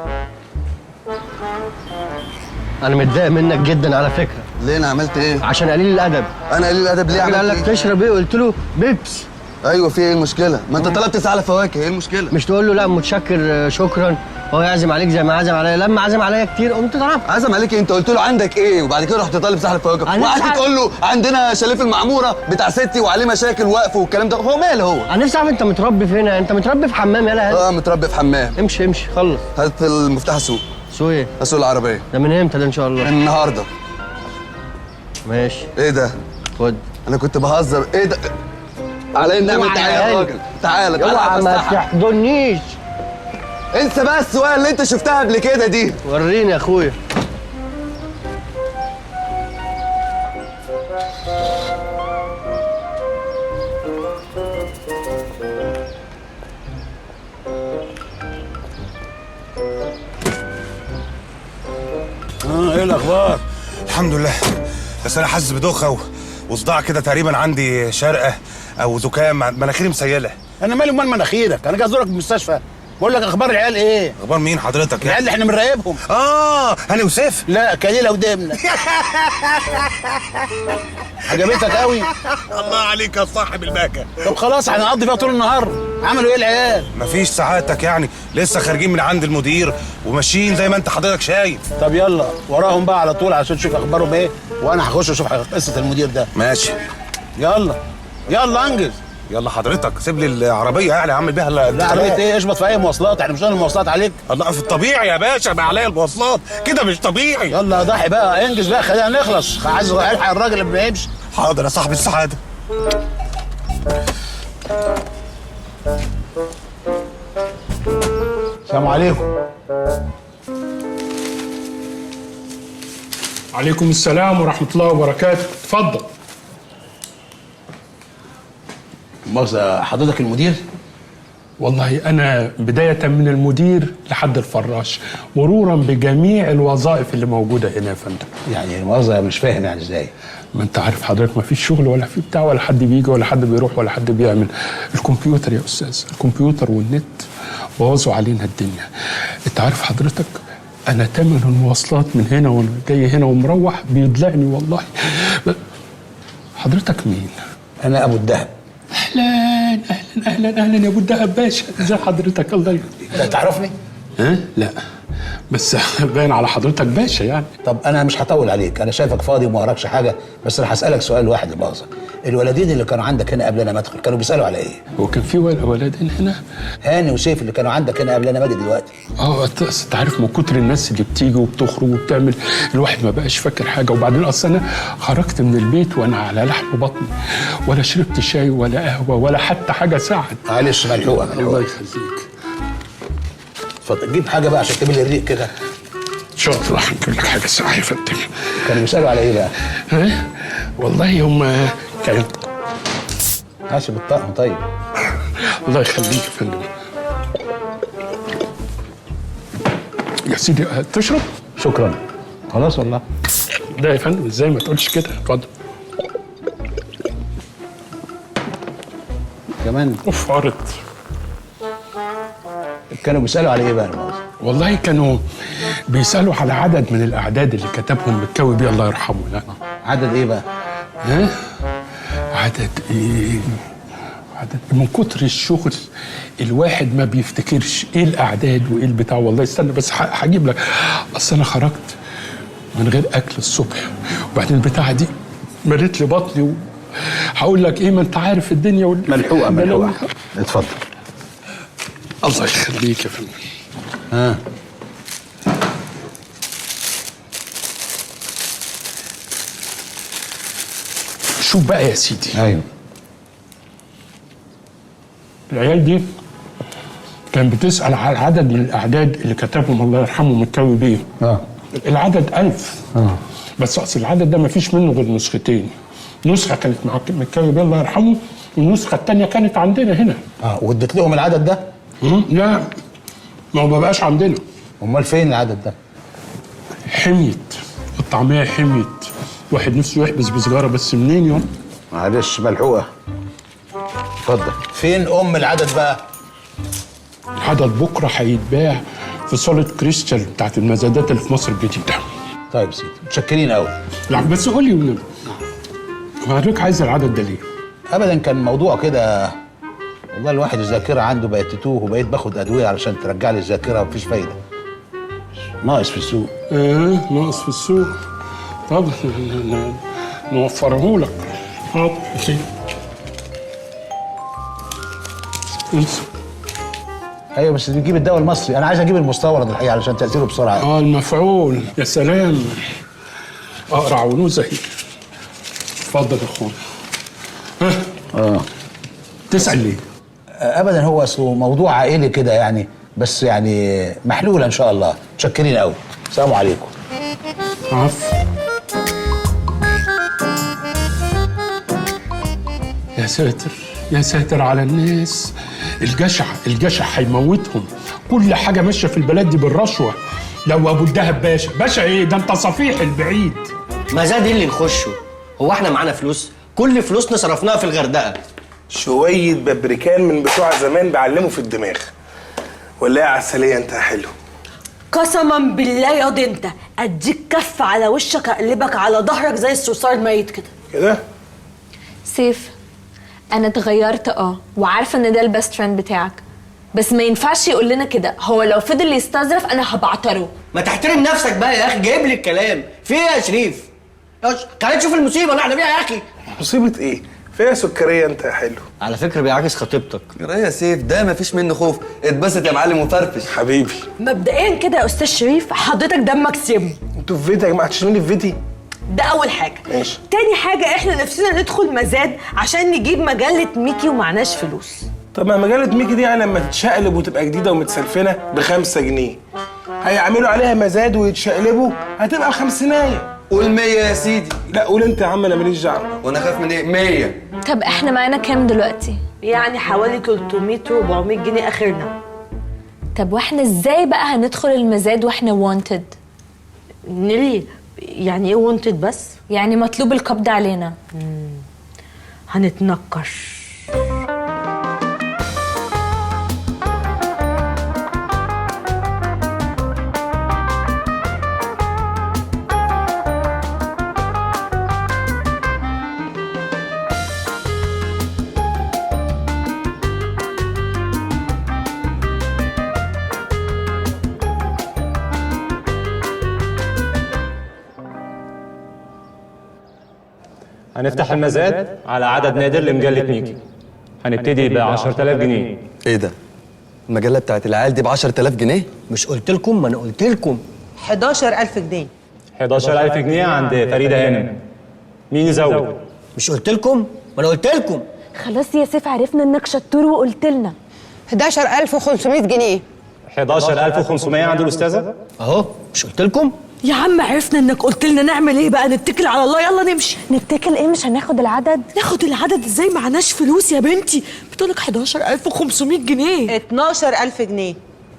انا متضايق منك جدا على فكره. ليه انا عملت ايه؟ عشان قليل الادب. انا قليل الادب ليه؟ قال لك تشرب ايه؟ قلت له بيبس. ايوه في ايه المشكله؟ ما انت طلبت ساعه فواكه، ايه المشكله؟ مش تقول له لا متشكر شكرا، هو يعزم عليك زي ما عزم عليا. لما عزم عليا كتير قمت ضربت. عزم عليك ايه؟ انت قلت له عندك ايه وبعد كده رحت طالب ساحل فواكه وقعدت تقول له عندنا شاليه في المعموره بتاع ستي وعليه مشاكل وقف والكلام ده. هو ماله هو؟ انا نفسي اعرف انت متربي فين؟ انت متربي في حمام يالا؟ متربي في حمام. امشي خلص. هات المفتاح السوق. سوق ايه؟ اسوق العربيه. ده من امتى ده ان شاء الله؟ من النهارده. ماشي. ايه ده؟ خد. انا كنت بهزر. ايه ده؟ على النعمه تعالى يا راجل. تعالى اوعى ما تحضنيش. انسى بقى السواقه اللي انت شفتها قبل كده دي. وريني يا اخويا. ايه الاخبار؟ الحمد لله، بس انا حاسس بدوخه وصداع كده، تقريبا عندي شرقه او زكام، مناخيري مسيله. انا مالي ومال مناخيرك؟ انا جاي ازورك في المستشفى. بقول لك اخبار العيال ايه؟ اخبار مين حضرتك؟ العيال اللي احنا بنراقبهم. هاني وسيف؟ لا كليله ودمنه. عجبتك قوي؟ الله عليك يا صاحب الباكه. طب خلاص هنقضي فيها طول النهار. عملوا ايه العيال؟ مفيش سعادتك يعني، لسه خارجين من عند المدير وماشيين زي ما انت حضرتك شايف. طب يلا وراهم بقى على طول عشان تشوف اخبارهم ايه، وانا هخش اشوف قصه المدير ده. ماشي. يلا انجز. يلا حضرتك سيب لي العربيه يعني اعمل بيها لا عربيه ايه؟ اشبط في اي مواصلات، احنا مش المواصلات عليك. الله، في الطبيعي يا باشا بقى عليا المواصلات كده مش طبيعي. يلا ضحي بقى، انجز بقى خلينا نخلص. عايز الحق الراجل اللي ما يمشي. حاضر يا صاحب السعاده. السلام عليكم. عليكم السلام ورحمة الله وبركاته. اتفضل. مؤاخذة حضرتك المدير؟ والله أنا بداية من المدير لحد الفراش، مرورا بجميع الوظائف اللي موجودة هنا يا فندم. يعني المؤاخذة مش فاهم يعني ازاي؟ ما انت عارف حضرتك ما فيش شغل ولا في بتاع ولا حد بيجي ولا حد بيروح ولا حد بيعمل. الكمبيوتر يا استاذ، الكمبيوتر والنت بوظوا علينا الدنيا. انت عارف حضرتك انا تمن المواصلات من هنا وانا جاي هنا ومروح بيضلعني والله. حضرتك مين؟ انا ابو الدهب. اهلا اهلا اهلا اهلا يا ابو الدهب باشا، ازي حضرتك؟ الله يخليك. انت تعرفني؟ ها؟ لا بس باين على حضرتك باشا يعني. طب انا مش هطول عليك، انا شايفك فاضي وما وراكش حاجه، بس انا هسالك سؤال واحد لمؤاخذه. الولدين اللي كانوا عندك هنا قبل انا ما ادخل كانوا بيسالوا على ايه؟ هو كان في ولدين هنا؟ هاني وسيف اللي كانوا عندك هنا قبل انا ما اجي دلوقتي. انت عارف من كتر الناس اللي بتيجي وبتخرج وبتعمل الواحد ما بقاش فاكر حاجه. وبعدين اصل انا خرجت من البيت وانا على لحم بطني، ولا شربت شاي ولا قهوه ولا حتى حاجه ساعد. معلش ملحوقه. الله يخليك. اتفضل جيب حاجه بقى عشان تملي الريق كده. ان شاء الله هنجيب لك حاجه ساعه يا فندم. كانوا بيسالوا على ايه بقى؟ ها؟ والله هم كانوا ماشي بالطقم. طيب الله يخليك يا فندم. يا سيدي تشرب؟ شكرا. خلاص والله. لا يا فندم ازاي ما تقولش كده. اتفضل. كمان اوف عرض. كانوا بيسالوا على ايه بقى الموضوع؟ والله كانوا بيسالوا على عدد من الاعداد اللي كتبهم متكوي بيه الله يرحمه. لا عدد ايه بقى؟ ها؟ عدد ايه؟ عدد من كتر الشغل الواحد ما بيفتكرش ايه الاعداد وايه البتاع. والله استنى بس هجيب لك. اصل انا خرجت من غير اكل الصبح، وبعدين البتاعه دي مريت لي بطني هقول لك ايه، ما انت عارف الدنيا ملحوقه ملحوقه. اتفضل. الله يخليك يا فندم. ها شوف بقى يا سيدي. ايوه. العيال دي كان بتسأل على عدد من الأعداد اللي كتبهم الله يرحمه متكوي بيه. العدد 1000. بس أصل العدد ده ما فيش منه غير نسختين. نسخة كانت مع متكوي بيه الله يرحمه، والنسخة التانية كانت عندنا هنا. واديت لهم العدد ده؟ لا ما هو ما بقاش عندنا. امال فين العدد ده؟ حميت الطعمية، حميت. واحد نفسه يحبس بسجارة بس منين يوم؟ معلش ملحوقة. اتفضل. فين العدد بقى؟ العدد بكرة هيتباع في صالة كريستال بتاعت المزادات اللي في مصر الجديدة. طيب سيدي متشكرين قوي. لا بس قول لي والنبي، حضرتك عايز العدد ده ليه؟ ابدا كان موضوع كده. والله الواحد الذاكرة عنده بقت تتوه، وبقيت باخد أدوية علشان ترجع لي الذاكرة ومفيش فايدة. ناقص في السوق. ناقص في السوق. طب نوفره لك. حاضر. ايوه بس نجيب الدواء المصري، انا عايز اجيب المستورد الحقيقه علشان تاثيره بسرعه. المفعول. يا سلام، اقرع ونوزه اهي. اتفضل يا اخويا. تسأل ليه؟ ابدا هو اصله موضوع عائلي كده يعني، بس يعني محلوله ان شاء الله. متشكرين قوي. السلام عليكم. عفو. يا ساتر يا ساتر على الناس. الجشع هيموتهم. كل حاجه ماشيه في البلد دي بالرشوه. لو ابو الدهب باشا ايه ده؟ انت صفيح البعيد. ما زاد اللي نخشه. هو احنا معانا فلوس؟ كل فلوسنا صرفناها في الغردقه. شويه ببريكان من بتوع زمان بيعلموا في الدماغ. ولا ايه عسليه انت يا حلو؟ قسما بالله يا دي انت اديك كف على وشك اقلبك على ظهرك زي الصرصار الميت كده. كده؟ سيف، انا اتغيرت وعارفه ان ده البيست فريند بتاعك، بس ما ينفعش يقول لنا كده. هو لو فضل يستظرف انا هبعتره. ما تحترم نفسك بقى يا اخي. جايب لي الكلام في ايه يا شريف؟ تعالى تشوف المصيبه اللي احنا فيها يا اخي. مصيبه ايه؟ فيها سكريه انت يا حلو. على فكره بيعاكس خطيبتك. يا سيف ده مفيش منه خوف. اتبسط يا معلم وفرفش حبيبي. مبدئيا كده يا استاذ شريف حضرتك دمك سم. انتوا في فيتي يا جماعه؟ هتشتموني في فيتي؟ ده اول حاجه. ماشي. تاني حاجه احنا نفسنا ندخل مزاد عشان نجيب مجله ميكي ومعناش فلوس. طب ما مجله ميكي دي يعني لما تتشقلب وتبقى جديده ومتسلفنه ب5 جنيه هيعملوا عليها مزاد ويتشقلبوا هتبقى بخمسينايه. قول 100 يا سيدي. لا قول انت يا عم، انا ماليش دعوه. وانا خايف من ايه؟ 100. طب احنا معانا كام دلوقتي؟ يعني حوالي 300 400 جنيه اخرنا. طب واحنا ازاي بقى هندخل المزاد واحنا وانتد؟ نيلي يعني ايه وانتد بس؟ يعني مطلوب القبض علينا. هنتنكش. هنفتح المزاد على عدد نادر لمجلة ميكي. هنبتدي ب 10000 جنيه. ايه ده؟ المجلة بتاعت العيال دي ب 10000 جنيه؟ مش قلت لكم؟ ما انا قلت لكم 11000 جنيه. 11000 جنيه عند فريدة هانم. مين يزود؟ مش قلت لكم؟ ما انا قلت لكم. خلاص يا سيف، عرفنا انك شطور وقلت لنا. 11500 جنيه. 11500 عند الأستاذة. اهو مش قلت لكم؟ يا عم عرفنا انك قلت لنا نعمل ايه بقى، نتكل على الله، يلا نمشي. نتكل ايه؟ مش هناخد العدد؟ ناخد العدد ازاي؟ معناش فلوس يا بنتي. بتقولك 11500 جنيه. 12000 جنيه.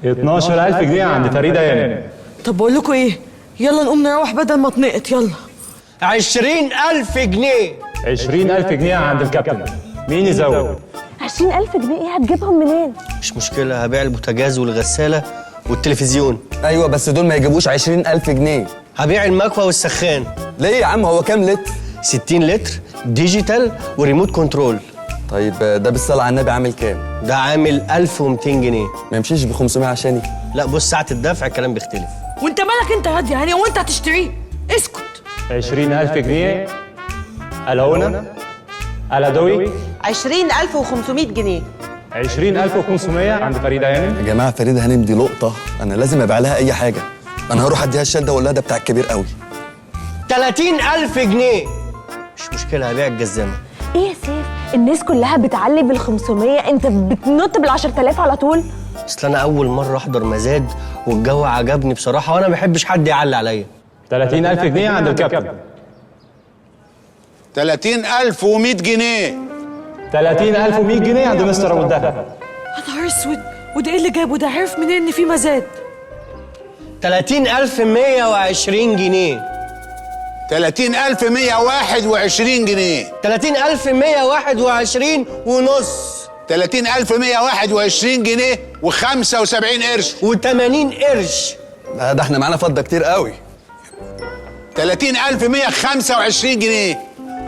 12000 جنيه عند فريدة هانم. طب بقول لكم ايه، يلا نقوم نروح بدل ما اتنقط. يلا 20000 جنيه. 20000 جنيه عند الكابتن. مين يزود؟ 20000 جنيه ايه؟ هتجيبهم منين؟ مش مشكلة، هبيع البوتاجاز والغسالة والتلفزيون. ايوه بس دول ما يجيبوش 20000 جنيه. هبيع المكوى والسخان. ليه يا عم؟ هو كام لتر؟ 60 لتر ديجيتال وريموت كنترول. طيب ده بالصلاة على النبي عامل كام؟ ده عامل 1200 جنيه. ما يمشيش ب 500 عشاني؟ لا بص، ساعة الدفع الكلام بيختلف. وانت مالك انت هادي يعني؟ هو انت هتشتريه؟ اسكت. 20000 جنيه. الهونة. الادوي. 20500 جنيه. 20500 عند فريدة هانم. يا جماعة فريدة هانم دي لقطة، أنا لازم أبيع لها أي حاجة. أنا هروح أديها الشال ده وأقول لها ده بتاع الكبير قوي. 30000 جنيه. مش مشكلة، هبيع الجزامة. ايه يا سيف؟ الناس كلها بتعلي بال 500، انت بتنط بال 10000 على طول؟ اصل انا اول مرة احضر مزاد والجو عجبني بصراحة، وانا ما بحبش حد يعلي عليا. 30000 جنيه عند الكابتن. 30100 جنيه. 30100 جنيه عند مستر ابو الدهب. يا نهار اسود، وده ايه اللي جابه ده؟ عرف منين ان في مزاد؟ 30120 جنيه. 30121 جنيه. 30121 ونص. 30121 جنيه و75 قرش و80 قرش. ده احنا معانا فضة كتير قوي. 30125 جنيه.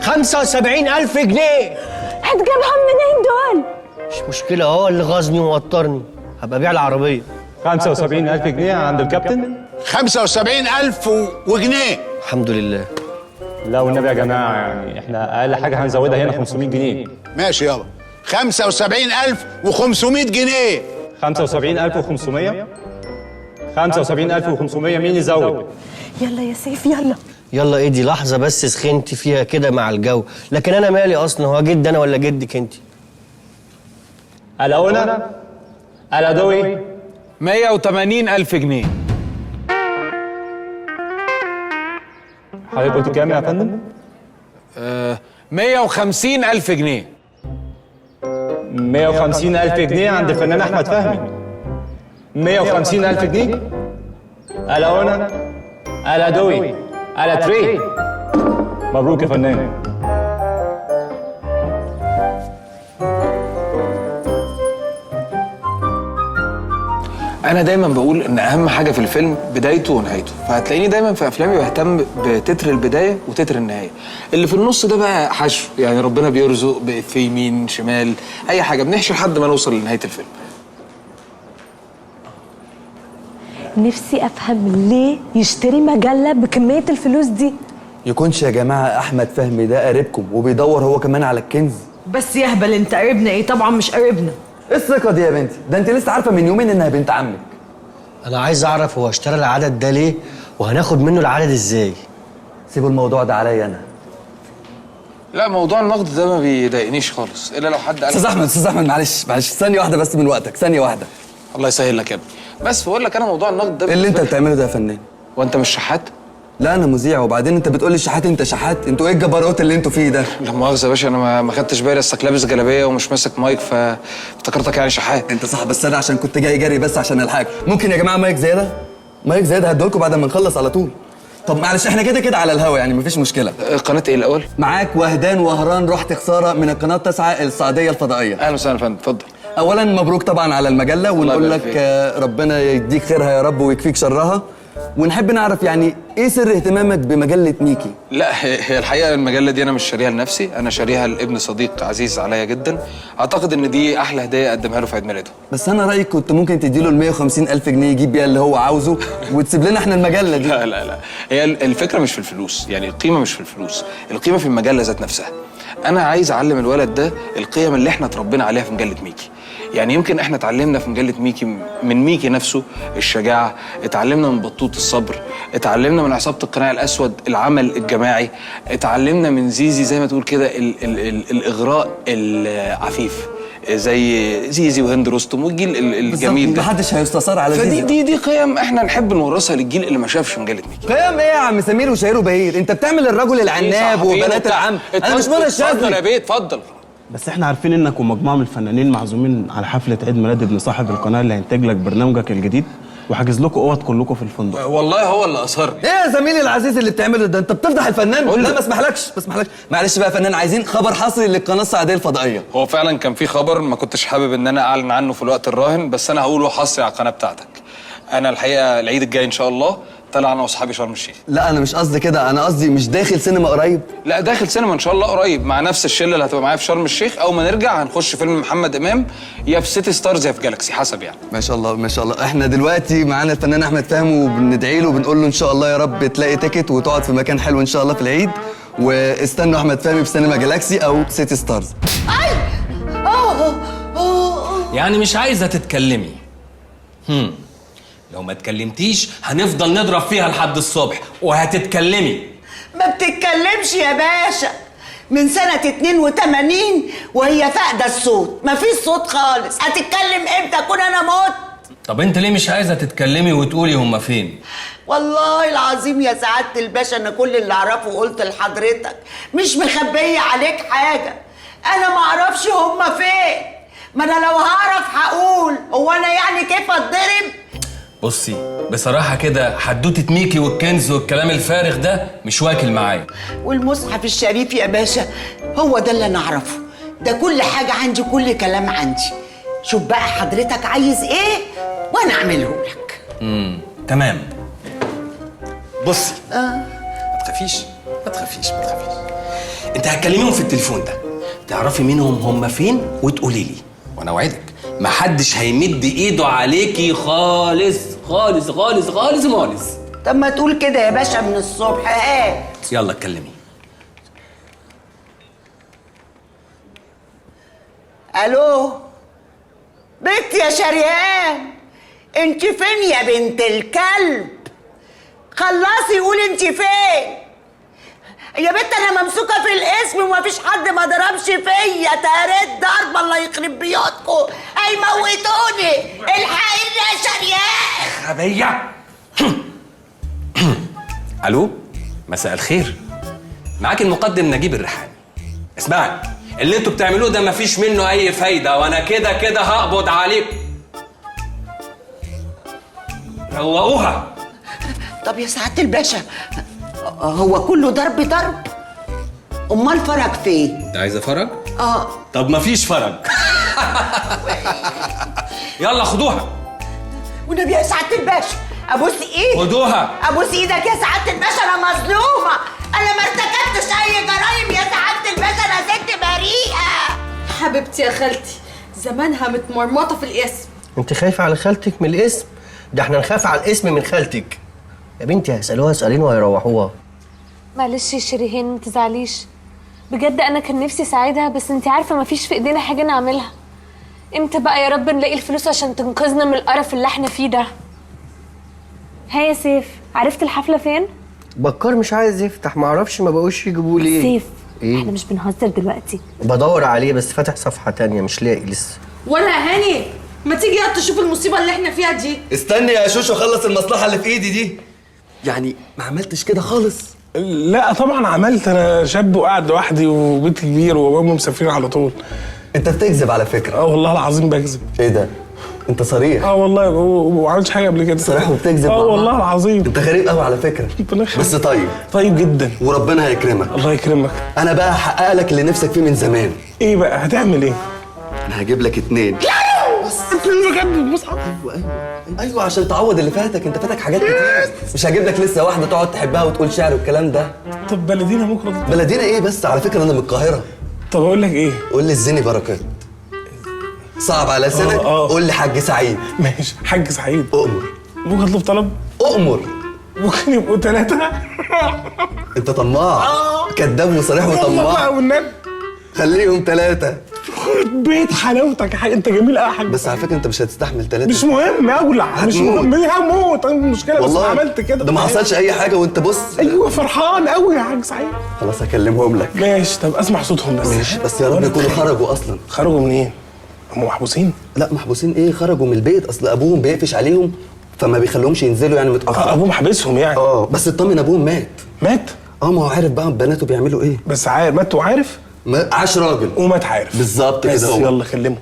75000 جنيه. هتجيبهم منين دول؟ مش مشكلة، هو اللي غاظني ووترني، هبقى ابيع العربية. 75000 جنيه عند الكابتن. 75000 وجنيه. الحمد لله. لا والنبي يا جماعة، يعني احنا أقل حاجة هنزودها هنا 500 جنيه. ماشي يابا. 75500 جنيه. 75500. 75500. مين يزود؟ يلا يا سيف يلا. يلا ايه دي؟ لحظة بس سخنتي فيها كده مع الجو، لكن انا مالي اصلا، هو جد انا ولا جدك انت؟ الهونة. الادوي. 180000 جنيه. حضرتك قلت كام يا فندم؟ 150000 جنيه. 150000 جنيه عند الفنان أحمد فهمي. 150000 جنيه. الهونة. الادوي. الاتري. مبروك يا فنان. انا دايما بقول ان اهم حاجه في الفيلم بدايته ونهايته، فهتلاقيني دايما في افلامي بهتم بتتر البدايه وتتر النهايه. اللي في النص ده بقى حشو، يعني ربنا بيرزق في يمين شمال اي حاجه، بنحشي لحد ما نوصل لنهايه الفيلم. نفسي افهم ليه يشتري مجله بكميه الفلوس دي. يكونش يا جماعة أحمد فهمي ده قريبكم وبيدور هو كمان على الكنز؟ بس يهبل، انت قريبنا ايه؟ طبعا مش قريبنا. ايه الثقة دي يا بنتي؟ ده انت لسه عارفة من يومين انها بنت عمك. انا عايز اعرف هو اشترى العدد ده ليه، وهناخد منه العدد ازاي؟ سيبوا الموضوع ده عليا انا. لا موضوع النقد ده ما بيضايقنيش خالص، الا لو حد قال. استاذ احمد معلش ثانية واحدة بس من وقتك، ثانية واحدة. الله يسهل لك يا ابني. بس بقول لك انا موضوع النقد ده ايه اللي انت بتعمله ده يا فنان؟ وانت مش شحات؟ لا انا مذيع، وبعدين انت بتقول لي شحات، انت شحات؟ انتوا ايه الجبروت اللي انتوا فيه ده؟ لا مؤاخذة يا باشا، انا ما خدتش بالي، اصلك لابس جلابيه ومش ماسك مايك فافتكرتك يعني شحات. انت صح، بس انا عشان كنت جاي جري بس عشان الحاج. ممكن يا جماعه مايك زياده؟ مايك زياده هديهولكوا بعد ما نخلص على طول. طب معلش احنا كده كده على الهوا يعني مفيش مشكله. قناه ايه الاول؟ معاك وهدان وهران رحت خساره من القناه 9 السعوديه الفضائيه. اهلا وسهلا يا فندم، اتفضل. اولا مبروك طبعا على المجله، ونقول لك ربنا يديك خيرها يا رب ويكفيك شرها. ونحب نعرف يعني ايه سر اهتمامك بمجله ميكي؟ لا هي الحقيقه المجله دي انا مش شاريها لنفسي، انا شاريها لابن صديق عزيز عليا جدا. اعتقد ان دي احلى هديه اقدمها له في عيد ميلاده. بس انا رايي كنت ممكن تديله ال 150,000 جنيه يجيب بيها اللي هو عاوزه وتسيب لنا احنا المجله دي. لا هي الفكره مش في الفلوس، يعني القيمه مش في الفلوس، القيمه في المجله ذات نفسها. انا عايز اعلم الولد ده القيم اللي احنا اتربينا عليها في مجله ميكي. يعني يمكن احنا اتعلمنا في مجله ميكي من ميكي نفسه الشجاعه، اتعلمنا من بطوط الصبر، اتعلمنا من عصابه القناع الاسود العمل الجماعي، اتعلمنا من زيزي زي ما تقول كده الاغراء العفيف زي زيزي وهند رستم والجيل الجميل ده. محدش هيستثار على زيزي. فدي قيم احنا نحب نورثها للجيل اللي ما شافش مجله ميكي. قيم ايه يا عم سمير وشهير وبهير؟ انت بتعمل الرجل العناب وبنات العم. انا مش منى الشاذلي. اتفضل يا بيه اتفضل. بس احنا عارفين انك ومجموعه من الفنانين معزومين على حفله عيد ميلاد ابن صاحب القناه اللي هينتج لك برنامجك الجديد، وحاجز لكم اوض كلكم في الفندق. والله هو اللي اصر. ايه يا زميلي العزيز اللي بتعمله ده؟ انت بتفضح الفنان. لا ما اسمحلكش. معلش بقى يا فنان، عايزين خبر حصري للقناه السعوديه الفضائيه. هو فعلا كان في خبر ما كنتش حابب ان انا اعلن عنه في الوقت الراهن، بس انا هقوله حصري على القناه بتاعتك. انا الحقيقه العيد الجاي ان شاء الله طلع انا واصحابي شرم الشيخ. لا انا مش قصدي كده، انا قصدي مش داخل سينما قريب. لا داخل سينما ان شاء الله قريب مع نفس الشله اللي هتبقى معايا في شرم الشيخ. اول ما نرجع هنخش فيلم محمد امام يا في سيتي ستارز يا في جالاكسي حسب يعني. ما شاء الله ما شاء الله. احنا دلوقتي معانا الفنان احمد فهمي وبندعي له وبنقول له ان شاء الله يا رب تلاقي تيكت وتقعد في مكان حلو ان شاء الله في العيد، واستنوا احمد فهمي في سينما جالاكسي او سيتي ستارز. يعني مش عايزه تتكلمي؟ لو ما اتكلمتيش هنفضل نضرب فيها لحد الصبح، وهتتكلمي. ما بتتكلمش يا باشا من سنة 82 وهي فاقدة الصوت، مفيش صوت خالص. هتتكلم امتى اكون انا موت؟ طب انت ليه مش عايزه تتكلمي وتقولي هما فين؟ والله العظيم يا سعادة الباشا انا كل اللي اعرفه قلت لحضرتك، مش مخبية عليك حاجة. انا ما اعرفش هما فين، ما انا لو هعرف هقول. هو انا يعني كيف اتضرب؟ بصي بصراحه كده حدوته ميكي والكنز والكلام الفارغ ده مش واكل معايا. والمصحف الشريف يا باشا هو ده اللي انا اعرفه، ده كل حاجة عندي، كل كلام عندي. شوف بقى حضرتك عايز ايه وانا اعمله لك. تمام. بصي ما تخافيش انت هتكلميهم في التليفون ده، تعرفي منهم هم فين وتقولي لي، وانا اوعدك محدش هيمد ايده عليكي خالص خالص خالص خالص خالص. طب ما تقول كده يا باشا من الصبح. هات يلا اتكلمي. الو بنت يا شريهان، انت فين يا بنت الكلب؟ خلصي قولي انت فين يا بنت. انا ممسوكه في الاسم ومفيش حد ما ضربش فيا. تهريت ضرب الله يخرب بيوتكم، هيموتوني. الحقيني يا شريان. غبيه. الو مساء الخير، معاك المقدم نجيب الريحاني. اسمعي، اللي انتوا بتعملوه ده مفيش منه اي فايده، وانا كده كده هقبض عليكم. روقوها. طب يا سعاده الباشا هو كله ضرب؟ امال فرج فين؟ انت عايزه فرج؟ طب مفيش فرج. يلا خدوها. والنبي يا سعاده الباشا ابوس ايدك. خدوها. ابوس ايدك يا سعاده الباشا، انا مظلومه، انا ما ارتكبتش اي جرايم يا سعاده الباشا، انا ست بريئه. حبيبتي يا خالتي زمانها متمرمطه في الاسم. انت خايفه على خالتك من الاسم؟ ده احنا نخاف على الاسم من خالتك يا بنتي. هيسالوها سؤالين وهيروحوها. معلش يا شيريهان ما تزعليش، بجد انا كان نفسي اساعدها، بس انت عارفه ما فيش في ايدينا حاجه نعملها. امتى بقى يا رب نلاقي الفلوس عشان تنقذنا من القرف اللي احنا فيه ده؟ ها يا سيف، عرفت الحفله فين؟ بكار مش عايز يفتح، معرفش ما بقوش يجيبوا ليه. سيف ايه؟ احنا مش بنهزر دلوقتي. بدور عليه بس فاتح صفحه تانية مش لاقي لسه. ولا هاني ما تيجي يا تشوف المصيبه اللي احنا فيها دي. استني يا شوشو اخلص المصلحه اللي في ايدي دي. يعني ما عملتش كده خالص؟ لا طبعا عملت. انا شاب وقاعد لوحدي وبيت كبير وامي مسافرين على طول. انت بتكذب على فكره. اه والله العظيم بكذب. ايه ده؟ انت صريح. اه والله وما عملتش حاجه قبل كده. صريح وبتكذب. اه والله العظيم. انت غريب قوي على فكره. بس طيب. طيب جدا. وربنا هيكرمك. الله يكرمك. انا بقى هحقق لك اللي نفسك فيه من زمان. ايه بقى هتعمل ايه؟ انا هجيب لك 2. بس 2 بجد المصحف. ايوه عشان تعوض اللي فاتك، انت فاتك حاجات كتير. مش هجيب لك لسه واحده تقعد تحبها وتقول شعر والكلام ده. طب بلدينا بكره. بلدينا ايه بس؟ على فكره انا من القاهره. طب اقول لك ايه؟ قول لي الزني بركات. صعب على لسانك. قول لي حاج سعيد. ماشي حاج سعيد. اؤمر. ممكن اطلب طلب؟ اؤمر. ممكن يبقوا 3. انت طماع. كذاب وصريح وطماع. خليهم 3. بيت حلاوتك يا حاج، انت جميل قوي يا حاج. بس على فكره انت مش هتستحمل 3. مش مهم اولع. مش مهم هموت. المشكله بس عملت كده. ده ما حصلش اي حاجه وانت بص. ايوه فرحان قوي يا حاج سعيد. خلاص هكلمهم لك. ماشي طب اسمع صوتهم بس. ماشي بس يا رب يكونوا خرجوا اصلا. خرجوا منين؟ هم محبوسين؟ لا محبوسين ايه، خرجوا من البيت. اصل ابوهم بيقفش عليهم فما بيخليهمش ينزلوا يعني متاخر. ابوهم حابسهم يعني؟ بس اطمن ابوهم مات. مات؟ ما هو عارف بقى بناته بيعملوا ايه. بس عارف مات وعارف؟ عاش راجل ومات عارف. بالظبط كده. بس يلا كلمه.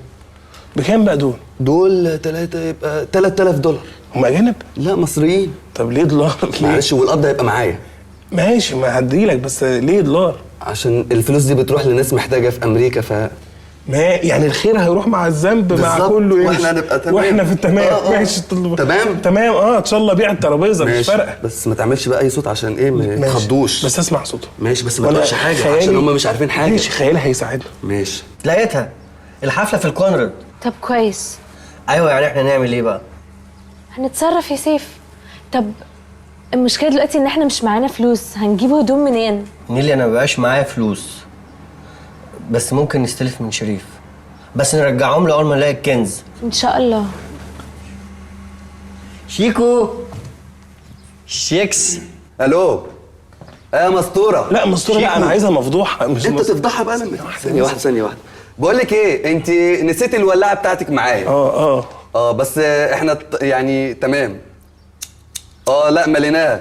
بكام بقى دول؟ دول 3 يبقى $3000. هم اجانب؟ لا مصريين. طب ليه $؟ معلش والقبض هيبقى معايا. ماشي ما هديلك بس ليه $؟ عشان الفلوس دي بتروح لناس محتاجه في امريكا ما يعني الخير هيروح مع الذنب مع كله يمشي. واحنا هنبقى تمام. واحنا في التمام. ماشي تمام ان شاء الله بيع الترابيزه مش فارقه. بس ما تعملش بقى اي صوت عشان ايه ما يتخضوش. بس اسمع صوته. ماشي بس ما تقولش حاجه عشان هم مش عارفين حاجه. ماشي خيالي هيساعدنا. ماشي. لقيتها الحفله في الكونراد. طب كويس. ايوه يعني احنا نعمل ايه بقى؟ هنتصرف يا سيف. طب المشكله دلوقتي ان احنا مش معانا فلوس، هنجيب هدوم منين؟ نيلي انا مبقاش معايا فلوس، بس ممكن نستلف من شريف، بس نرجعهم له اول ما نلاقي الكنز ان شاء الله. شيكو شيكس. الو يا مسطوره. لا مسطوره لا انا عايزها مفضوحه. مش انت تفضحها بقى لما ثانيه واحده. بقول لك ايه، انت نسيت الولاعه بتاعتك معايا. بس احنا يعني تمام. لا مليناه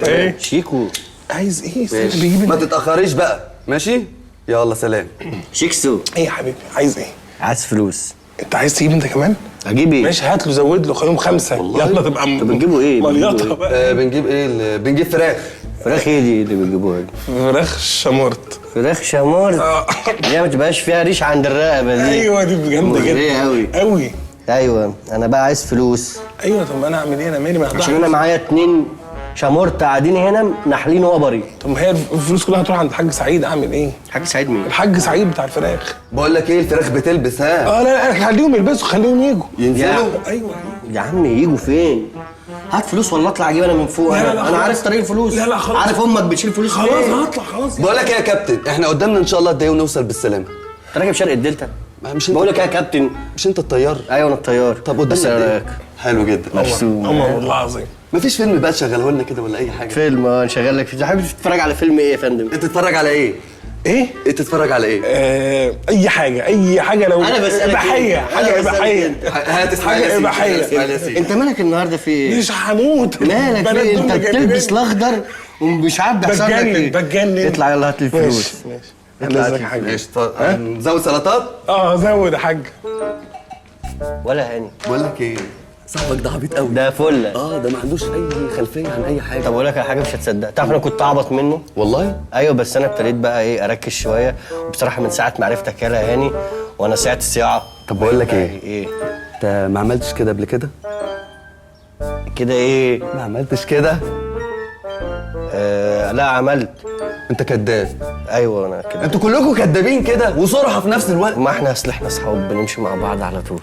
ايه شيكو عايز ايه؟ بيجيب ما تتاخريش بقى. ماشي يلا سلام. شيكسو. ايه يا حبيبي عايز ايه؟ عايز فلوس. انت عايز تجيب انت كمان؟ اجيب ايه؟ ماشي هات له زود له خليهم 5. يلا تبقى طب بنجيبوا ايه؟ مليطه بقى. بنجيب ايه؟ بنجيب فراخ. فراخ ايه دي اللي بتجيبوها دي؟ فراخ شامورت. فراخ شامورت؟ دي ما تبقاش فيها ريش عند الرقبه دي. ايوه دي جامده جدا قوي. ايوه انا بقى عايز فلوس. ايوه طب انا اعمل ايه؟ انا مالي ما عشان انا معايا 2 شامورت قاعدين هنا نحلين وبري. طب ما هي الفلوس كلها هتروح عند الحاج سعيد. اعمل ايه؟ الحاج سعيد مين؟ الحاج سعيد بتاع الفراخ. بقول لك ايه، الفراخ بتلبس لا خليهم يلبسوا خليهم يجوا ينزلوا. ايوه يا عم يجوا فين؟ هات فلوس ولا اطلع اجيب انا من فوق. انا عارف طريق الفلوس. لا خلاص. عارف امك بتشيل فلوس خلاص فين؟ هطلع خلاص. بقول لك ايه يا كابتن، احنا قدامنا ان شاء الله قد ايه ونوصل بالسلامه. انت راكب شرق الدلتا؟ مش بقول لك ايه يا كابتن، مش انت الطيار؟ ايوه انا الطيار. طب قدامنا قد ايه؟ حلو جدا. مرسوم والله العظيم. مفيش فيلم بقى تشغله لنا كده ولا اي حاجه؟ فيلم نشغل لك فيه. حابب تتفرج على فيلم ايه يا فندم؟ انت تتفرج على ايه؟ ايه تتفرج على ايه؟ اي حاجه لو انا بسالك اباحيه حاجه اباحيه. هات حاجه اباحيه. انت مالك النهارده في ايه؟ مش هموت. مالك في ايه؟ انت بتلبس الاخضر ومش عارف بيحصل لك ايه. بتجنن. اطلع يلا هات لي الفلوس. ماشي هات لك حاجه. ماشي نزود سلطات؟ زود يا حاج. ولا هاني بقول لك ايه، صاحبك ده عبيط قوي. ده فله. ده ما عندوش اي خلفيه عن اي حاجه. طب اقول لك على حاجه مش هتصدق. تعرف انا كنت اعبط منه والله. ايوه بس انا ابتديت بقى ايه اركز شويه، وبصراحه من ساعه ما عرفتك يا هاني وانا ساعه الصياعه. طب بقول لك ايه، ايه انت ما عملتش كده قبل كده؟ كده ايه؟ ما عملتش كده؟ لا عملت. انت كداب. ايوه انا كده. انتوا كلكم كدابين كده وصراحه في نفس الوقت. ما احنا اصل احنا اصحاب بنمشي مع بعض على طول.